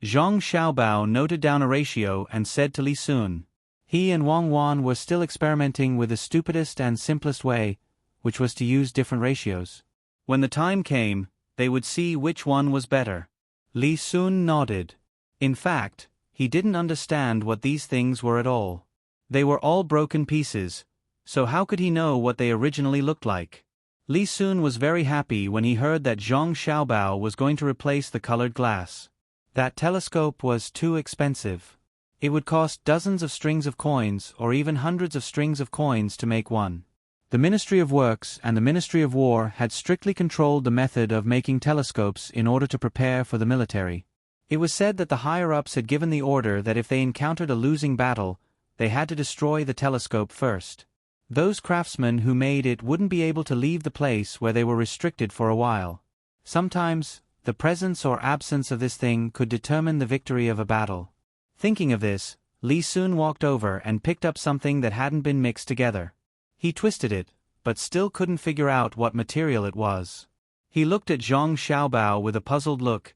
Zhang Xiaobao noted down a ratio and said to Li Sun. He and Wang Wan were still experimenting with the stupidest and simplest way, which was to use different ratios. When the time came, they would see which one was better. Li Sun nodded. In fact, he didn't understand what these things were at all. They were all broken pieces, so how could he know what they originally looked like? Li Sun was very happy when he heard that Zhang Xiaobao was going to replace the colored glass. That telescope was too expensive. It would cost dozens of strings of coins or even hundreds of strings of coins to make one. The Ministry of Works and the Ministry of War had strictly controlled the method of making telescopes in order to prepare for the military. It was said that the higher-ups had given the order that if they encountered a losing battle, they had to destroy the telescope first. Those craftsmen who made it wouldn't be able to leave the place where they were restricted for a while. Sometimes, the presence or absence of this thing could determine the victory of a battle. Thinking of this, Li Sun walked over and picked up something that hadn't been mixed together. He twisted it, but still couldn't figure out what material it was. He looked at Zhang Xiaobao with a puzzled look.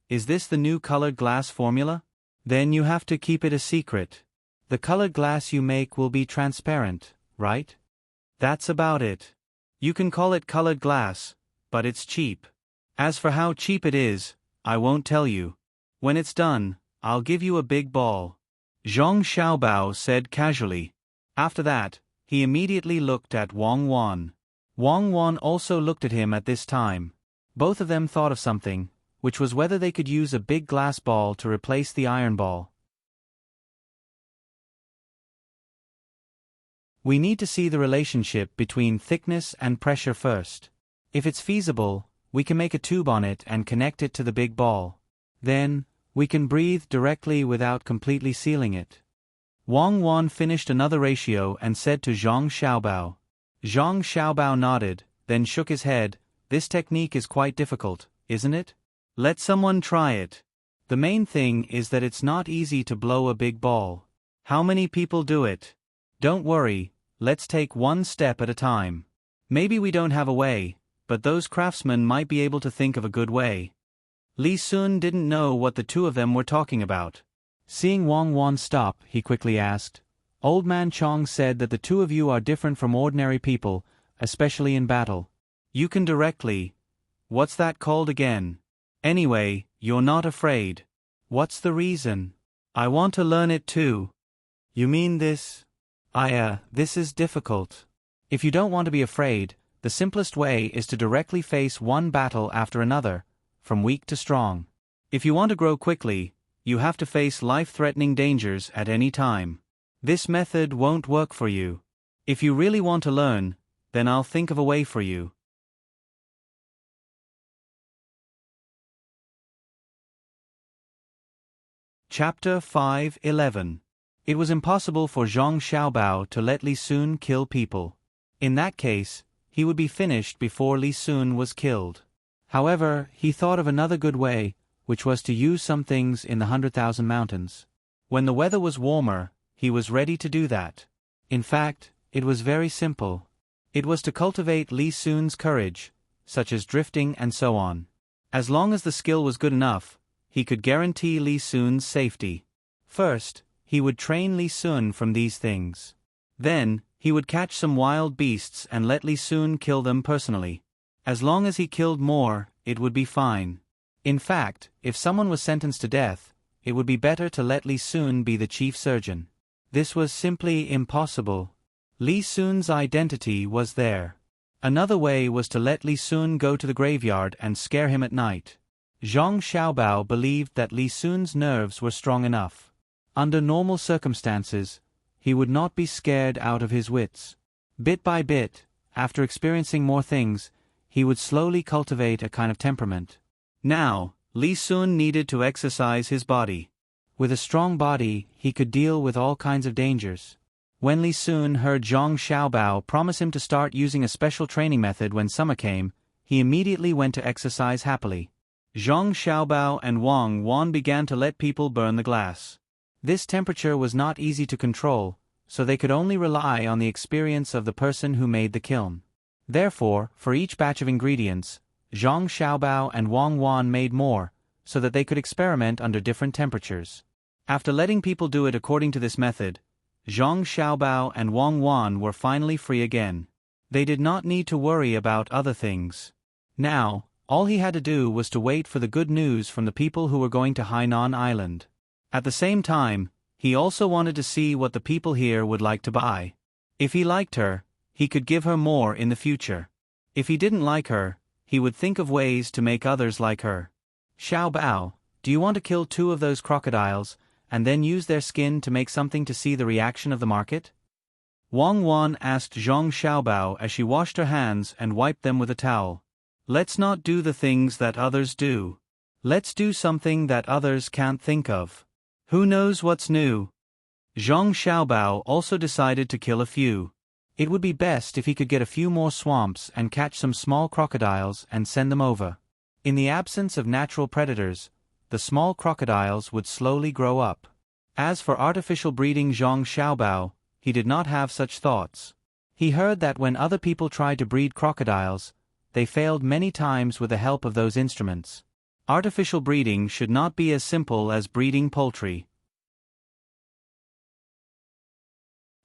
Is this the new colored glass formula? Then you have to keep it a secret. The colored glass you make will be transparent, right? That's about it. You can call it colored glass, but it's cheap. As for how cheap it is, I won't tell you. When it's done, I'll give you a big ball. Zhang Xiaobao said casually. After that, he immediately looked at Wang Wan. Wang Wan also looked at him at this time. Both of them thought of something, which was whether they could use a big glass ball to replace the iron ball. We need to see the relationship between thickness and pressure first. If it's feasible, we can make a tube on it and connect it to the big ball. Then, we can breathe directly without completely sealing it. Wang Wan finished another ratio and said to Zhang Xiaobao. Zhang Xiaobao nodded, then shook his head. This technique is quite difficult, isn't it? Let someone try it. The main thing is that it's not easy to blow a big ball. How many people do it? Don't worry, let's take one step at a time. Maybe we don't have a way, but those craftsmen might be able to think of a good way. Li Sun didn't know what the two of them were talking about. Seeing Wang Wan stop, he quickly asked. Old Man Chong said that the two of you are different from ordinary people, especially in battle. You can directly. What's that called again? Anyway, you're not afraid. What's the reason? I want to learn it too. You mean this? This is difficult. If you don't want to be afraid, the simplest way is to directly face one battle after another, from weak to strong. If you want to grow quickly, you have to face life-threatening dangers at any time. This method won't work for you. If you really want to learn, then I'll think of a way for you. Chapter 5:11. It was impossible for Zhang Xiaobao to let Li Sun kill people. In that case, he would be finished before Li Sun was killed. However, he thought of another good way, which was to use some things in the 100,000 mountains. When the weather was warmer, he was ready to do that. In fact, it was very simple. It was to cultivate Li Sun's courage, such as drifting and so on. As long as the skill was good enough, he could guarantee Li Sun's safety. First, he would train Li Sun from these things. Then, he would catch some wild beasts and let Li Sun kill them personally. As long as he killed more, it would be fine. In fact, if someone was sentenced to death, it would be better to let Li Sun be the chief surgeon. This was simply impossible. Li Sun's identity was there. Another way was to let Li Sun go to the graveyard and scare him at night. Zhang Xiaobao believed that Li Sun's nerves were strong enough. Under normal circumstances, he would not be scared out of his wits. Bit by bit, after experiencing more things, he would slowly cultivate a kind of temperament. Now, Li Sun needed to exercise his body. With a strong body, he could deal with all kinds of dangers. When Li Sun heard Zhang Xiaobao promise him to start using a special training method when summer came, he immediately went to exercise happily. Zhang Xiaobao and Wang Wan began to let people burn the glass. This temperature was not easy to control, so they could only rely on the experience of the person who made the kiln. Therefore, for each batch of ingredients, Zhang Xiaobao and Wang Wan made more, so that they could experiment under different temperatures. After letting people do it according to this method, Zhang Xiaobao and Wang Wan were finally free again. They did not need to worry about other things. Now, all he had to do was to wait for the good news from the people who were going to Hainan Island. At the same time, he also wanted to see what the people here would like to buy. If he liked her, he could give her more in the future. If he didn't like her, he would think of ways to make others like her. Xiaobao, do you want to kill 2 of those crocodiles, and then use their skin to make something to see the reaction of the market? Wang Wan asked Zhang Xiaobao as she washed her hands and wiped them with a towel. Let's not do the things that others do. Let's do something that others can't think of. Who knows what's new? Zhang Xiaobao also decided to kill a few. It would be best if he could get a few more swamps and catch some small crocodiles and send them over. In the absence of natural predators, the small crocodiles would slowly grow up. As for artificial breeding Zhang Xiaobao, he did not have such thoughts. He heard that when other people tried to breed crocodiles, they failed many times with the help of those instruments. Artificial breeding should not be as simple as breeding poultry.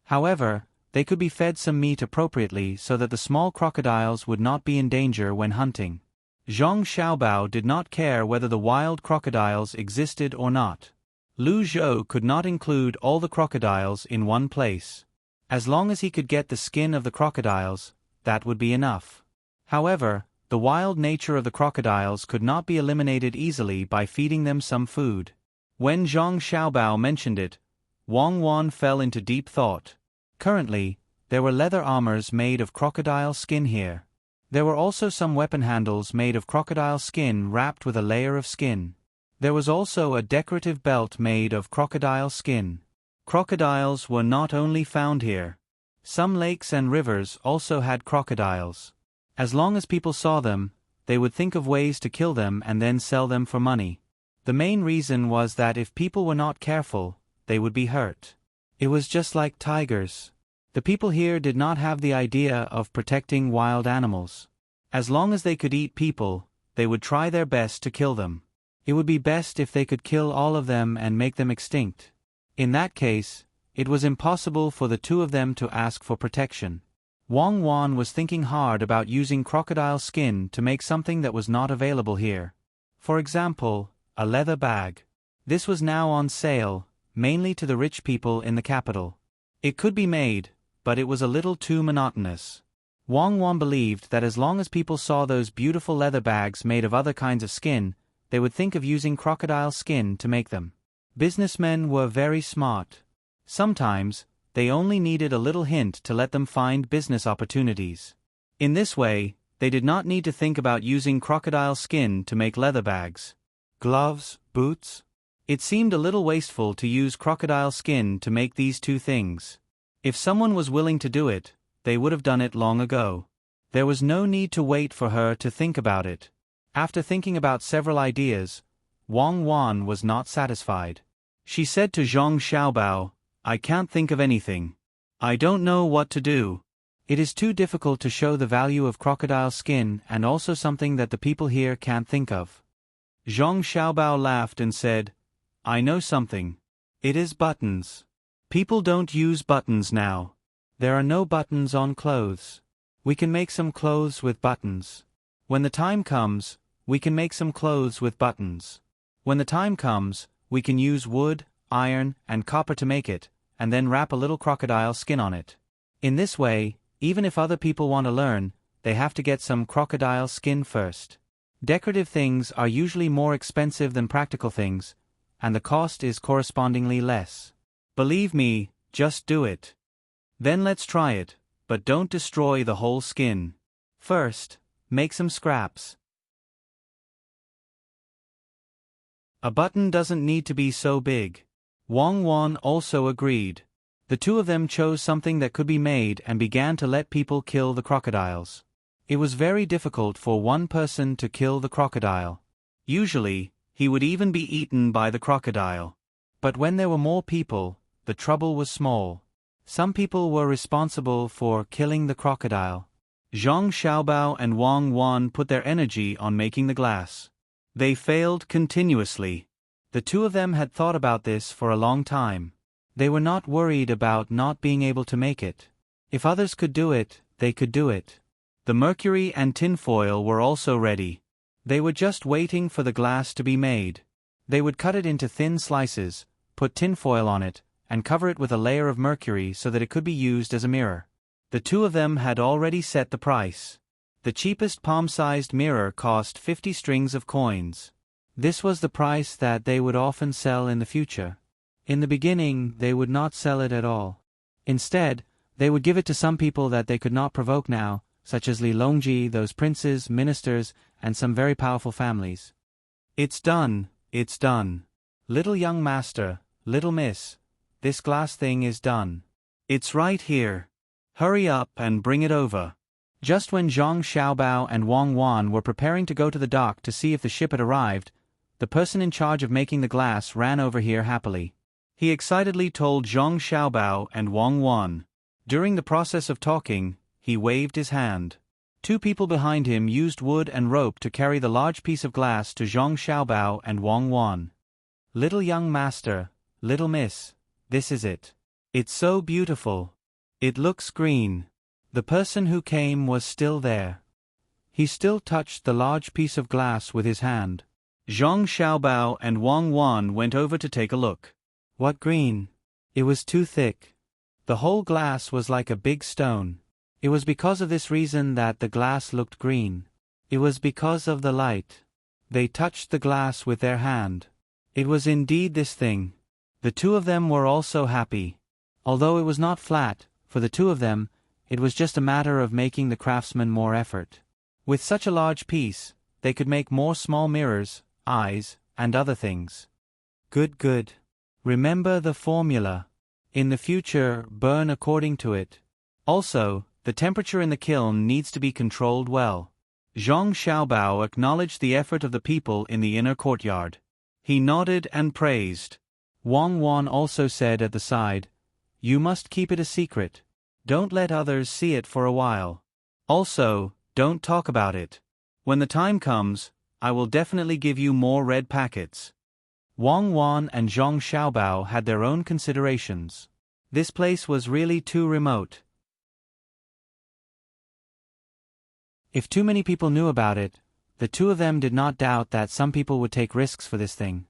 However, they could be fed some meat appropriately so that the small crocodiles would not be in danger when hunting. Zhang Xiaobao did not care whether the wild crocodiles existed or not. Lu Zhou could not include all the crocodiles in one place. As long as he could get the skin of the crocodiles, that would be enough. However, the wild nature of the crocodiles could not be eliminated easily by feeding them some food. When Zhang Xiaobao mentioned it, Wang Wan fell into deep thought. Currently, there were leather armors made of crocodile skin here. There were also some weapon handles made of crocodile skin wrapped with a layer of skin. There was also a decorative belt made of crocodile skin. Crocodiles were not only found here. Some lakes and rivers also had crocodiles. As long as people saw them, they would think of ways to kill them and then sell them for money. The main reason was that if people were not careful, they would be hurt. It was just like tigers. The people here did not have the idea of protecting wild animals. As long as they could eat people, they would try their best to kill them. It would be best if they could kill all of them and make them extinct. In that case, it was impossible for the 2 of them to ask for protection. Wang Wan was thinking hard about using crocodile skin to make something that was not available here. For example, a leather bag. This was now on sale, mainly to the rich people in the capital. It could be made, but it was a little too monotonous. Wang Wan believed that as long as people saw those beautiful leather bags made of other kinds of skin, they would think of using crocodile skin to make them. Businessmen were very smart. Sometimes, they only needed a little hint to let them find business opportunities. In this way, they did not need to think about using crocodile skin to make leather bags. Gloves, boots? It seemed a little wasteful to use crocodile skin to make these 2 things. If someone was willing to do it, they would have done it long ago. There was no need to wait for her to think about it. After thinking about several ideas, Wang Wan was not satisfied. She said to Zhang Xiaobao, I can't think of anything. I don't know what to do. It is too difficult to show the value of crocodile skin and also something that the people here can't think of. Zhang Xiaobao laughed and said, I know something. It is buttons. People don't use buttons now. There are no buttons on clothes. We can make some clothes with buttons. When the time comes, we can make some clothes with buttons. When the time comes, we can use wood, iron, and copper to make it, and then wrap a little crocodile skin on it. In this way, even if other people want to learn, they have to get some crocodile skin first. Decorative things are usually more expensive than practical things, and the cost is correspondingly less. Believe me, just do it. Then let's try it, but don't destroy the whole skin. First, make some scraps. A button doesn't need to be so big. Wang Wan also agreed. The two of them chose something that could be made and began to let people kill the crocodiles. It was very difficult for one person to kill the crocodile. Usually, he would even be eaten by the crocodile. But when there were more people, the trouble was small. Some people were responsible for killing the crocodile. Zhang Xiaobao and Wang Wan put their energy on making the glass. They failed continuously. The two of them had thought about this for a long time. They were not worried about not being able to make it. If others could do it, they could do it. The mercury and tinfoil were also ready. They were just waiting for the glass to be made. They would cut it into thin slices, put tinfoil on it, and cover it with a layer of mercury so that it could be used as a mirror. The two of them had already set the price. The cheapest palm-sized mirror cost 50 strings of coins. This was the price that they would often sell in the future. In the beginning, they would not sell it at all. Instead, they would give it to some people that they could not provoke now, such as Li Longji, those princes, ministers, and some very powerful families. It's done, it's done. Little young master, little miss, this glass thing is done. It's right here. Hurry up and bring it over. Just when Zhang Xiaobao and Wang Wan were preparing to go to the dock to see if the ship had arrived, the person in charge of making the glass ran over here happily. He excitedly told Zhang Xiaobao and Wang Wan. During the process of talking, he waved his hand. Two people behind him used wood and rope to carry the large piece of glass to Zhang Xiaobao and Wang Wan. Little young master, little miss, this is it. It's so beautiful. It looks green. The person who came was still there. He still touched the large piece of glass with his hand. Zhang Xiaobao and Wang Wan went over to take a look. What green? It was too thick. The whole glass was like a big stone. It was because of this reason that the glass looked green. It was because of the light. They touched the glass with their hand. It was indeed this thing. The two of them were also happy. Although it was not flat, for the two of them, it was just a matter of making the craftsman more effort. With such a large piece, they could make more small mirrors, eyes, and other things. Good, good. Remember the formula. In the future, burn according to it. Also, the temperature in the kiln needs to be controlled well. Zhang Xiaobao acknowledged the effort of the people in the inner courtyard. He nodded and praised. Wang Wan also said at the side, You must keep it a secret. Don't let others see it for a while. Also, don't talk about it. When the time comes, I will definitely give you more red packets. Wang Wan and Zhang Xiaobao had their own considerations. This place was really too remote. If too many people knew about it, the two of them did not doubt that some people would take risks for this thing.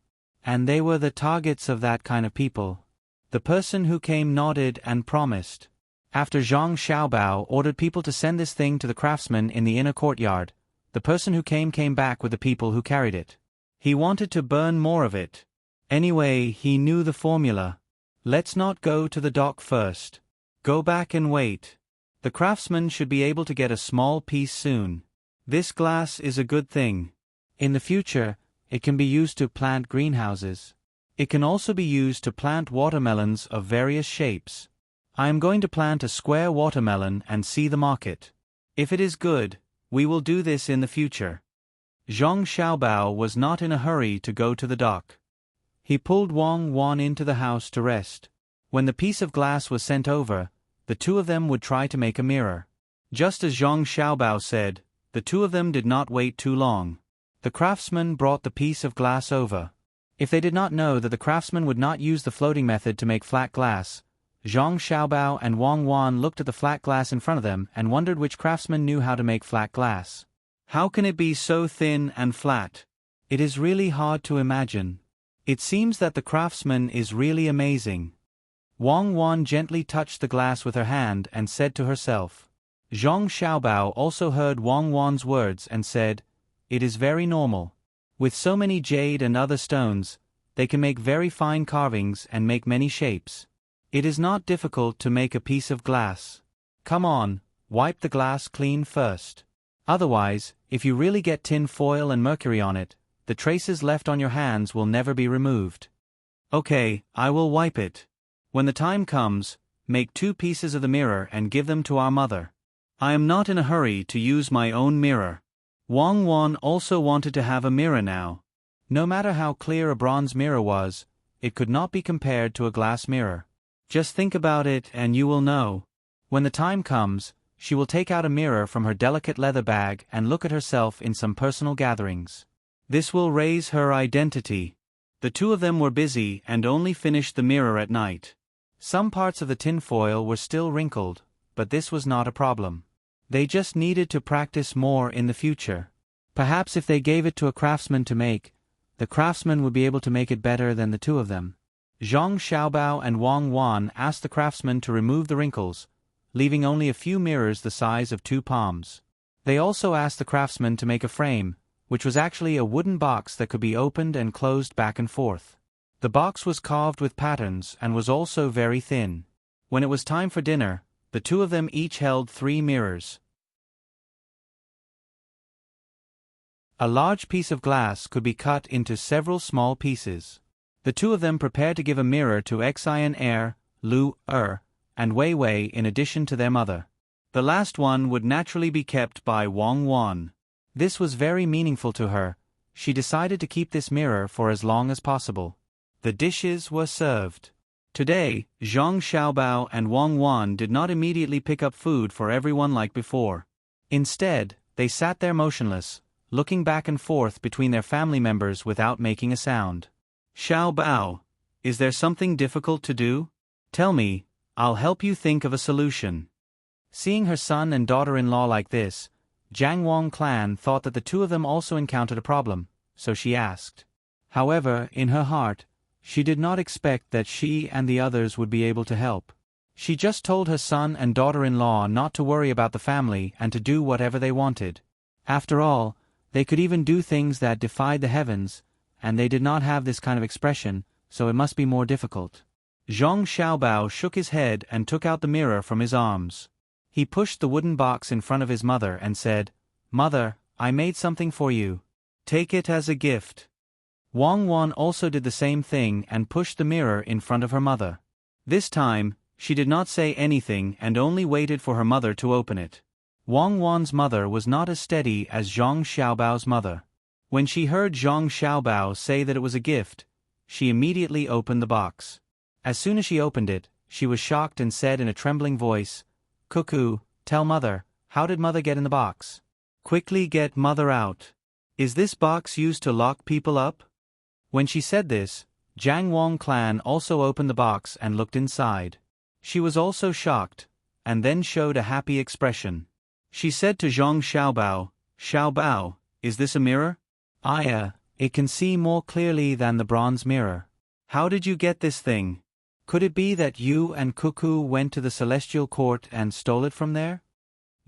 And they were the targets of that kind of people. The person who came nodded and promised. After Zhang Xiaobao ordered people to send this thing to the craftsman in the inner courtyard, the person who came back with the people who carried it. He wanted to burn more of it. Anyway, he knew the formula. Let's not go to the dock first. Go back and wait. The craftsman should be able to get a small piece soon. This glass is a good thing. In the future, it can be used to plant greenhouses. It can also be used to plant watermelons of various shapes. I am going to plant a square watermelon and see the market. If it is good, we will do this in the future. Zhang Xiaobao was not in a hurry to go to the dock. He pulled Wang Wan into the house to rest. When the piece of glass was sent over, the two of them would try to make a mirror. Just as Zhang Xiaobao said, the two of them did not wait too long. The craftsman brought the piece of glass over. If they did not know that the craftsman would not use the floating method to make flat glass, Zhang Xiaobao and Wang Wan looked at the flat glass in front of them and wondered which craftsman knew how to make flat glass. How can it be so thin and flat? It is really hard to imagine. It seems that the craftsman is really amazing. Wang Wan gently touched the glass with her hand and said to herself. Zhang Xiaobao also heard Wang Wan's words and said, "It is very normal. With so many jade and other stones, they can make very fine carvings and make many shapes. It is not difficult to make a piece of glass. Come on, wipe the glass clean first. Otherwise, if you really get tin foil and mercury on it, the traces left on your hands will never be removed." "Okay, I will wipe it. When the time comes, make 2 pieces of the mirror and give them to our mother. I am not in a hurry to use my own mirror." Wang Wan also wanted to have a mirror now. No matter how clear a bronze mirror was, it could not be compared to a glass mirror. Just think about it and you will know. When the time comes, she will take out a mirror from her delicate leather bag and look at herself in some personal gatherings. This will raise her identity. The two of them were busy and only finished the mirror at night. Some parts of the tin foil were still wrinkled, but this was not a problem. They just needed to practice more in the future. Perhaps if they gave it to a craftsman to make, the craftsman would be able to make it better than the two of them. Zhang Xiaobao and Wang Wan asked the craftsman to remove the wrinkles, leaving only a few mirrors the size of 2 palms. They also asked the craftsman to make a frame, which was actually a wooden box that could be opened and closed back and forth. The box was carved with patterns and was also very thin. When it was time for dinner, the two of them each held 3 mirrors. A large piece of glass could be cut into several small pieces. The two of them prepared to give a mirror to Xian, Lu, and Wei Wei in addition to their mother. The last one would naturally be kept by Wang Wan. This was very meaningful to her. She decided to keep this mirror for as long as possible. The dishes were served. Today, Zhang Xiaobao and Wang Wan did not immediately pick up food for everyone like before. Instead, they sat there motionless, looking back and forth between their family members without making a sound. "Xiaobao, is there something difficult to do? Tell me, I'll help you think of a solution." Seeing her son and daughter-in-law like this, Jiang Wang clan thought that the two of them also encountered a problem, so she asked. However, in her heart, she did not expect that she and the others would be able to help. She just told her son and daughter-in-law not to worry about the family and to do whatever they wanted. After all, they could even do things that defied the heavens, and they did not have this kind of expression, so it must be more difficult. Zhang Xiaobao shook his head and took out the mirror from his arms. He pushed the wooden box in front of his mother and said, "Mother, I made something for you. Take it as a gift." Wang Wan also did the same thing and pushed the mirror in front of her mother. This time, she did not say anything and only waited for her mother to open it. Wang Wan's mother was not as steady as Zhang Xiaobao's mother. When she heard Zhang Xiaobao say that it was a gift, she immediately opened the box. As soon as she opened it, she was shocked and said in a trembling voice, "Cuckoo, tell mother, how did mother get in the box? Quickly get mother out. Is this box used to lock people up?" When she said this, Jiang Wang clan also opened the box and looked inside. She was also shocked, and then showed a happy expression. She said to Zhang Xiaobao, "Xiaobao, is this a mirror?" It can see more clearly than the bronze mirror. How did you get this thing? Could it be that you and Cuckoo went to the celestial court and stole it from there?"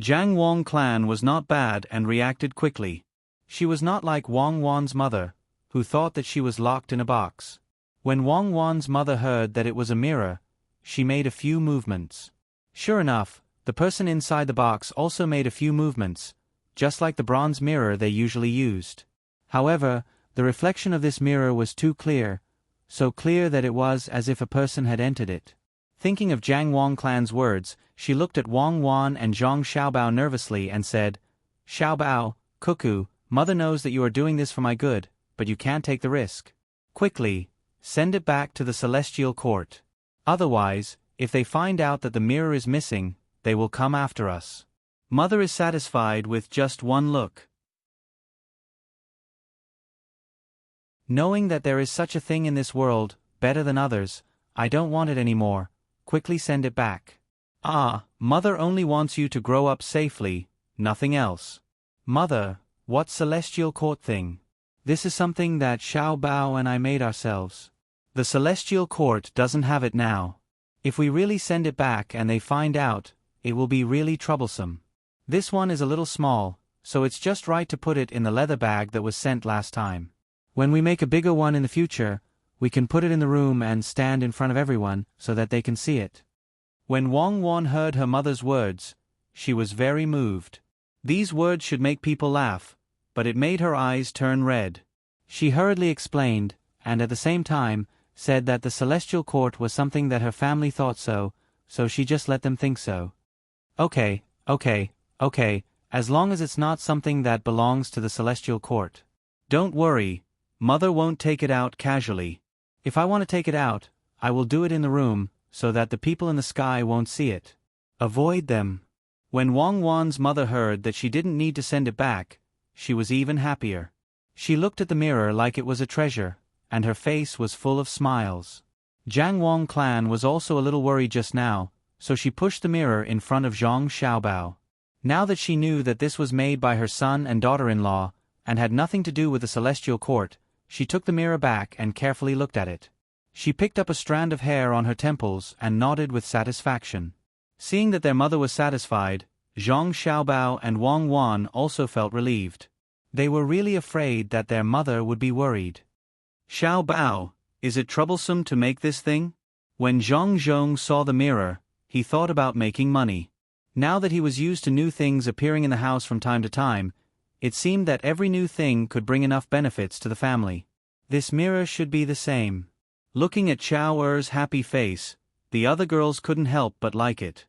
Jiang Wang clan was not bad and reacted quickly. She was not like Wang Wan's mother, who thought that she was locked in a box. When Wang Wan's mother heard that it was a mirror, she made a few movements. Sure enough, the person inside the box also made a few movements, just like the bronze mirror they usually used. However, the reflection of this mirror was too clear, so clear that it was as if a person had entered it. Thinking of Jiang Wang clan's words, she looked at Wang Wan and Zhang Xiaobao nervously and said, "Xiaobao, Cuckoo, mother knows that you are doing this for my good, but you can't take the risk. Quickly, send it back to the celestial court. Otherwise, If they find out that the mirror is missing, they will come after us. Mother is satisfied with just one look. Knowing that there is such a thing in this world, better than others, I don't want it anymore. Quickly send it back. Ah, Mother only wants you to grow up safely, nothing else. Mother, what celestial court thing? This is something that Xiao Bao and I made ourselves. The celestial court doesn't have it now. If we really send it back and they find out, it will be really troublesome. This one is a little small, so it's just right to put it in the leather bag that was sent last time. When we make a bigger one in the future, we can put it in the room and stand in front of everyone so that they can see it. When Wang Wan heard her mother's words, she was very moved. These words should make people laugh, but it made her eyes turn red. She hurriedly explained, and at the same time, said that the celestial court was something that her family thought so she just let them think so. Okay, as long as it's not something that belongs to the celestial court. Don't worry, Mother won't take it out casually. If I want to take it out, I will do it in the room, so that the people in the sky won't see it. Avoid them. When Wang Wan's mother heard that she didn't need to send it back, she was even happier. She looked at the mirror like it was a treasure, and her face was full of smiles. Jiang Wang clan was also a little worried just now, so she pushed the mirror in front of Zhang Xiaobao. Now that she knew that this was made by her son and daughter-in-law, and had nothing to do with the celestial court, she took the mirror back and carefully looked at it. She picked up a strand of hair on her temples and nodded with satisfaction. Seeing that their mother was satisfied, Zhang Xiaobao and Wang Wan also felt relieved. They were really afraid that their mother would be worried. Xiaobao, is it troublesome to make this thing? When Zhang Zhong saw the mirror, he thought about making money. Now that he was used to new things appearing in the house from time to time, it seemed that every new thing could bring enough benefits to the family. This mirror should be the same. Looking at Chao Er's happy face, the other girls couldn't help but like it.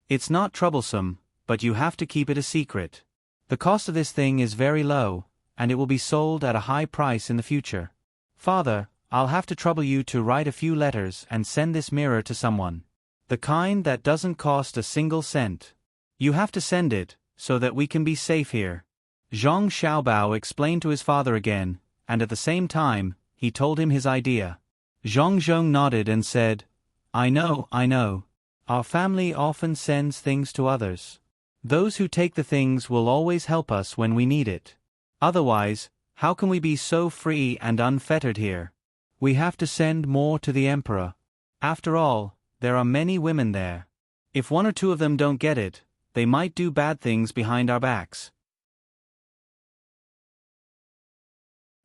It's not troublesome, but you have to keep it a secret. The cost of this thing is very low, and it will be sold at a high price in the future. Father, I'll have to trouble you to write a few letters and send this mirror to someone. The kind that doesn't cost a single cent. You have to send it, so that we can be safe here. Zhang Xiaobao explained to his father again, and at the same time, he told him his idea. Zhang Zhong nodded and said, I know. Our family often sends things to others. Those who take the things will always help us when we need it. Otherwise, how can we be so free and unfettered here? We have to send more to the emperor. After all, there are many women there. If one or two of them don't get it, they might do bad things behind our backs.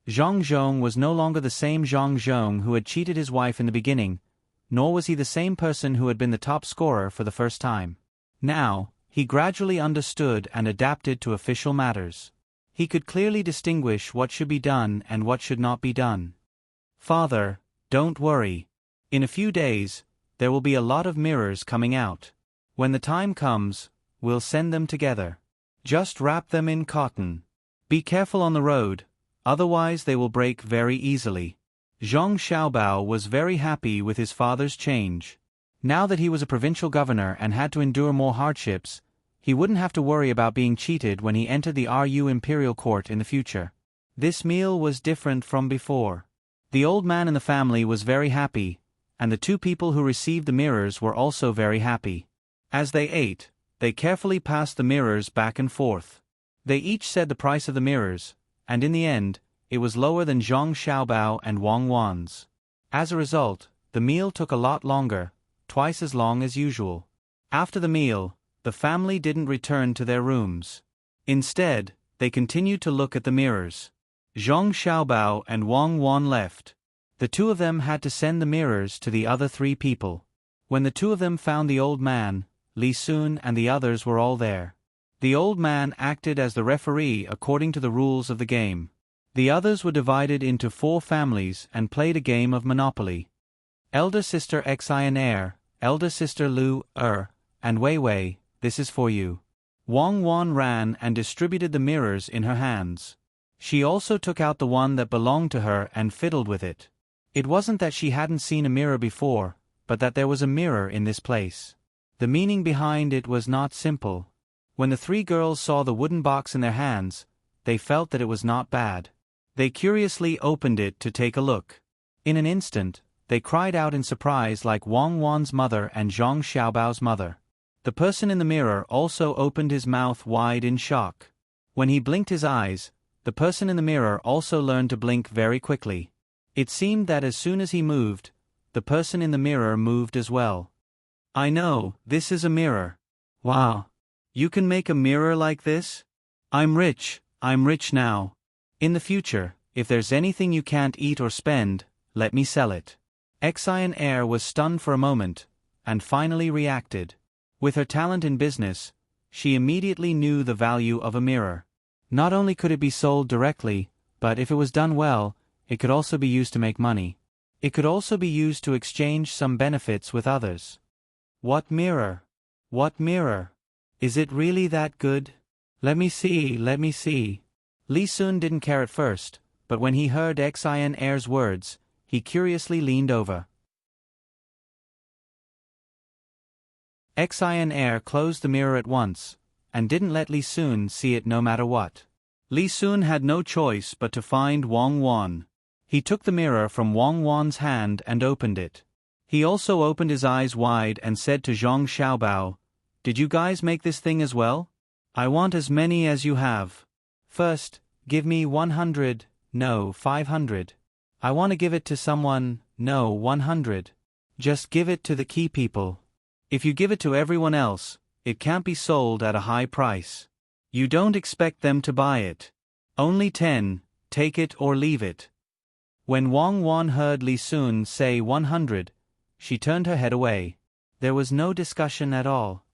Zhang Zhong was no longer the same Zhang Zhong who had cheated his wife in the beginning, nor was he the same person who had been the top scorer for the first time. Now, he gradually understood and adapted to official matters. He could clearly distinguish what should be done and what should not be done. Father, don't worry. In a few days, there will be a lot of mirrors coming out. When the time comes, we'll send them together. Just wrap them in cotton. Be careful on the road, otherwise they will break very easily. Zhang Xiaobao was very happy with his father's change. Now that he was a provincial governor and had to endure more hardships, he wouldn't have to worry about being cheated when he entered the RU imperial court in the future. This meal was different from before. The old man in the family was very happy, and the two people who received the mirrors were also very happy. As they ate, they carefully passed the mirrors back and forth. They each said the price of the mirrors, and in the end, it was lower than Zhang Xiaobao and Wang Wan's. As a result, the meal took a lot longer, twice as long as usual. After the meal, the family didn't return to their rooms. Instead, they continued to look at the mirrors. Zhang Xiaobao and Wang Wan left. The two of them had to send the mirrors to the other three people. When the two of them found the old man, Li Sun and the others were all there. The old man acted as the referee according to the rules of the game. The others were divided into 4 families and played a game of Monopoly. Elder sister Xian, elder sister Lu and Wei Wei, this is for you. Wang Wan ran and distributed the mirrors in her hands. She also took out the one that belonged to her and fiddled with it. It wasn't that she hadn't seen a mirror before, but that there was a mirror in this place. The meaning behind it was not simple. When the three girls saw the wooden box in their hands, they felt that it was not bad. They curiously opened it to take a look. In an instant, they cried out in surprise like Wang Wan's mother and Zhang Xiaobao's mother. The person in the mirror also opened his mouth wide in shock. When he blinked his eyes, the person in the mirror also learned to blink very quickly. It seemed that as soon as he moved, the person in the mirror moved as well. I know, this is a mirror. Wow. You can make a mirror like this? I'm rich now. In the future, if there's anything you can't eat or spend, let me sell it. Xian Air was stunned for a moment, and finally reacted. With her talent in business, she immediately knew the value of a mirror. Not only could it be sold directly, but if it was done well, it could also be used to make money. It could also be used to exchange some benefits with others. What mirror? What mirror? Is it really that good? Let me see. Li Sun didn't care at first, but when he heard Xian Air's words, he curiously leaned over. Xian Air closed the mirror at once, and didn't let Li Sun see it no matter what. Li Sun had no choice but to find Wang Wan. He took the mirror from Wang Wan's hand and opened it. He also opened his eyes wide and said to Zhang Xiaobao, "Did you guys make this thing as well? I want as many as you have. First, give me 100, no 500. I want to give it to someone, no 100. Just give it to the key people. If you give it to everyone else, it can't be sold at a high price. You don't expect them to buy it. Only 10, take it or leave it." When Wang Wan heard Li Sun say 100, she turned her head away. There was no discussion at all.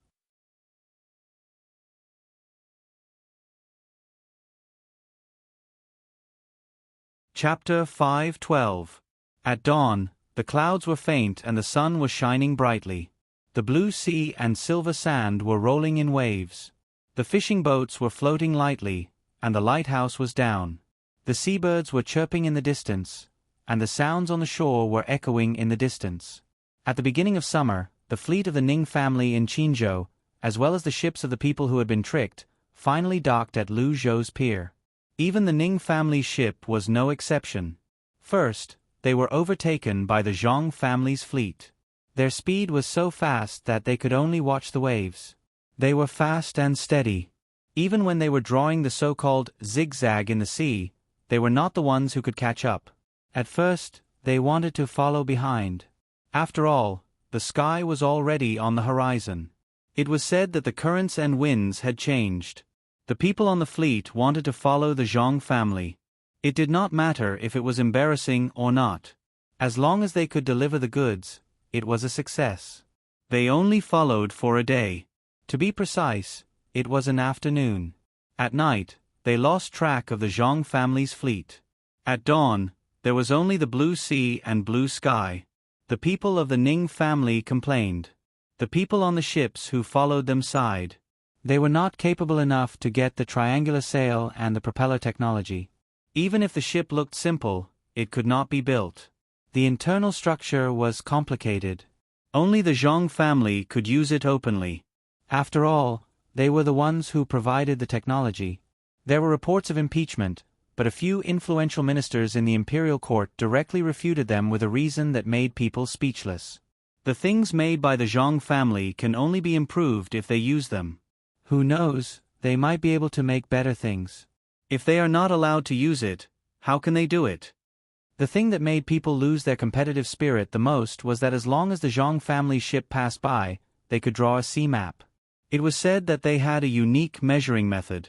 Chapter 5:12. At dawn, the clouds were faint and the sun was shining brightly. The blue sea and silver sand were rolling in waves. The fishing boats were floating lightly, and the lighthouse was down. The seabirds were chirping in the distance, and the sounds on the shore were echoing in the distance. At the beginning of summer, the fleet of the Ning family in Qinzhou, as well as the ships of the people who had been tricked, finally docked at Lu Zhou's pier. Even the Ning family ship was no exception. First, they were overtaken by the Zhang family's fleet. Their speed was so fast that they could only watch the waves. They were fast and steady. Even when they were drawing the so-called zigzag in the sea, they were not the ones who could catch up. At first, they wanted to follow behind. After all, the sky was already on the horizon. It was said that the currents and winds had changed. The people on the fleet wanted to follow the Zhang family. It did not matter if it was embarrassing or not. As long as they could deliver the goods, it was a success. They only followed for a day. To be precise, it was an afternoon. At night, they lost track of the Zhang family's fleet. At dawn, there was only the blue sea and blue sky. The people of the Ning family complained. The people on the ships who followed them sighed. They were not capable enough to get the triangular sail and the propeller technology. Even if the ship looked simple, it could not be built. The internal structure was complicated. Only the Zhang family could use it openly. After all, they were the ones who provided the technology. There were reports of impeachment, but a few influential ministers in the imperial court directly refuted them with a reason that made people speechless. The things made by the Zhang family can only be improved if they use them. Who knows, they might be able to make better things. If they are not allowed to use it, how can they do it? The thing that made people lose their competitive spirit the most was that as long as the Zhang family ship passed by, they could draw a sea map. It was said that they had a unique measuring method.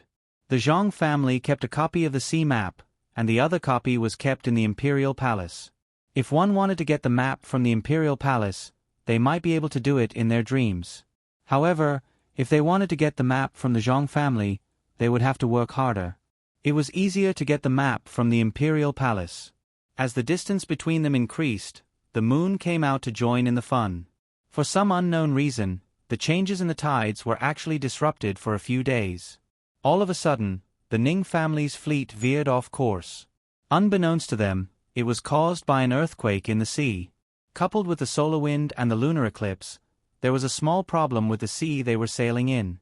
The Zhang family kept a copy of the sea map, and the other copy was kept in the imperial palace. If one wanted to get the map from the imperial palace, they might be able to do it in their dreams. However, if they wanted to get the map from the Zhang family, they would have to work harder. It was easier to get the map from the imperial palace. As the distance between them increased, the moon came out to join in the fun. For some unknown reason, the changes in the tides were actually disrupted for a few days. All of a sudden, the Ning family's fleet veered off course. Unbeknownst to them, it was caused by an earthquake in the sea. Coupled with the solar wind and the lunar eclipse, there was a small problem with the sea they were sailing in.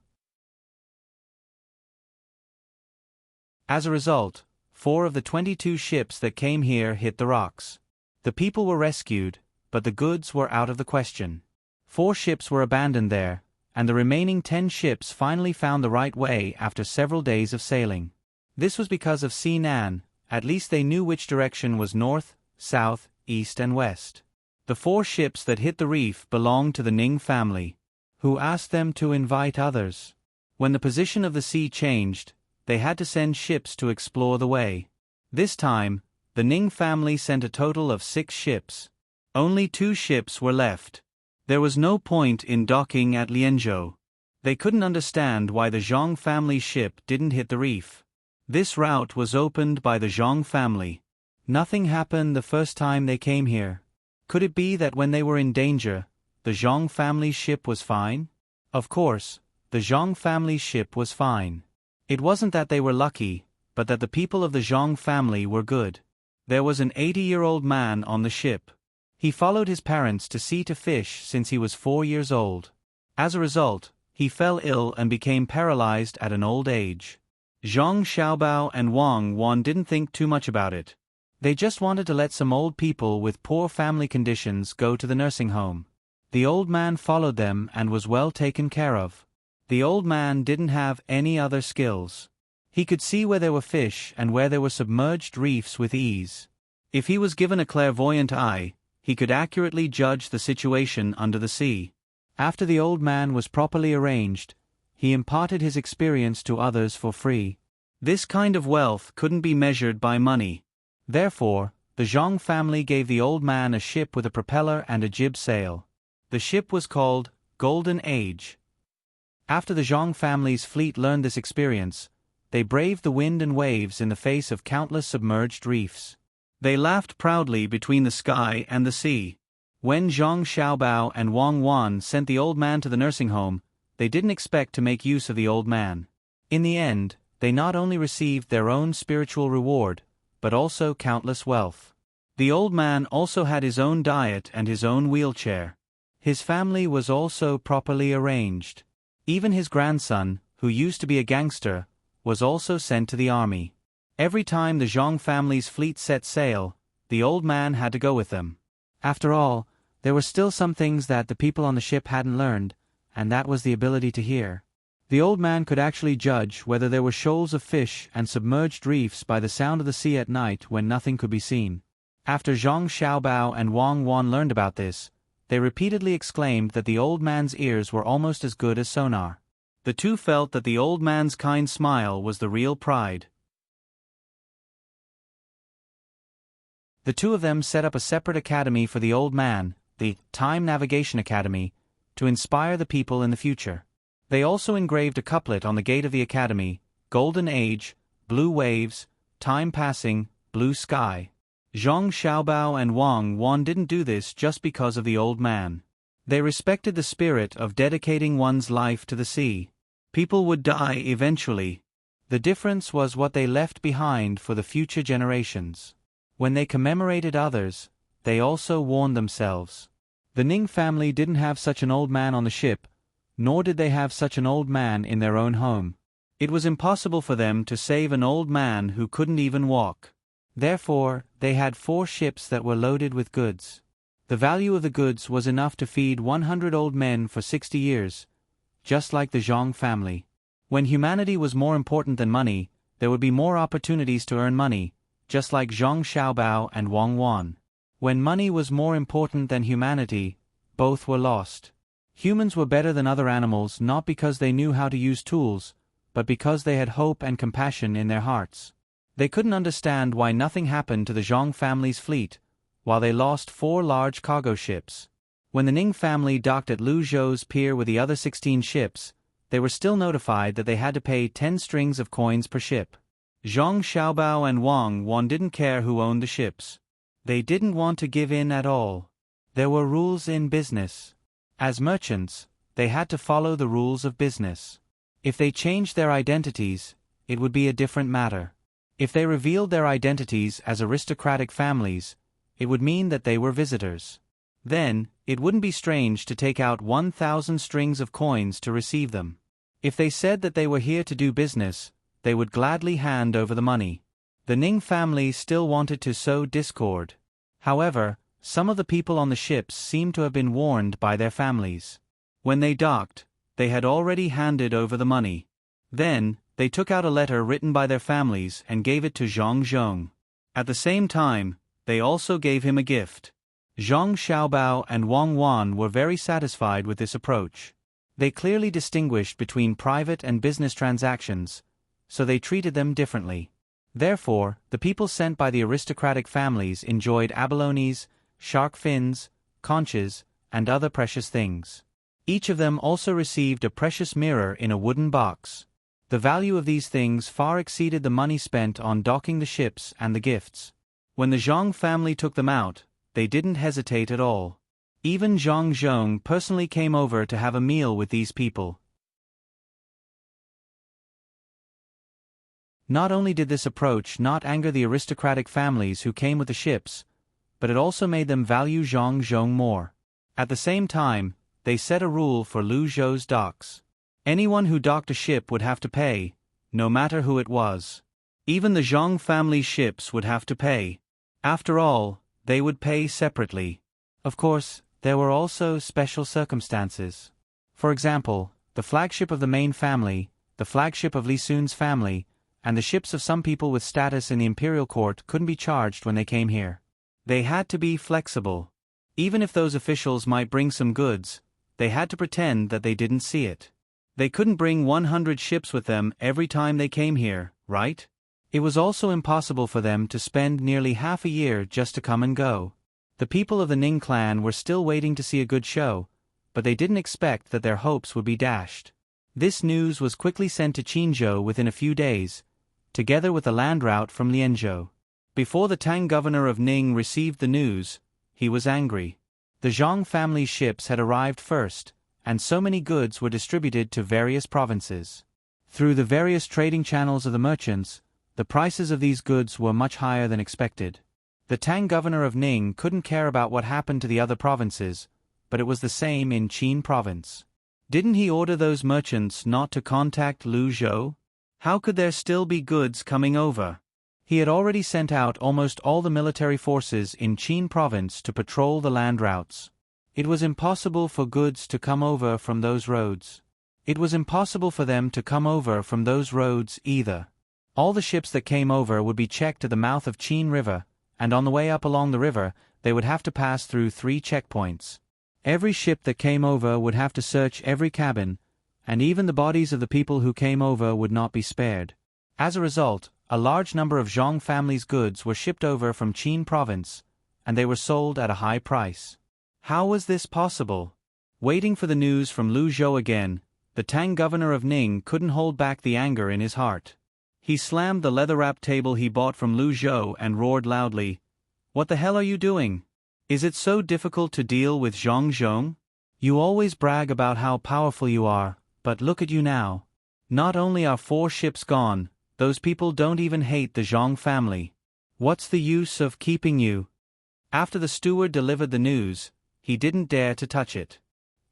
As a result, 4 of the 22 ships that came here hit the rocks. The people were rescued, but the goods were out of the question. 4 ships were abandoned there, and the remaining 10 ships finally found the right way after several days of sailing. This was because of Sea Nan. At least they knew which direction was north, south, east and west. The 4 ships that hit the reef belonged to the Ning family, who asked them to invite others. When the position of the sea changed, they had to send ships to explore the way. This time, the Ning family sent a total of 6 ships. Only 2 ships were left. There was no point in docking at Lianzhou. They couldn't understand why the Zhang family ship didn't hit the reef. This route was opened by the Zhang family. Nothing happened the first time they came here. Could it be that when they were in danger, the Zhang family ship was fine? Of course, the Zhang family ship was fine. It wasn't that they were lucky, but that the people of the Zhang family were good. There was an 80-year-old man on the ship. He followed his parents to sea to fish since he was 4 years old. As a result, he fell ill and became paralyzed at an old age. Zhang Xiaobao and Wang Wan didn't think too much about it. They just wanted to let some old people with poor family conditions go to the nursing home. The old man followed them and was well taken care of. The old man didn't have any other skills. He could see where there were fish and where there were submerged reefs with ease. If he was given a clairvoyant eye, he could accurately judge the situation under the sea. After the old man was properly arranged, he imparted his experience to others for free. This kind of wealth couldn't be measured by money. Therefore, the Zhang family gave the old man a ship with a propeller and a jib sail. The ship was called Golden Age. After the Zhang family's fleet learned this experience, they braved the wind and waves in the face of countless submerged reefs. They laughed proudly between the sky and the sea. When Zhang Xiaobao and Wang Wan sent the old man to the nursing home, they didn't expect to make use of the old man. In the end, they not only received their own spiritual reward, but also countless wealth. The old man also had his own diet and his own wheelchair. His family was also properly arranged. Even his grandson, who used to be a gangster, was also sent to the army. Every time the Zhang family's fleet set sail, the old man had to go with them. After all, there were still some things that the people on the ship hadn't learned, and that was the ability to hear. The old man could actually judge whether there were shoals of fish and submerged reefs by the sound of the sea at night when nothing could be seen. After Zhang Xiaobao and Wang Wan learned about this, they repeatedly exclaimed that the old man's ears were almost as good as sonar. The two felt that the old man's kind smile was the real pride. The two of them set up a separate academy for the old man, the Time Navigation Academy, to inspire the people in the future. They also engraved a couplet on the gate of the academy: Golden Age, Blue Waves, Time Passing, Blue Sky. Zhang Xiaobao and Wang Wan didn't do this just because of the old man. They respected the spirit of dedicating one's life to the sea. People would die eventually. The difference was what they left behind for the future generations. When they commemorated others, they also warned themselves. The Ning family didn't have such an old man on the ship, nor did they have such an old man in their own home. It was impossible for them to save an old man who couldn't even walk. Therefore, they had 4 ships that were loaded with goods. The value of the goods was enough to feed 100 old men for 60 years, just like the Zhang family. When humanity was more important than money, there would be more opportunities to earn money, just like Zhang Xiaobao and Wang Wan. When money was more important than humanity, both were lost. Humans were better than other animals not because they knew how to use tools, but because they had hope and compassion in their hearts. They couldn't understand why nothing happened to the Zhang family's fleet, while they lost 4 large cargo ships. When the Ning family docked at Luzhou's pier with the other 16 ships, they were still notified that they had to pay 10 strings of coins per ship. Zhang Xiaobao and Wang Wan didn't care who owned the ships. They didn't want to give in at all. There were rules in business. As merchants, they had to follow the rules of business. If they changed their identities, it would be a different matter. If they revealed their identities as aristocratic families, it would mean that they were visitors. Then, it wouldn't be strange to take out 1,000 strings of coins to receive them. If they said that they were here to do business, they would gladly hand over the money. The Ning family still wanted to sow discord. However, some of the people on the ships seemed to have been warned by their families. When they docked, they had already handed over the money. Then, they took out a letter written by their families and gave it to Zhang Zhong. At the same time, they also gave him a gift. Zhang Xiaobao and Wang Wan were very satisfied with this approach. They clearly distinguished between private and business transactions, so they treated them differently. Therefore, the people sent by the aristocratic families enjoyed abalones, shark fins, conches, and other precious things. Each of them also received a precious mirror in a wooden box. The value of these things far exceeded the money spent on docking the ships and the gifts. When the Zhang family took them out, they didn't hesitate at all. Even Zhang Zhong personally came over to have a meal with these people. Not only did this approach not anger the aristocratic families who came with the ships, but it also made them value Zhang Zhong more. At the same time, they set a rule for Lu Zhou's docks. Anyone who docked a ship would have to pay, no matter who it was. Even the Zhang family ships would have to pay. After all, they would pay separately. Of course, there were also special circumstances. For example, the flagship of the main family, the flagship of Li Sun's family, and the ships of some people with status in the imperial court couldn't be charged when they came here. They had to be flexible. Even if those officials might bring some goods, they had to pretend that they didn't see it. They couldn't bring 100 ships with them every time they came here, right? It was also impossible for them to spend nearly half a year just to come and go. The people of the Ning clan were still waiting to see a good show, but they didn't expect that their hopes would be dashed. This news was quickly sent to Qinzhou within a few days, together with a land route from Lianzhou. Before the Tang governor of Ning received the news, he was angry. The Zhang family's ships had arrived first, and so many goods were distributed to various provinces. Through the various trading channels of the merchants, the prices of these goods were much higher than expected. The Tang governor of Ning couldn't care about what happened to the other provinces, but it was the same in Qin province. Didn't he order those merchants not to contact Lu Zhou? How could there still be goods coming over? He had already sent out almost all the military forces in Qin province to patrol the land routes. It was impossible for goods to come over from those roads. It was impossible for them to come over from those roads either. All the ships that came over would be checked at the mouth of Qin River, and on the way up along the river, they would have to pass through 3 checkpoints. Every ship that came over would have to search every cabin, and even the bodies of the people who came over would not be spared. As a result, a large number of Zhang family's goods were shipped over from Qin province, and they were sold at a high price. How was this possible? Waiting for the news from Lu Zhou again, the Tang governor of Ning couldn't hold back the anger in his heart. He slammed the leather-wrapped table he bought from Lu Zhou and roared loudly, "What the hell are you doing? Is it so difficult to deal with Zhang Zhong? You always brag about how powerful you are, but look at you now. Not only are 4 ships gone, those people don't even hate the Zhang family. What's the use of keeping you?" After the steward delivered the news, he didn't dare to touch it.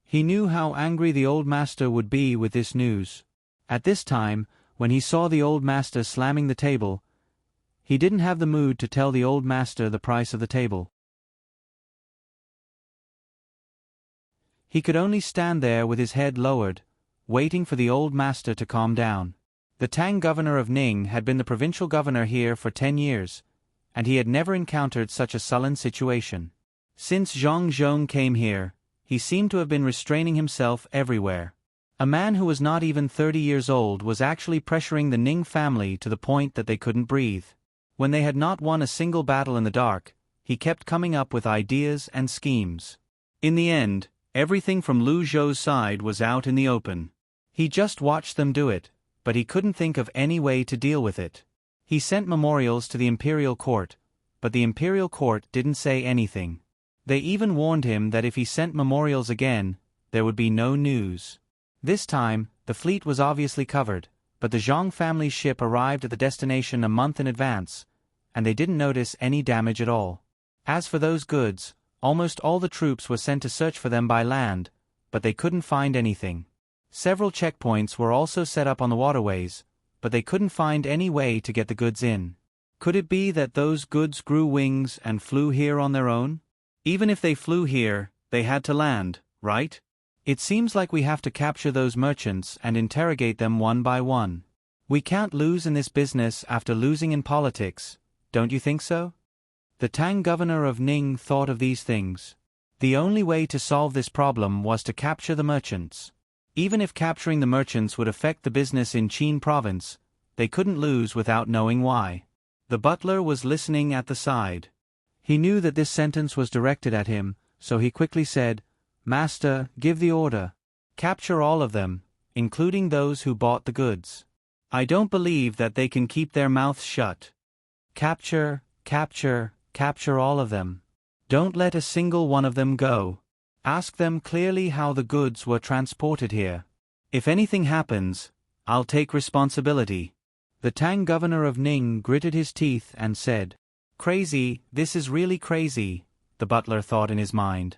He knew how angry the old master would be with this news. At this time, when he saw the old master slamming the table, he didn't have the mood to tell the old master the price of the table. He could only stand there with his head lowered, waiting for the old master to calm down. The Tang governor of Ning had been the provincial governor here for 10 years, and he had never encountered such a sullen situation. Since Zhang Zhong came here, he seemed to have been restraining himself everywhere. A man who was not even 30 years old was actually pressuring the Ning family to the point that they couldn't breathe. When they had not won a single battle in the dark, he kept coming up with ideas and schemes. In the end, everything from Lu Zhou's side was out in the open. He just watched them do it, but he couldn't think of any way to deal with it. He sent memorials to the imperial court, but the imperial court didn't say anything. They even warned him that if he sent memorials again, there would be no news. This time, the fleet was obviously covered, but the Zhang family's ship arrived at the destination a month in advance, and they didn't notice any damage at all. As for those goods, Almost all the troops were sent to search for them by land, but they couldn't find anything. Several checkpoints were also set up on the waterways, but they couldn't find any way to get the goods in. Could it be that those goods grew wings and flew here on their own? Even if they flew here, they had to land, right? It seems like we have to capture those merchants and interrogate them one by one. We can't lose in this business after losing in politics, don't you think so? The Tang governor of Ning thought of these things. The only way to solve this problem was to capture the merchants. Even if capturing the merchants would affect the business in Qin province, they couldn't lose without knowing why. The butler was listening at the side. He knew that this sentence was directed at him, so he quickly said, "Master, give the order. Capture all of them, including those who bought the goods. I don't believe that they can keep their mouths shut. Capture, capture, capture all of them. Don't let a single one of them go. Ask them clearly how the goods were transported here. If anything happens, I'll take responsibility." The Tang governor of Ning gritted his teeth and said, "Crazy, this is really crazy," the butler thought in his mind.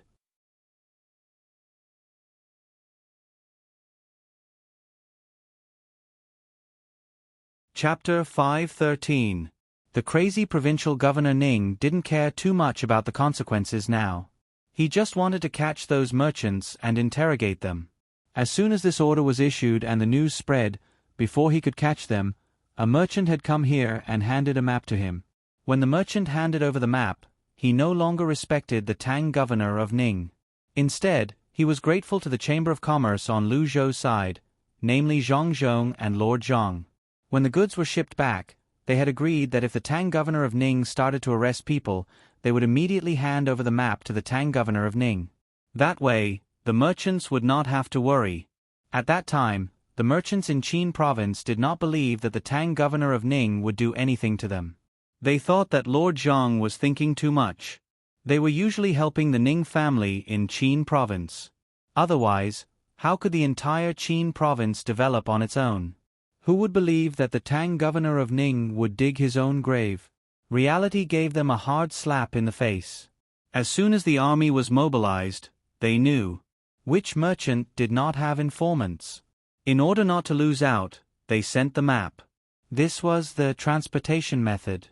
Chapter 5:13. The crazy provincial governor Ning didn't care too much about the consequences now. He just wanted to catch those merchants and interrogate them. As soon as this order was issued and the news spread, before he could catch them, a merchant had come here and handed a map to him. When the merchant handed over the map, he no longer respected the Tang governor of Ning. Instead, he was grateful to the Chamber of Commerce on Lu Zhou's side, namely Zhang Zhong and Lord Zhang. When the goods were shipped back, they had agreed that if the Tang governor of Ning started to arrest people, they would immediately hand over the map to the Tang governor of Ning. That way, the merchants would not have to worry. At that time, the merchants in Qin province did not believe that the Tang governor of Ning would do anything to them. They thought that Lord Zhang was thinking too much. They were usually helping the Ning family in Qin province. Otherwise, how could the entire Qin province develop on its own? Who would believe that the Tang governor of Ning would dig his own grave? Reality gave them a hard slap in the face. As soon as the army was mobilized, they knew. Which merchant did not have informants? In order not to lose out, they sent the map. This was the transportation method.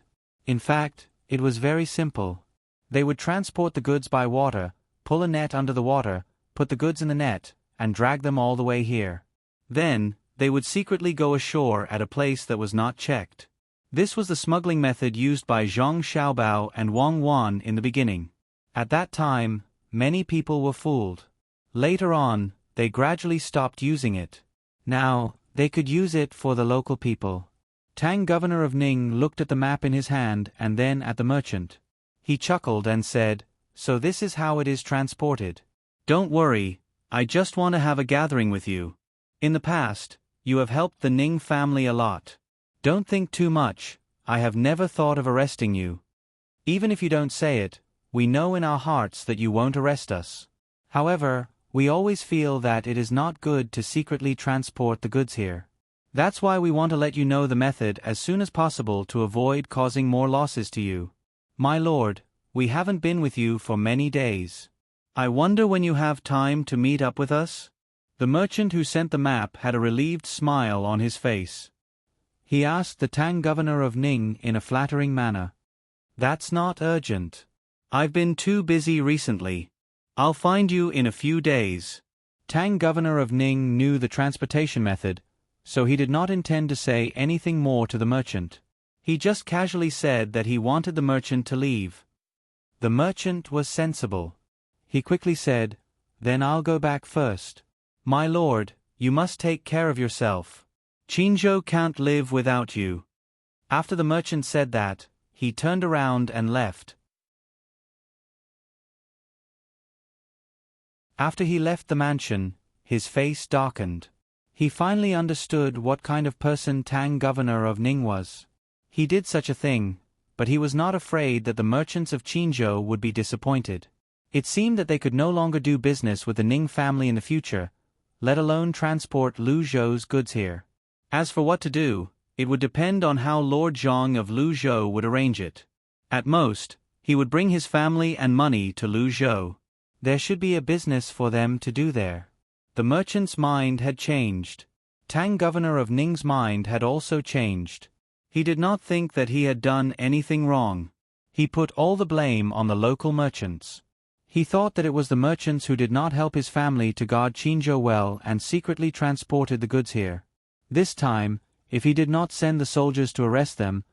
In fact, it was very simple. They would transport the goods by water, pull a net under the water, put the goods in the net, and drag them all the way here. Then, they would secretly go ashore at a place that was not checked. This was the smuggling method used by Zhang Xiaobao and Wang Wan in the beginning. At that time, many people were fooled. Later on, they gradually stopped using it. Now, they could use it for the local people. Tang governor of Ning looked at the map in his hand and then at the merchant. He chuckled and said, "So this is how it is transported. Don't worry, I just want to have a gathering with you. In the past, you have helped the Ning family a lot. Don't think too much, I have never thought of arresting you. Even if you don't say it, we know in our hearts that you won't arrest us. However, we always feel that it is not good to secretly transport the goods here. That's why we want to let you know the method as soon as possible to avoid causing more losses to you. My lord, we haven't been with you for many days. I wonder when you have time to meet up with us?" The merchant who sent the map had a relieved smile on his face. He asked the Tang governor of Ning in a flattering manner, "That's not urgent. I've been too busy recently. I'll find you in a few days." Tang governor of Ning knew the transportation method, so he did not intend to say anything more to the merchant. He just casually said that he wanted the merchant to leave. The merchant was sensible. He quickly said, "Then I'll go back first. My lord, you must take care of yourself. Qinzhou can't live without you." After the merchant said that, he turned around and left. After he left the mansion, his face darkened. He finally understood what kind of person Tang governor of Ning was. He did such a thing, but he was not afraid that the merchants of Qinzhou would be disappointed. It seemed that they could no longer do business with the Ning family in the future, let alone transport Lu Zhou's goods here. As for what to do, it would depend on how Lord Zhang of Lu Zhou would arrange it. At most, He would bring his family and money to Luzhou. There should be a business for them to do there. The merchant's mind had changed. Tang, governor of Ning's mind had also changed. He did not think that he had done anything wrong. He put all the blame on the local merchants. He thought that it was the merchants who did not help his family to guard Qinzhou well and secretly transported the goods here. This time, if he did not send the soldiers to arrest them,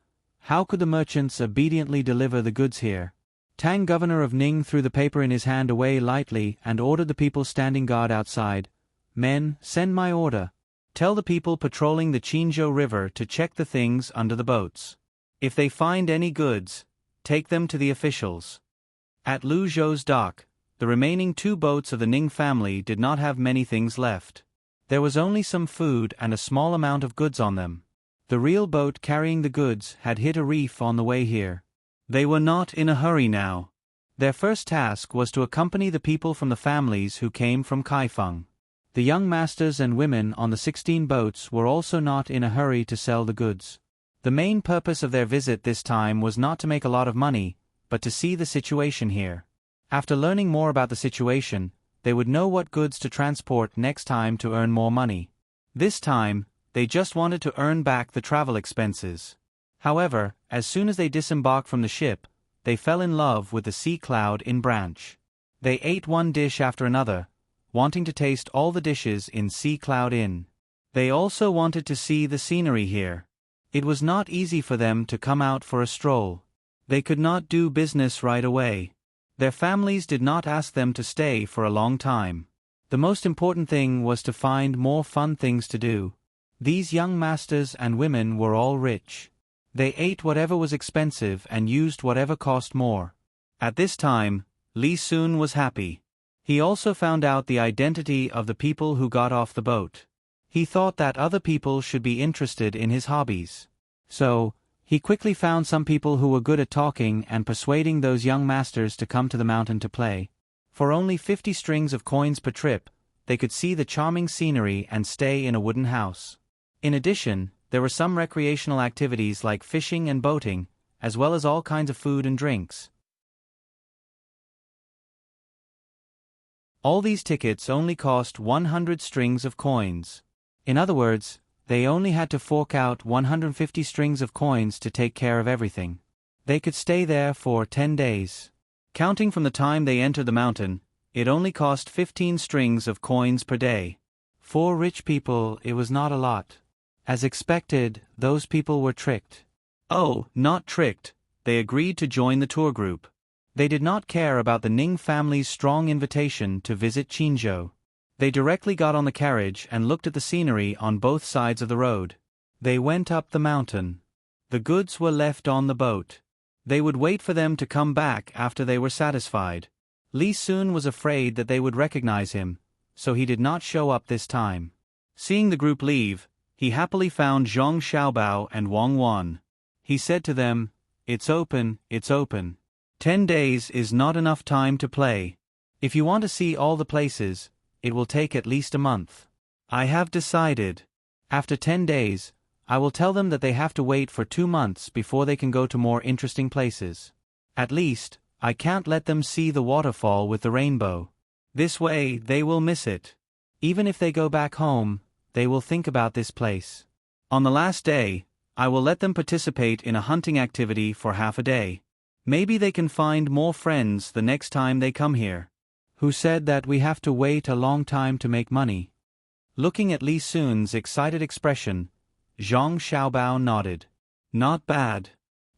how could the merchants obediently deliver the goods here? Tang, governor of Ning, threw the paper in his hand away lightly and ordered the people standing guard outside, "Men, send my order. Tell the people patrolling the Qinzhou River to check the things under the boats. If they find any goods, take them to the officials." At Luzhou's dock, the remaining 2 boats of the Ning family did not have many things left. There was only some food and a small amount of goods on them. The real boat carrying the goods had hit a reef on the way here. They were not in a hurry now. Their first task was to accompany the people from the families who came from Kaifeng. The young masters and women on the 16 boats were also not in a hurry to sell the goods. The main purpose of their visit this time was not to make a lot of money, but to see the situation here. After learning more about the situation, they would know what goods to transport next time to earn more money. This time, they just wanted to earn back the travel expenses. However, as soon as they disembarked from the ship, they fell in love with the sea cloud in Branch. They ate one dish after another, wanting to taste all the dishes in Sea Cloud Inn. They also wanted to see the scenery here. It was not easy for them to come out for a stroll. They could not do business right away. Their families did not ask them to stay for a long time. The most important thing was to find more fun things to do. These young masters and women were all rich. They ate whatever was expensive and used whatever cost more. At this time, Li Sun was happy. He also found out the identity of the people who got off the boat. He thought that other people should be interested in his hobbies. So, he quickly found some people who were good at talking and persuading those young masters to come to the mountain to play. For only 50 strings of coins per trip, they could see the charming scenery and stay in a wooden house. In addition, there were some recreational activities like fishing and boating, as well as all kinds of food and drinks. All these tickets only cost 100 strings of coins. In other words, they only had to fork out 150 strings of coins to take care of everything. They could stay there for 10 days. Counting from the time they entered the mountain, it only cost 15 strings of coins per day. For rich people, it was not a lot. As expected, those people were tricked. Oh, not tricked. They agreed to join the tour group. They did not care about the Ning family's strong invitation to visit Qinzhou. They directly got on the carriage and looked at the scenery on both sides of the road. They went up the mountain. The goods were left on the boat. They would wait for them to come back after they were satisfied. Li Sun was afraid that they would recognize him, so he did not show up this time. Seeing the group leave, he happily found Zhang Xiaobao and Wang Wan. He said to them, "It's open, it's open. 10 days is not enough time to play. If you want to see all the places, it will take at least a month. I have decided. After 10 days, I will tell them that they have to wait for 2 months before they can go to more interesting places. At least, I can't let them see the waterfall with the rainbow. This way, they will miss it. Even if they go back home, they will think about this place. On the last day, I will let them participate in a hunting activity for half a day. Maybe they can find more friends the next time they come here." Who said that we have to wait a long time to make money? Looking at Li Sun's excited expression, Zhang Xiaobao nodded. Not bad.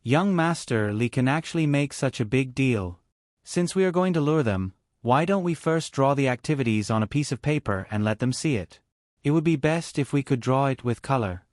Young Master Li can actually make such a big deal. Since we are going to lure them, why don't we first draw the activities on a piece of paper and let them see it? It would be best if we could draw it with color.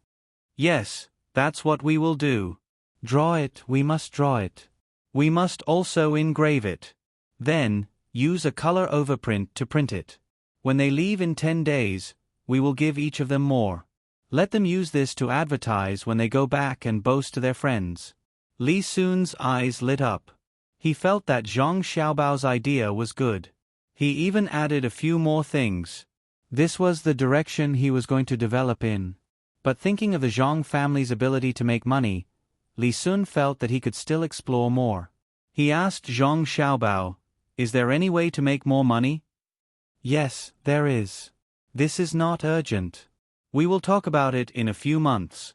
Yes, that's what we will do. Draw it, we must draw it. We must also engrave it. Then, use a color overprint to print it. When they leave in 10 days, we will give each of them more. Let them use this to advertise when they go back and boast to their friends. Li Sun's eyes lit up. He felt that Zhang Xiaobao's idea was good. He even added a few more things. This was the direction he was going to develop in. But thinking of the Zhang family's ability to make money, Li Sun felt that he could still explore more. He asked Zhang Xiaobao, "Is there any way to make more money?" "Yes, there is. This is not urgent. We will talk about it in a few months."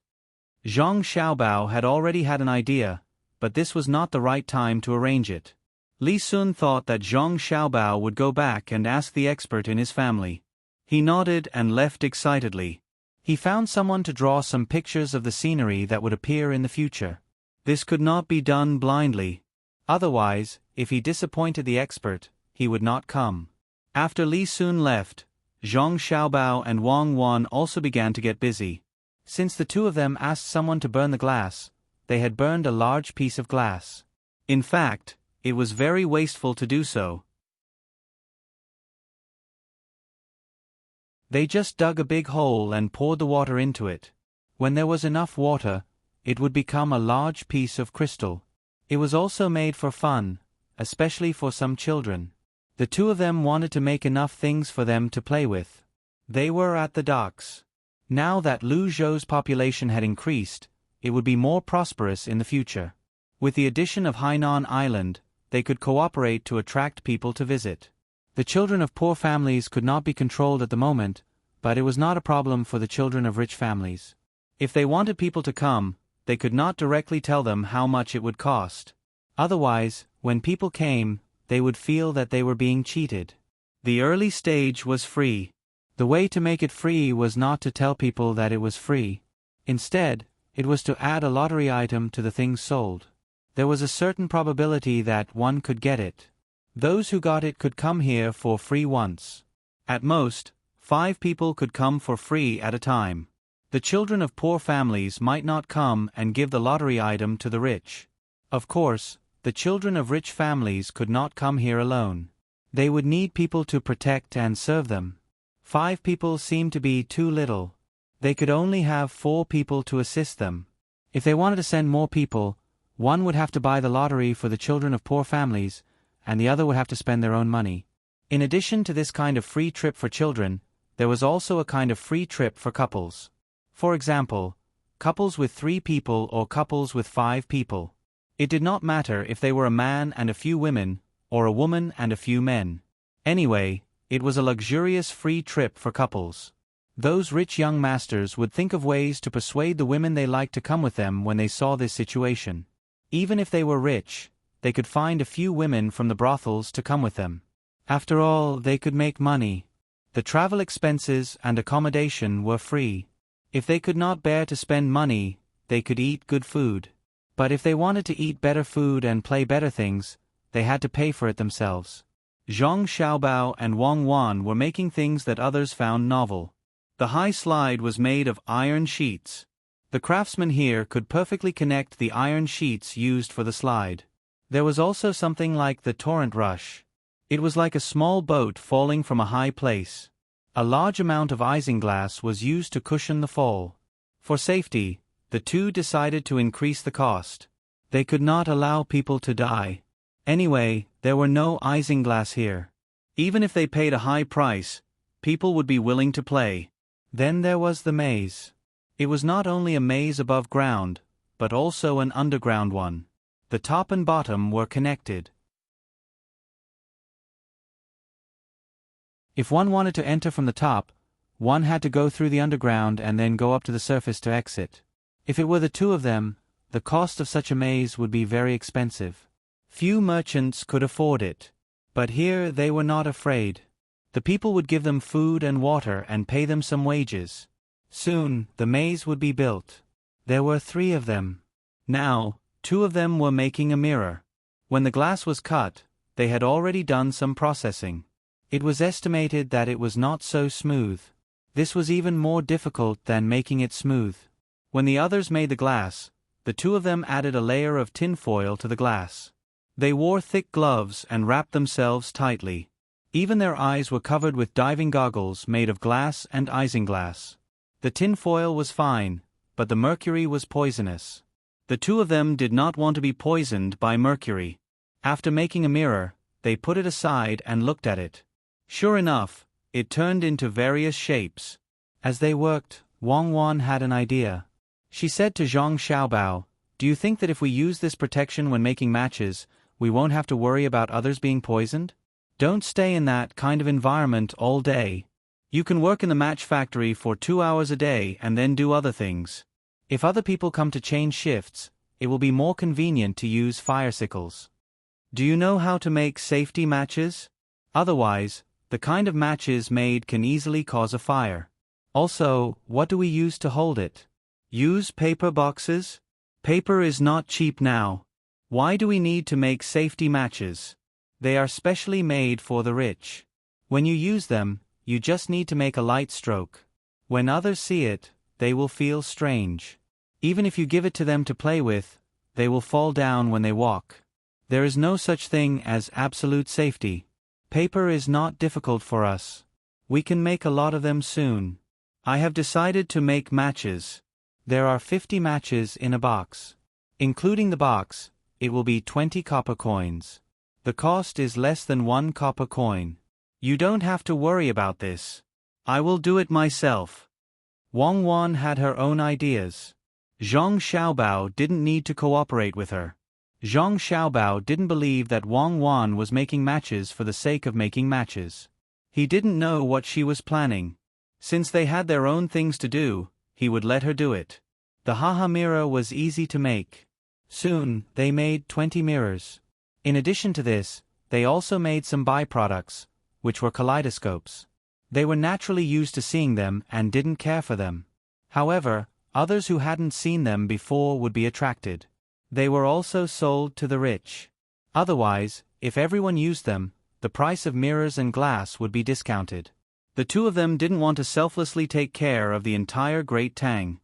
Zhang Xiaobao had already had an idea, but this was not the right time to arrange it. Li Sun thought that Zhang Xiaobao would go back and ask the expert in his family. He nodded and left excitedly. He found someone to draw some pictures of the scenery that would appear in the future. This could not be done blindly. Otherwise, if he disappointed the expert, he would not come. After Li Sun left, Zhang Xiaobao and Wang Wan also began to get busy. Since the two of them asked someone to burn the glass, they had burned a large piece of glass. In fact, it was very wasteful to do so. They just dug a big hole and poured the water into it. When there was enough water, it would become a large piece of crystal. It was also made for fun, especially for some children. The two of them wanted to make enough things for them to play with. They were at the docks. Now that Luzhou's population had increased, it would be more prosperous in the future. With the addition of Hainan Island, they could cooperate to attract people to visit. The children of poor families could not be controlled at the moment, but it was not a problem for the children of rich families. If they wanted people to come, they could not directly tell them how much it would cost. Otherwise, when people came, they would feel that they were being cheated. The early stage was free. The way to make it free was not to tell people that it was free. Instead, it was to add a lottery item to the things sold. There was a certain probability that one could get it. Those who got it could come here for free once. At most, 5 people could come for free at a time. The children of poor families might not come and give the lottery item to the rich. Of course, the children of rich families could not come here alone. They would need people to protect and serve them. 5 people seemed to be too little. They could only have 4 people to assist them. If they wanted to send more people, one would have to buy the lottery for the children of poor families, and the other would have to spend their own money. In addition to this kind of free trip for children, there was also a kind of free trip for couples. For example, couples with 3 people or couples with 5 people. It did not matter if they were a man and a few women, or a woman and a few men. Anyway, it was a luxurious free trip for couples. Those rich young masters would think of ways to persuade the women they liked to come with them when they saw this situation. Even if they were rich, they could find a few women from the brothels to come with them. After all, they could make money. The travel expenses and accommodation were free. If they could not bear to spend money, they could eat good food. But if they wanted to eat better food and play better things, they had to pay for it themselves. Zhang Xiaobao and Wang Wan were making things that others found novel. The high slide was made of iron sheets. The craftsman here could perfectly connect the iron sheets used for the slide. There was also something like the torrent rush. It was like a small boat falling from a high place. A large amount of isinglass was used to cushion the fall. For safety, the two decided to increase the cost. They could not allow people to die. Anyway, there were no isinglass here. Even if they paid a high price, people would be willing to play. Then there was the maze. It was not only a maze above ground, but also an underground one. The top and bottom were connected. If one wanted to enter from the top, one had to go through the underground and then go up to the surface to exit. If it were the two of them, the cost of such a maze would be very expensive. Few merchants could afford it. But here they were not afraid. The people would give them food and water and pay them some wages. Soon, the maze would be built. There were 3 of them. Now, 2 of them were making a mirror. When the glass was cut, they had already done some processing. It was estimated that it was not so smooth. This was even more difficult than making it smooth. When the others made the glass, the 2 of them added a layer of tinfoil to the glass. They wore thick gloves and wrapped themselves tightly. Even their eyes were covered with diving goggles made of glass and isinglass. The tinfoil was fine, but the mercury was poisonous. The 2 of them did not want to be poisoned by mercury. After making a mirror, they put it aside and looked at it. Sure enough, it turned into various shapes. As they worked, Wang Wan had an idea. She said to Zhang Xiaobao, "Do you think that if we use this protection when making matches, we won't have to worry about others being poisoned? Don't stay in that kind of environment all day. You can work in the match factory for 2 hours a day and then do other things. If other people come to change shifts, it will be more convenient to use fire sickles. Do you know how to make safety matches? Otherwise, the kind of matches made can easily cause a fire. Also, what do we use to hold it? Use paper boxes? Paper is not cheap now. Why do we need to make safety matches? They are specially made for the rich. When you use them, you just need to make a light stroke. When others see it, they will feel strange. Even if you give it to them to play with, they will fall down when they walk. There is no such thing as absolute safety. Paper is not difficult for us. We can make a lot of them soon. I have decided to make matches. There are 50 matches in a box. Including the box, it will be 20 copper coins. The cost is less than 1 copper coin. You don't have to worry about this. I will do it myself. Wang Wan had her own ideas. Zhang Xiaobao didn't need to cooperate with her. Zhang Xiaobao didn't believe that Wang Wan was making matches for the sake of making matches. He didn't know what she was planning. Since they had their own things to do, he would let her do it. The haha mirror was easy to make. Soon, they made 20 mirrors. In addition to this, they also made some byproducts, which were kaleidoscopes. They were naturally used to seeing them and didn't care for them. However, others who hadn't seen them before would be attracted. They were also sold to the rich. Otherwise, if everyone used them, the price of mirrors and glass would be discounted. The two of them didn't want to selflessly take care of the entire Great Tang.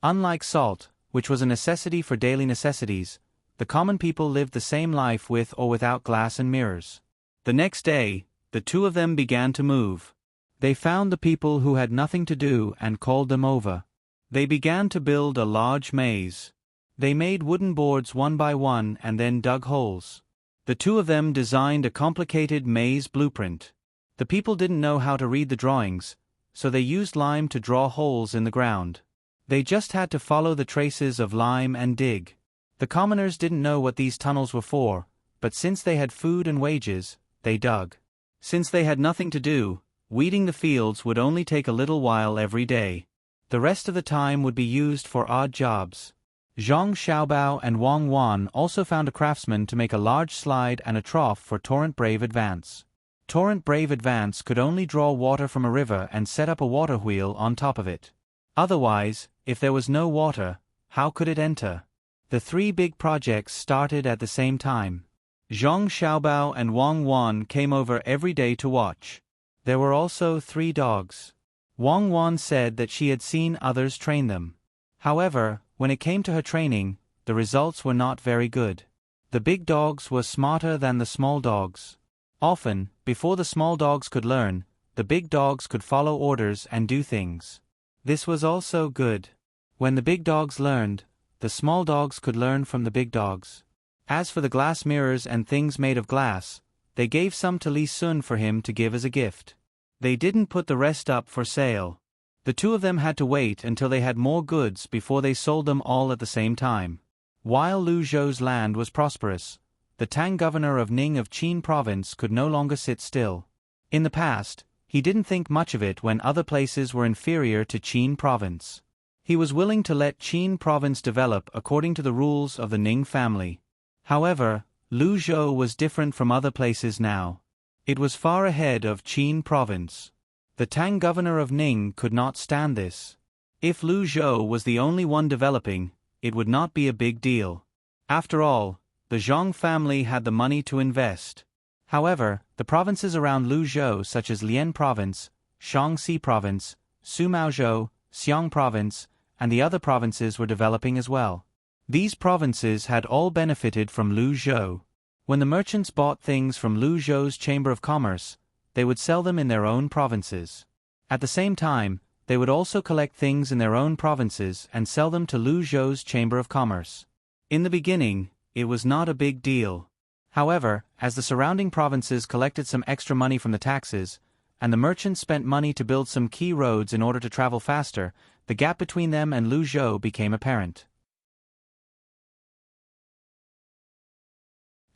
Unlike salt, which was a necessity for daily necessities, the common people lived the same life with or without glass and mirrors. The next day, the two of them began to move. They found the people who had nothing to do and called them over. They began to build a large maze. They made wooden boards one by one and then dug holes. The two of them designed a complicated maze blueprint. The people didn't know how to read the drawings, so they used lime to draw holes in the ground. They just had to follow the traces of lime and dig. The commoners didn't know what these tunnels were for, but since they had food and wages, they dug. Since they had nothing to do, weeding the fields would only take a little while every day. The rest of the time would be used for odd jobs. Zhang Xiaobao and Wang Wan also found a craftsman to make a large slide and a trough for Torrent Brave Advance. Torrent Brave Advance could only draw water from a river and set up a water wheel on top of it. Otherwise, if there was no water, how could it enter? The three big projects started at the same time. Zhang Xiaobao and Wang Wan came over every day to watch. There were also 3 dogs. Wang Wan said that she had seen others train them. However, when it came to her training, the results were not very good. The big dogs were smarter than the small dogs. Often, before the small dogs could learn, the big dogs could follow orders and do things. This was also good. When the big dogs learned, the small dogs could learn from the big dogs. As for the glass mirrors and things made of glass, they gave some to Li Sun for him to give as a gift. They didn't put the rest up for sale. The two of them had to wait until they had more goods before they sold them all at the same time. While Lu Zhou's land was prosperous, the Tang governor of Ning of Qin province could no longer sit still. In the past, he didn't think much of it when other places were inferior to Qin province. He was willing to let Qin province develop according to the rules of the Ning family. However, Lu Zhou was different from other places now. It was far ahead of Qin province. The Tang governor of Ning could not stand this. If Lu Zhou was the only one developing, it would not be a big deal. After all, the Zhang family had the money to invest. However, the provinces around Lu Zhou such as Lian province, Shaanxi province, Sumaozhou, Xiang province, and the other provinces were developing as well. These provinces had all benefited from Lu Zhou. When the merchants bought things from Lu Zhou's Chamber of Commerce, they would sell them in their own provinces. At the same time, they would also collect things in their own provinces and sell them to Lu Zhou's Chamber of Commerce. In the beginning, it was not a big deal. However, as the surrounding provinces collected some extra money from the taxes, and the merchants spent money to build some key roads in order to travel faster, the gap between them and Lu Zhou became apparent.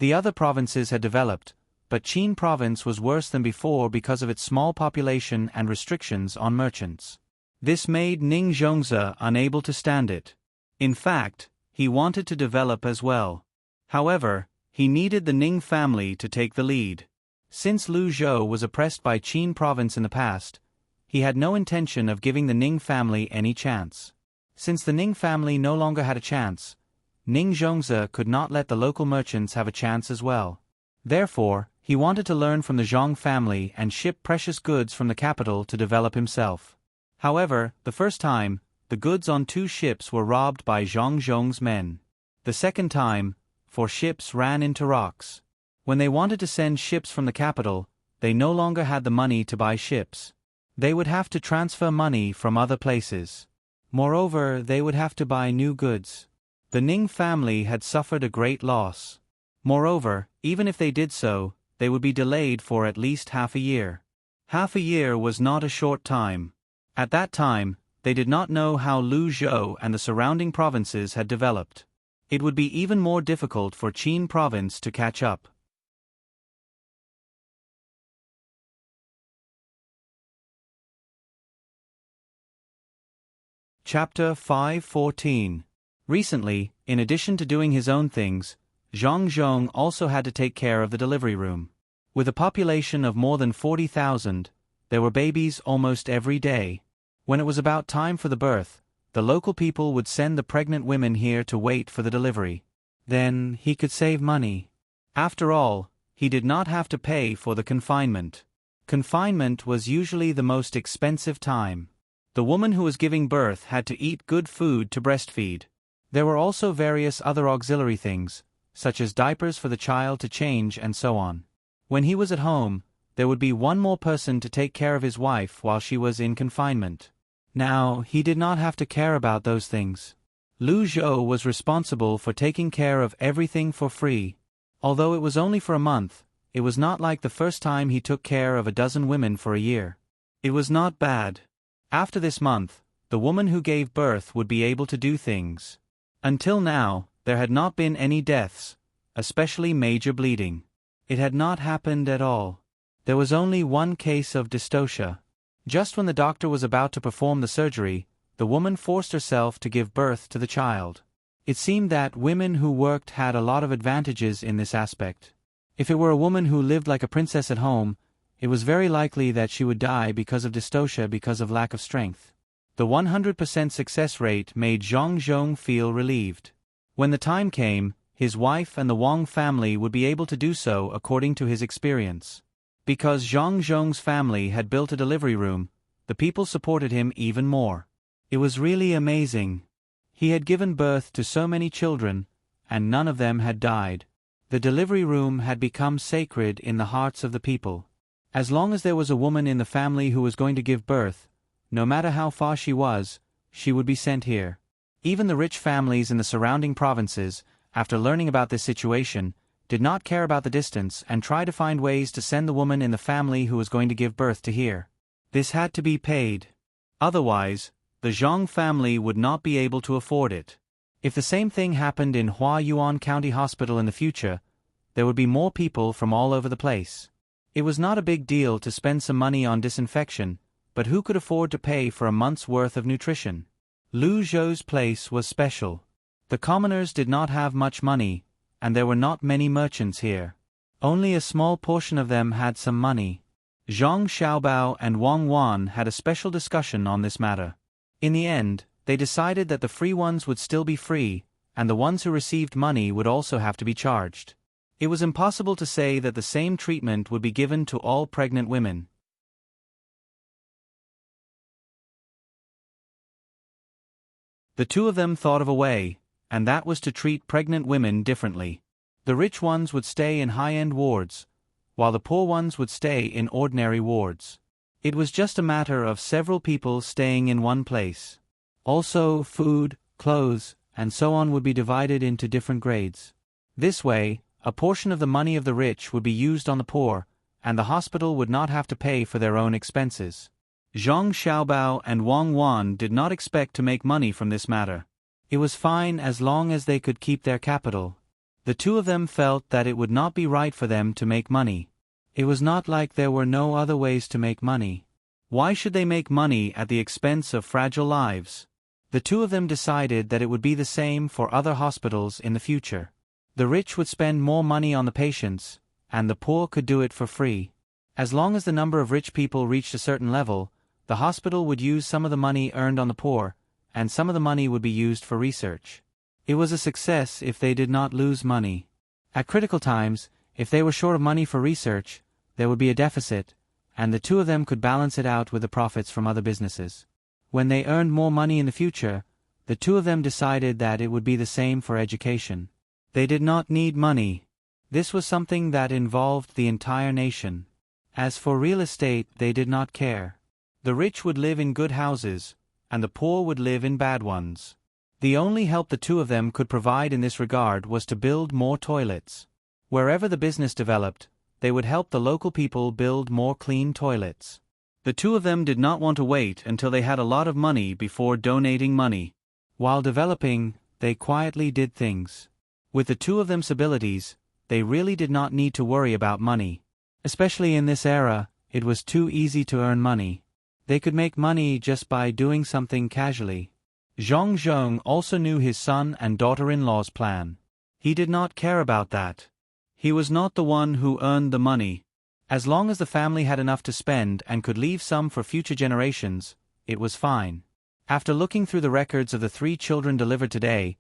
The other provinces had developed, but Qin province was worse than before because of its small population and restrictions on merchants. This made Ning Zhongzi unable to stand it. In fact, he wanted to develop as well. However, he needed the Ning family to take the lead. Since Lu Zhou was oppressed by Qin province in the past, he had no intention of giving the Ning family any chance. Since the Ning family no longer had a chance, Ning Zhongzi could not let the local merchants have a chance as well. Therefore, he wanted to learn from the Zhong family and ship precious goods from the capital to develop himself. However, the first time, the goods on 2 ships were robbed by Zhang Zhong's men. The second time, 4 ships ran into rocks. When they wanted to send ships from the capital, they no longer had the money to buy ships. They would have to transfer money from other places. Moreover, they would have to buy new goods. The Ning family had suffered a great loss. Moreover, even if they did so, they would be delayed for at least half a year. Half a year was not a short time. At that time, they did not know how Lu Zhou and the surrounding provinces had developed. It would be even more difficult for Qin province to catch up. Chapter 5:14. Recently, in addition to doing his own things, Zhang Zhong also had to take care of the delivery room. With a population of more than 40,000, there were babies almost every day. When it was about time for the birth, the local people would send the pregnant women here to wait for the delivery. Then, he could save money. After all, he did not have to pay for the confinement. Confinement was usually the most expensive time. The woman who was giving birth had to eat good food to breastfeed. There were also various other auxiliary things, such as diapers for the child to change and so on. When he was at home, there would be one more person to take care of his wife while she was in confinement. Now, he did not have to care about those things. Lu Zhou was responsible for taking care of everything for free. Although it was only for a month, it was not like the first time he took care of a dozen women for a year. It was not bad. After this month, the woman who gave birth would be able to do things. Until now, there had not been any deaths, especially major bleeding. It had not happened at all. There was only one case of dystocia. Just when the doctor was about to perform the surgery, the woman forced herself to give birth to the child. It seemed that women who worked had a lot of advantages in this aspect. If it were a woman who lived like a princess at home, it was very likely that she would die because of dystocia because of lack of strength. The 100% success rate made Zhang Zhong feel relieved. When the time came, his wife and the Wang family would be able to do so according to his experience. Because Zhang Zhong's family had built a delivery room, the people supported him even more. It was really amazing. He had given birth to so many children, and none of them had died. The delivery room had become sacred in the hearts of the people. As long as there was a woman in the family who was going to give birth, no matter how far she would be sent here. Even the rich families in the surrounding provinces, after learning about this situation, did not care about the distance and tried to find ways to send the woman in the family who was going to give birth to here. This had to be paid. Otherwise, the Zhang family would not be able to afford it. If the same thing happened in Huayuan County Hospital in the future, there would be more people from all over the place. It was not a big deal to spend some money on disinfection, but who could afford to pay for a month's worth of nutrition? Lu Zhou's place was special. The commoners did not have much money, and there were not many merchants here. Only a small portion of them had some money. Zhang Xiaobao and Wang Wan had a special discussion on this matter. In the end, they decided that the free ones would still be free, and the ones who received money would also have to be charged. It was impossible to say that the same treatment would be given to all pregnant women. The two of them thought of a way, and that was to treat pregnant women differently. The rich ones would stay in high-end wards, while the poor ones would stay in ordinary wards. It was just a matter of several people staying in one place. Also, food, clothes, and so on would be divided into different grades. This way, a portion of the money of the rich would be used on the poor, and the hospital would not have to pay for their own expenses. Zhang Xiaobao and Wang Wan did not expect to make money from this matter. It was fine as long as they could keep their capital. The two of them felt that it would not be right for them to make money. It was not like there were no other ways to make money. Why should they make money at the expense of fragile lives? The two of them decided that it would be the same for other hospitals in the future. The rich would spend more money on the patients, and the poor could do it for free. As long as the number of rich people reached a certain level, the hospital would use some of the money earned on the poor, and some of the money would be used for research. It was a success if they did not lose money. At critical times, if they were short of money for research, there would be a deficit, and the two of them could balance it out with the profits from other businesses. When they earned more money in the future, the two of them decided that it would be the same for education. They did not need money. This was something that involved the entire nation. As for real estate, they did not care. The rich would live in good houses, and the poor would live in bad ones. The only help the two of them could provide in this regard was to build more toilets. Wherever the business developed, they would help the local people build more clean toilets. The two of them did not want to wait until they had a lot of money before donating money. While developing, they quietly did things. With the two of them's abilities, they really did not need to worry about money. Especially in this era, it was too easy to earn money. They could make money just by doing something casually. Zhang Zhong also knew his son and daughter-in-law's plan. He did not care about that. He was not the one who earned the money. As long as the family had enough to spend and could leave some for future generations, it was fine. After looking through the records of the 3 children delivered today,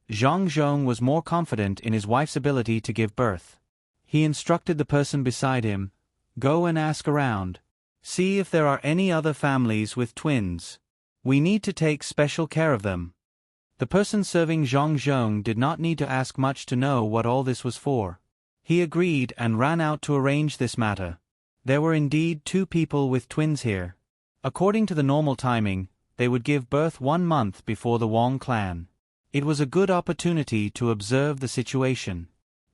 Zhang Zhong was more confident in his wife's ability to give birth. He instructed the person beside him, "Go and ask around. See if there are any other families with twins. We need to take special care of them." The person serving Zhang Zhong did not need to ask much to know what all this was for. He agreed and ran out to arrange this matter. There were indeed 2 people with twins here. According to the normal timing, they would give birth 1 month before the Wong clan. It was a good opportunity to observe the situation.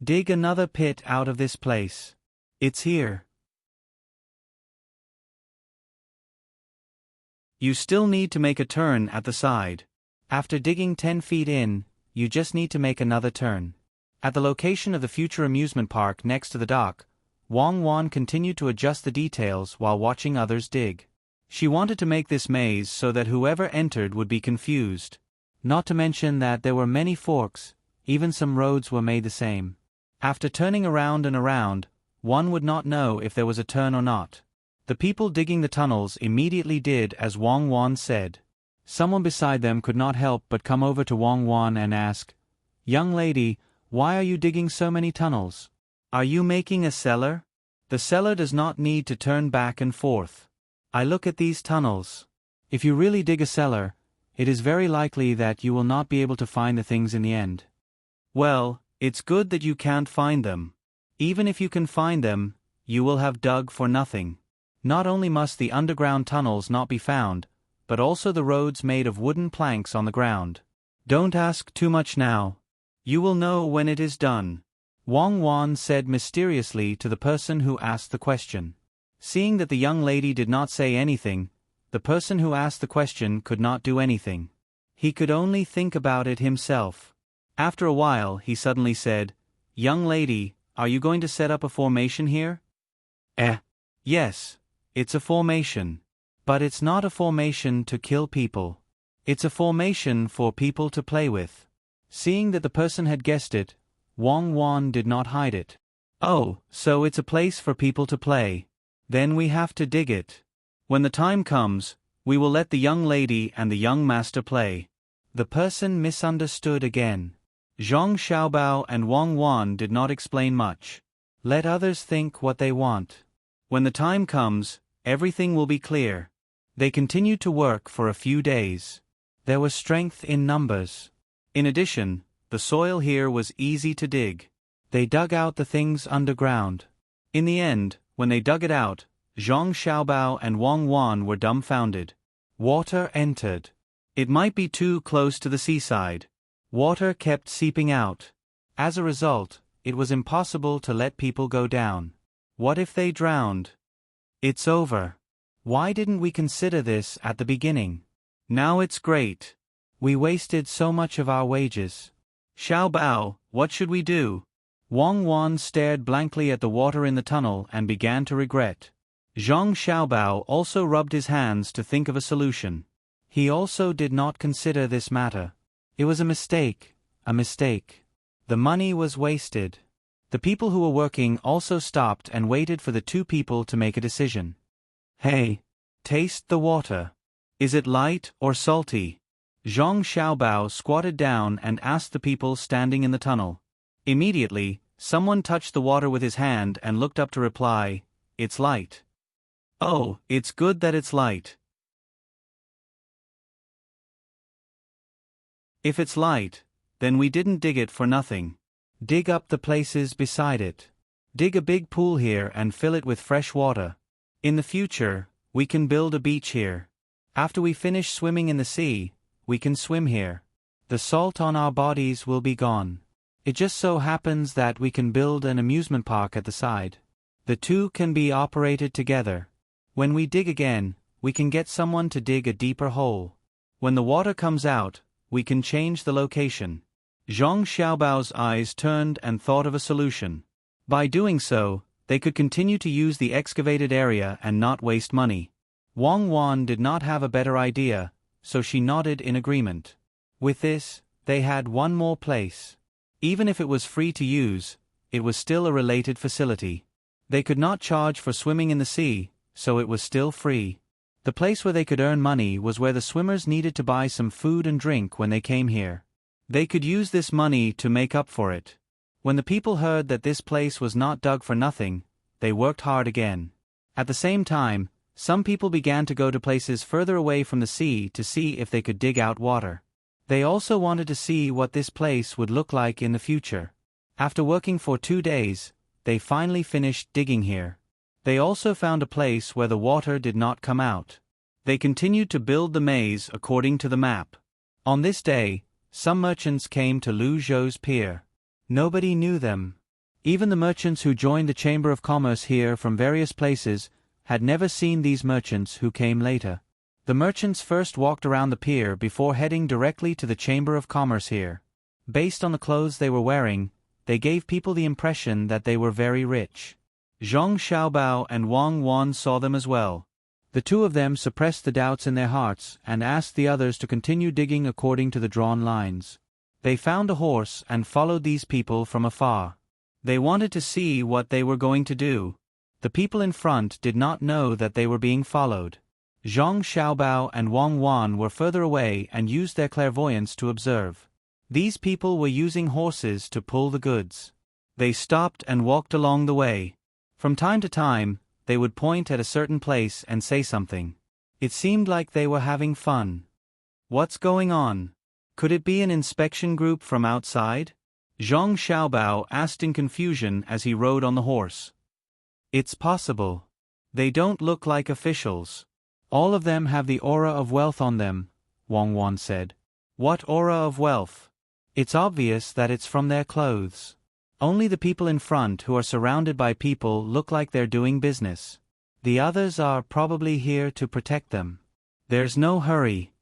Dig another pit out of this place. It's here. You still need to make a turn at the side. After digging 10 feet in, you just need to make another turn. At the location of the future amusement park next to the dock, Wong Wan continued to adjust the details while watching others dig. She wanted to make this maze so that whoever entered would be confused. Not to mention that there were many forks, even some roads were made the same. After turning around and around, one would not know if there was a turn or not. The people digging the tunnels immediately did as Wong Wan said. Someone beside them could not help but come over to Wong Wan and ask, "Young lady, why are you digging so many tunnels? Are you making a cellar? The cellar does not need to turn back and forth. I look at these tunnels. If you really dig a cellar, it is very likely that you will not be able to find the things in the end." "Well, it's good that you can't find them. Even if you can find them, you will have dug for nothing. Not only must the underground tunnels not be found, but also the roads made of wooden planks on the ground. Don't ask too much now. You will know when it is done," Wong Wan said mysteriously to the person who asked the question. Seeing that the young lady did not say anything, the person who asked the question could not do anything. He could only think about it himself. After a while he suddenly said, "Young lady, are you going to set up a formation here?" Yes. It's a formation. But it's not a formation to kill people. It's a formation for people to play with." Seeing that the person had guessed it, Wong Wan did not hide it. "Oh, so it's a place for people to play. Then we have to dig it. When the time comes, we will let the young lady and the young master play." The person misunderstood again. Zhang Xiaobao and Wong Wan did not explain much. Let others think what they want. When the time comes, everything will be clear. They continued to work for a few days. There was strength in numbers. In addition, the soil here was easy to dig. They dug out the things underground. In the end, when they dug it out, Zhang Xiaobao and Wong Wan were dumbfounded. Water entered. It might be too close to the seaside. Water kept seeping out. As a result, it was impossible to let people go down. What if they drowned? It's over. Why didn't we consider this at the beginning? Now it's great. We wasted so much of our wages. Xiaobao, What should we do? Wang Wan stared blankly at the water in the tunnel and began to regret. Zhang Xiaobao also rubbed his hands to think of a solution. He also did not consider this matter. It was a mistake. The money was wasted. The people who were working also stopped and waited for the two people to make a decision. Hey, taste the water. Is it light or salty? Zhang Xiaobao squatted down and asked the people standing in the tunnel. Immediately, someone touched the water with his hand and looked up to reply, "It's light." Oh, it's good that it's light. If it's light, then we didn't dig it for nothing. Dig up the places beside it. Dig a big pool here and fill it with fresh water. In the future, we can build a beach here. After we finish swimming in the sea, we can swim here. The salt on our bodies will be gone. It just so happens that we can build an amusement park at the side. The two can be operated together. When we dig again, we can get someone to dig a deeper hole. When the water comes out, we can change the location. Zhang Xiaobao's eyes turned and thought of a solution. By doing so, they could continue to use the excavated area and not waste money. Wang Wan did not have a better idea, so she nodded in agreement. With this, they had one more place. Even if it was free to use, it was still a related facility. They could not charge for swimming in the sea, so it was still free. The place where they could earn money was where the swimmers needed to buy some food and drink when they came here. They could use this money to make up for it. When the people heard that this place was not dug for nothing, they worked hard again. At the same time, some people began to go to places further away from the sea to see if they could dig out water. They also wanted to see what this place would look like in the future. After working for 2 days, they finally finished digging here. They also found a place where the water did not come out. They continued to build the maze according to the map. On this day, some merchants came to Lu Zhou's pier. Nobody knew them. Even the merchants who joined the Chamber of Commerce here from various places had never seen these merchants who came later. The merchants first walked around the pier before heading directly to the Chamber of Commerce here. Based on the clothes they were wearing, they gave people the impression that they were very rich. Zhang Xiaobao and Wang Wan saw them as well. The two of them suppressed the doubts in their hearts and asked the others to continue digging according to the drawn lines. They found a horse and followed these people from afar. They wanted to see what they were going to do. The people in front did not know that they were being followed. Zhang Xiaobao and Wang Wan were further away and used their clairvoyance to observe. These people were using horses to pull the goods. They stopped and walked along the way. From time to time, they would point at a certain place and say something. It seemed like they were having fun. What's going on? Could it be an inspection group from outside? Zhang Xiaobao asked in confusion as he rode on the horse. It's possible. They don't look like officials. All of them have the aura of wealth on them, Wang Wan said. What aura of wealth? It's obvious that it's from their clothes. Only the people in front who are surrounded by people look like they're doing business. The others are probably here to protect them. There's no hurry.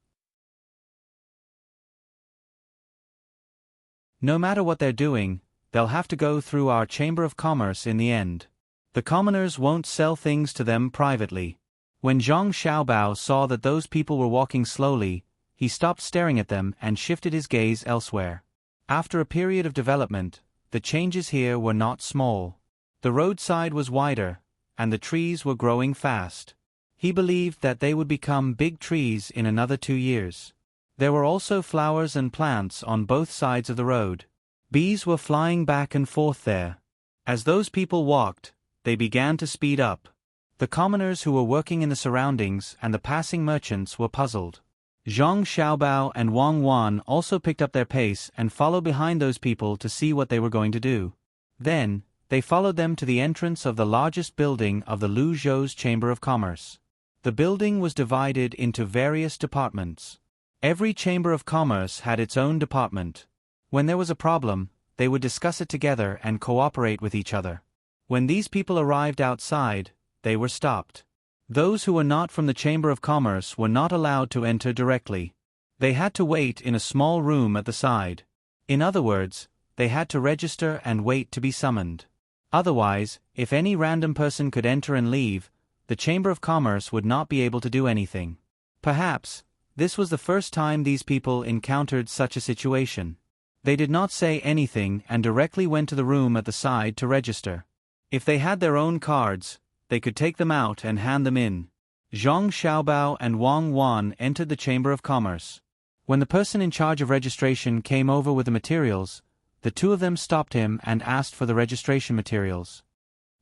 No matter what they're doing, they'll have to go through our Chamber of Commerce in the end. The commoners won't sell things to them privately. When Zhang Xiaobao saw that those people were walking slowly, he stopped staring at them and shifted his gaze elsewhere. After a period of development, the changes here were not small. The roadside was wider, and the trees were growing fast. He believed that they would become big trees in another 2 years. There were also flowers and plants on both sides of the road. Bees were flying back and forth there. As those people walked, they began to speed up. The commoners who were working in the surroundings and the passing merchants were puzzled. Zhang Xiaobao and Wang Wan also picked up their pace and followed behind those people to see what they were going to do. Then, they followed them to the entrance of the largest building of the Lu Zhou's Chamber of Commerce. The building was divided into various departments. Every Chamber of Commerce had its own department. When there was a problem, they would discuss it together and cooperate with each other. When these people arrived outside, they were stopped. Those who were not from the Chamber of Commerce were not allowed to enter directly. They had to wait in a small room at the side. In other words, they had to register and wait to be summoned. Otherwise, if any random person could enter and leave, the Chamber of Commerce would not be able to do anything. Perhaps, this was the first time these people encountered such a situation. They did not say anything and directly went to the room at the side to register. If they had their own cards, they could take them out and hand them in. Zhang Xiaobao and Wang Wan entered the Chamber of Commerce. When the person in charge of registration came over with the materials, the two of them stopped him and asked for the registration materials.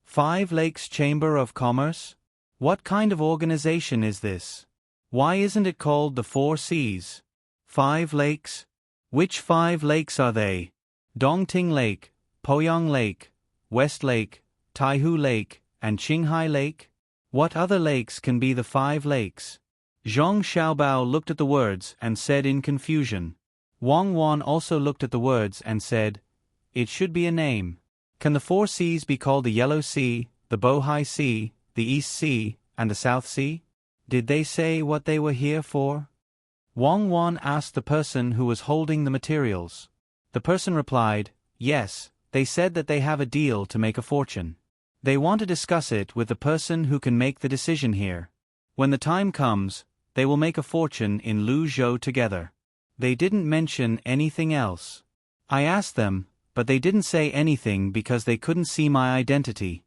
5 Lakes Chamber of Commerce? What kind of organization is this? Why isn't it called the 4 Seas? 5 Lakes? Which 5 lakes are they? Dongting Lake, Poyang Lake, West Lake, Taihu Lake, and Qinghai Lake? What other lakes can be the 5 lakes? Zhang Xiaobao looked at the words and said in confusion. Wang Wan also looked at the words and said, "It should be a name. Can the 4 seas be called the Yellow Sea, the Bohai Sea, the East Sea, and the South Sea? Did they say what they were here for?" Wang Wan asked the person who was holding the materials. The person replied, "Yes, they said that they have a deal to make a fortune. They want to discuss it with the person who can make the decision here. When the time comes, they will make a fortune in Luzhou together." They didn't mention anything else. I asked them, but they didn't say anything because they couldn't see my identity.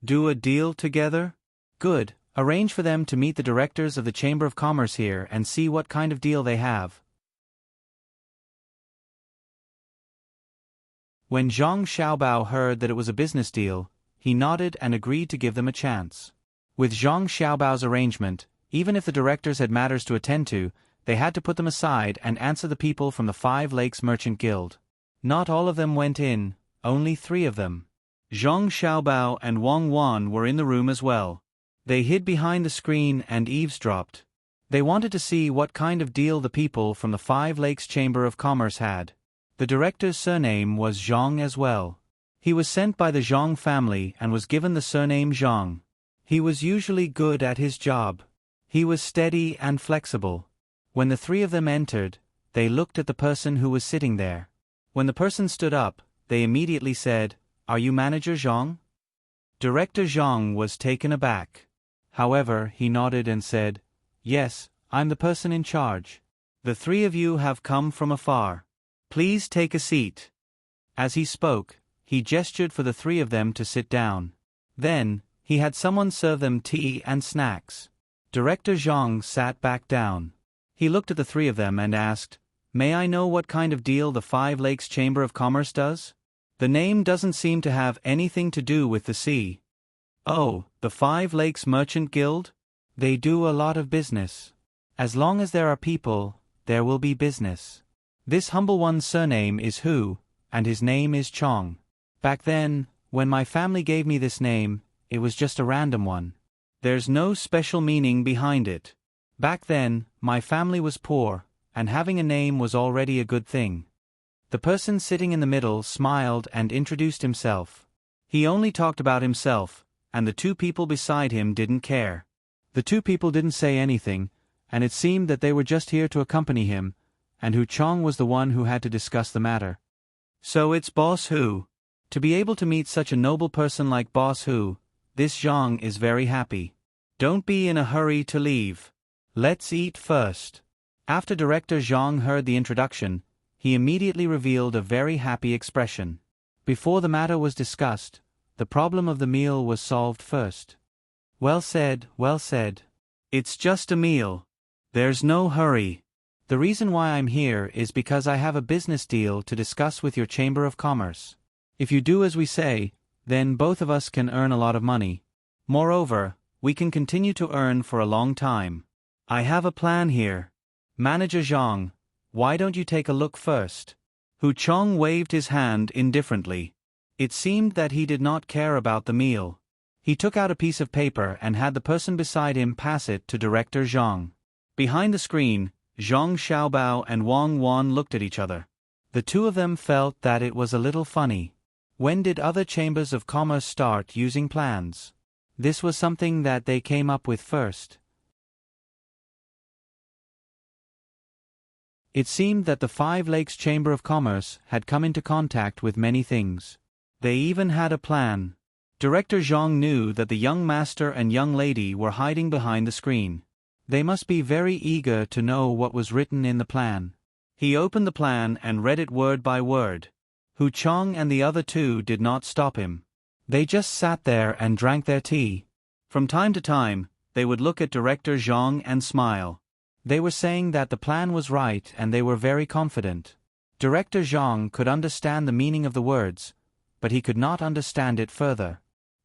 Do a deal together? Good, arrange for them to meet the directors of the Chamber of Commerce here and see what kind of deal they have. When Zhang Xiaobao heard that it was a business deal, he nodded and agreed to give them a chance. With Zhang Xiaobao's arrangement, even if the directors had matters to attend to, they had to put them aside and answer the people from the 5 Lakes Merchant Guild. Not all of them went in, only 3 of them. Zhang Xiaobao and Wang Wan were in the room as well. They hid behind the screen and eavesdropped. They wanted to see what kind of deal the people from the 5 Lakes Chamber of Commerce had. The director's surname was Zhang as well. He was sent by the Zhang family and was given the surname Zhang. He was usually good at his job. He was steady and flexible. When the 3 of them entered, they looked at the person who was sitting there. When the person stood up, they immediately said, "Are you Manager Zhang?" Director Zhang was taken aback. However, he nodded and said, "Yes, I'm the person in charge. The 3 of you have come from afar. Please take a seat." As he spoke, he gestured for the 3 of them to sit down. Then, he had someone serve them tea and snacks. Director Zhang sat back down. He looked at the 3 of them and asked, "May I know what kind of deal the 5 Lakes Chamber of Commerce does? The name doesn't seem to have anything to do with the sea." "Oh, the 5 Lakes Merchant Guild? They do a lot of business. As long as there are people, there will be business. This humble one's surname is Hu, and his name is Chong. Back then, when my family gave me this name, it was just a random one. There's no special meaning behind it. Back then, my family was poor, and having a name was already a good thing." The person sitting in the middle smiled and introduced himself. He only talked about himself, and the 2 people beside him didn't care. The 2 people didn't say anything, and it seemed that they were just here to accompany him, and Hu Chong was the one who had to discuss the matter. "So it's Boss Hu. To be able to meet such a noble person like Boss Hu, this Zhang is very happy. Don't be in a hurry to leave. Let's eat first." After Director Zhang heard the introduction, he immediately revealed a very happy expression. Before the matter was discussed, the problem of the meal was solved first. "Well said, well said. It's just a meal. There's no hurry. The reason why I'm here is because I have a business deal to discuss with your Chamber of Commerce. If you do as we say, then both of us can earn a lot of money. Moreover, we can continue to earn for a long time. I have a plan here. Manager Zhang, why don't you take a look first?" Hu Chong waved his hand indifferently. It seemed that he did not care about the meal. He took out a piece of paper and had the person beside him pass it to Director Zhang. Behind the screen, Zhang Xiaobao and Wang Wan looked at each other. The 2 of them felt that it was a little funny. When did other chambers of commerce start using plans? This was something that they came up with first. It seemed that the Five Lakes Chamber of Commerce had come into contact with many things. They even had a plan. Director Zhang knew that the young master and young lady were hiding behind the screen. They must be very eager to know what was written in the plan. He opened the plan and read it word by word. Hu Chong and the other two did not stop him. They just sat there and drank their tea. From time to time, they would look at Director Zhang and smile. They were saying that the plan was right and they were very confident. Director Zhang could understand the meaning of the words, but he could not understand it further.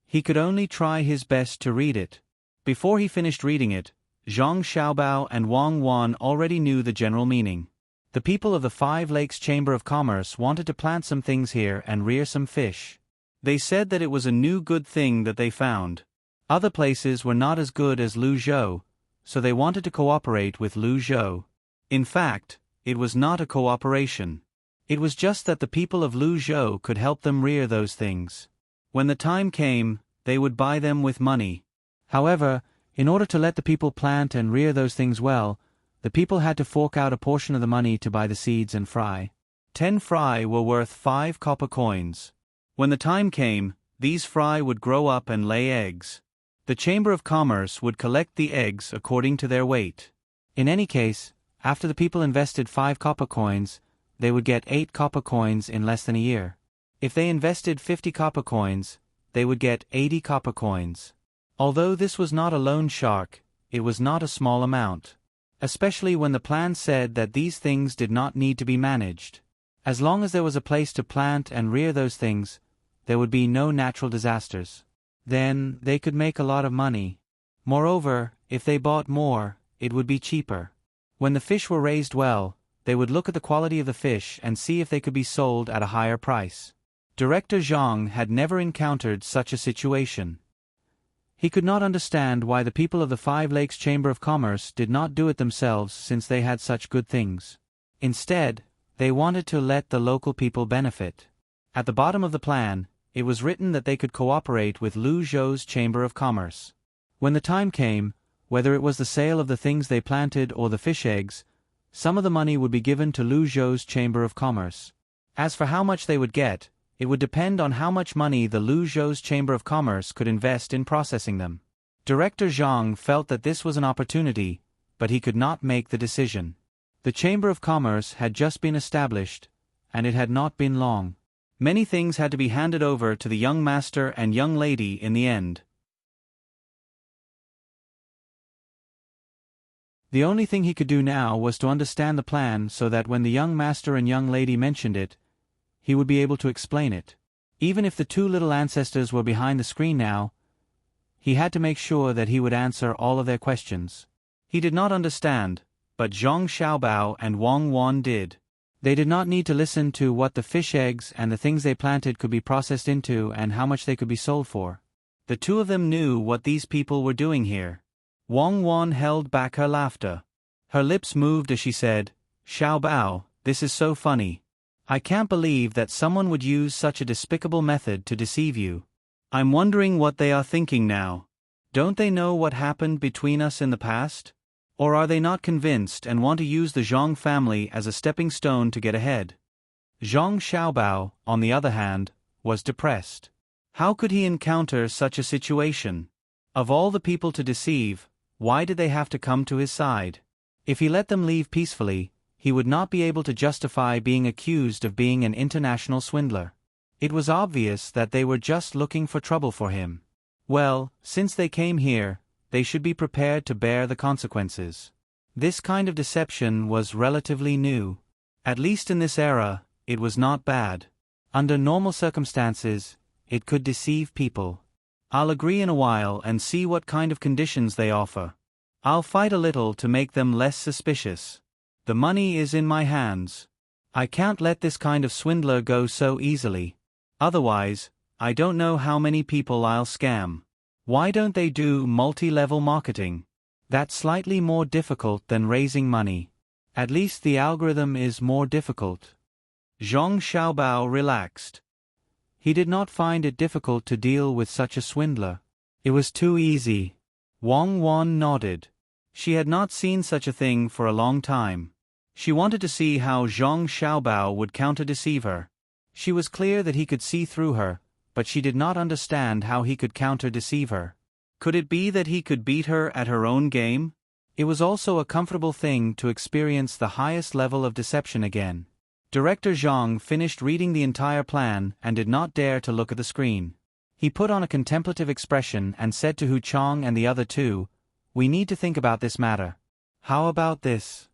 He could only try his best to read it. Before he finished reading it, Zhang Xiaobao and Wang Wan already knew the general meaning. The people of the Five Lakes Chamber of Commerce wanted to plant some things here and rear some fish. They said that it was a new good thing that they found. Other places were not as good as Luzhou, so they wanted to cooperate with Luzhou. In fact, it was not a cooperation. It was just that the people of Luzhou could help them rear those things. When the time came, they would buy them with money. However, in order to let the people plant and rear those things well, the people had to fork out a portion of the money to buy the seeds and fry. 10 fry were worth 5 copper coins. When the time came, these fry would grow up and lay eggs. The Chamber of Commerce would collect the eggs according to their weight. In any case, after the people invested 5 copper coins, they would get 8 copper coins in less than a year. If they invested 50 copper coins, they would get 80 copper coins. Although this was not a loan shark, it was not a small amount. Especially when the plan said that these things did not need to be managed. As long as there was a place to plant and rear those things, there would be no natural disasters. Then, they could make a lot of money. Moreover, if they bought more, it would be cheaper. When the fish were raised well, they would look at the quality of the fish and see if they could be sold at a higher price. Director Zhang had never encountered such a situation. He could not understand why the people of the Five Lakes Chamber of Commerce did not do it themselves since they had such good things. Instead, they wanted to let the local people benefit. At the bottom of the plan, it was written that they could cooperate with Luzhou's Chamber of Commerce. When the time came, whether it was the sale of the things they planted or the fish eggs, some of the money would be given to Luzhou's Chamber of Commerce. As for how much they would get, it would depend on how much money the Luzhou's Chamber of Commerce could invest in processing them. Director Zhang felt that this was an opportunity, but he could not make the decision. The Chamber of Commerce had just been established, and it had not been long. Many things had to be handed over to the young master and young lady in the end. The only thing he could do now was to understand the plan so that when the young master and young lady mentioned it, he would be able to explain it. Even if the two little ancestors were behind the screen now, he had to make sure that he would answer all of their questions. He did not understand, but Zhang Xiaobao and Wang Wan did. They did not need to listen to what the fish eggs and the things they planted could be processed into and how much they could be sold for. The two of them knew what these people were doing here. Wang Wan held back her laughter. Her lips moved as she said, "Xiaobao, this is so funny. I can't believe that someone would use such a despicable method to deceive you. I'm wondering what they are thinking now. Don't they know what happened between us in the past? Or are they not convinced and want to use the Zhang family as a stepping stone to get ahead?" Zhang Xiaobao, on the other hand, was depressed. How could he encounter such a situation? Of all the people to deceive, why did they have to come to his side? If he let them leave peacefully, he would not be able to justify being accused of being an international swindler. It was obvious that they were just looking for trouble for him. Well, since they came here, they should be prepared to bear the consequences. This kind of deception was relatively new. At least in this era, it was not bad. Under normal circumstances, it could deceive people. I'll agree in a while and see what kind of conditions they offer. I'll fight a little to make them less suspicious. The money is in my hands. I can't let this kind of swindler go so easily. Otherwise, I don't know how many people I'll scam. Why don't they do multi-level marketing? That's slightly more difficult than raising money. At least the algorithm is more difficult. Zhang Xiaobao relaxed. He did not find it difficult to deal with such a swindler. It was too easy. Wang Wan nodded. She had not seen such a thing for a long time. She wanted to see how Zhang Xiaobao would counter-deceive her. She was clear that he could see through her, but she did not understand how he could counter-deceive her. Could it be that he could beat her at her own game? It was also a comfortable thing to experience the highest level of deception again. Director Zhang finished reading the entire plan and did not dare to look at the screen. He put on a contemplative expression and said to Hu Chong and the other two, "We need to think about this matter. How about this?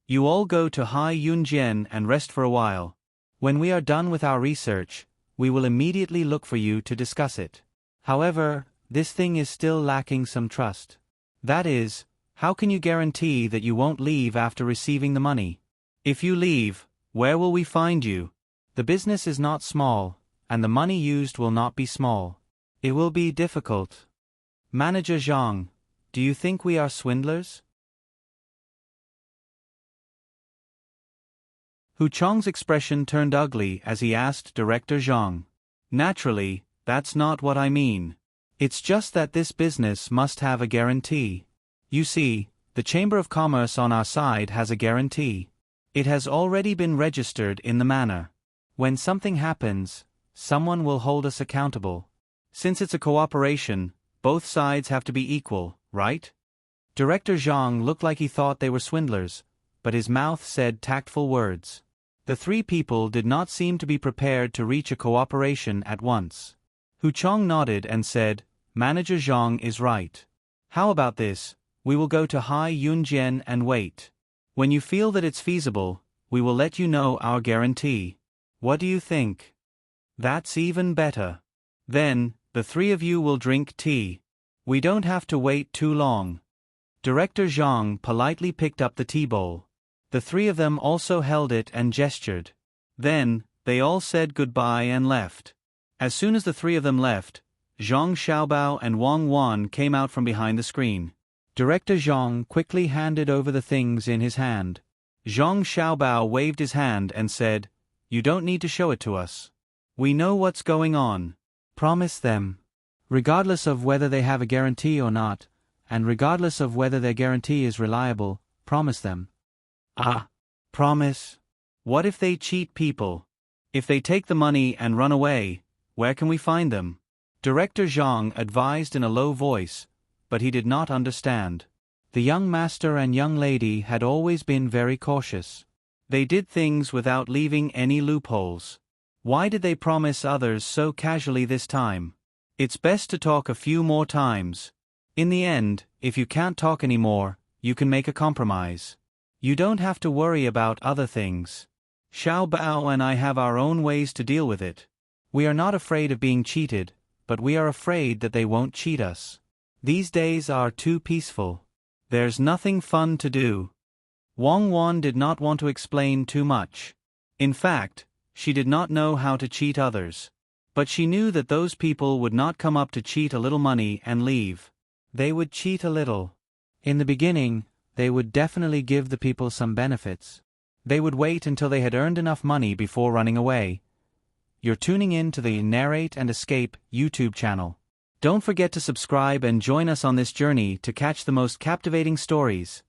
You all go to Hai Yunjian and rest for a while. When we are done with our research, we will immediately look for you to discuss it. However, this thing is still lacking some trust. That is, how can you guarantee that you won't leave after receiving the money? If you leave, where will we find you? The business is not small, and the money used will not be small. It will be difficult. Manager Zhang, do you think we are swindlers?" Hu Chong's expression turned ugly as he asked Director Zhang. "Naturally, that's not what I mean. It's just that this business must have a guarantee. You see, the Chamber of Commerce on our side has a guarantee. It has already been registered in the manor. When something happens, someone will hold us accountable. Since it's a cooperation, both sides have to be equal, right?" Director Zhang looked like he thought they were swindlers, but his mouth said tactful words. The three people did not seem to be prepared to reach a cooperation at once. Hu Chong nodded and said, "Manager Zhang is right. How about this? We will go to Hai Yunjian and wait. When you feel that it's feasible, we will let you know our guarantee. What do you think?" "That's even better. Then, the three of you will drink tea. We don't have to wait too long." Director Zhang politely picked up the tea bowl. The three of them also held it and gestured. Then, they all said goodbye and left. As soon as the three of them left, Zhang Xiaobao and Wang Wan came out from behind the screen. Director Zhang quickly handed over the things in his hand. Zhang Xiaobao waved his hand and said, "You don't need to show it to us. We know what's going on. Promise them. Regardless of whether they have a guarantee or not, and regardless of whether their guarantee is reliable, promise them." "Ah, promise? What if they cheat people? If they take the money and run away, where can we find them?" Director Zhang advised in a low voice, but he did not understand. The young master and young lady had always been very cautious. They did things without leaving any loopholes. Why did they promise others so casually this time? It's best to talk a few more times. In the end, if you can't talk anymore, you can make a compromise. You don't have to worry about other things. Xiao Bao and I have our own ways to deal with it. We are not afraid of being cheated, but we are afraid that they won't cheat us. These days are too peaceful. There's nothing fun to do." Wang Wan did not want to explain too much. In fact, she did not know how to cheat others. But she knew that those people would not come up to cheat a little money and leave. They would cheat a little. In the beginning, they would definitely give the people some benefits. They would wait until they had earned enough money before running away. You're tuning in to the Narrate and Escape YouTube channel. Don't forget to subscribe and join us on this journey to catch the most captivating stories.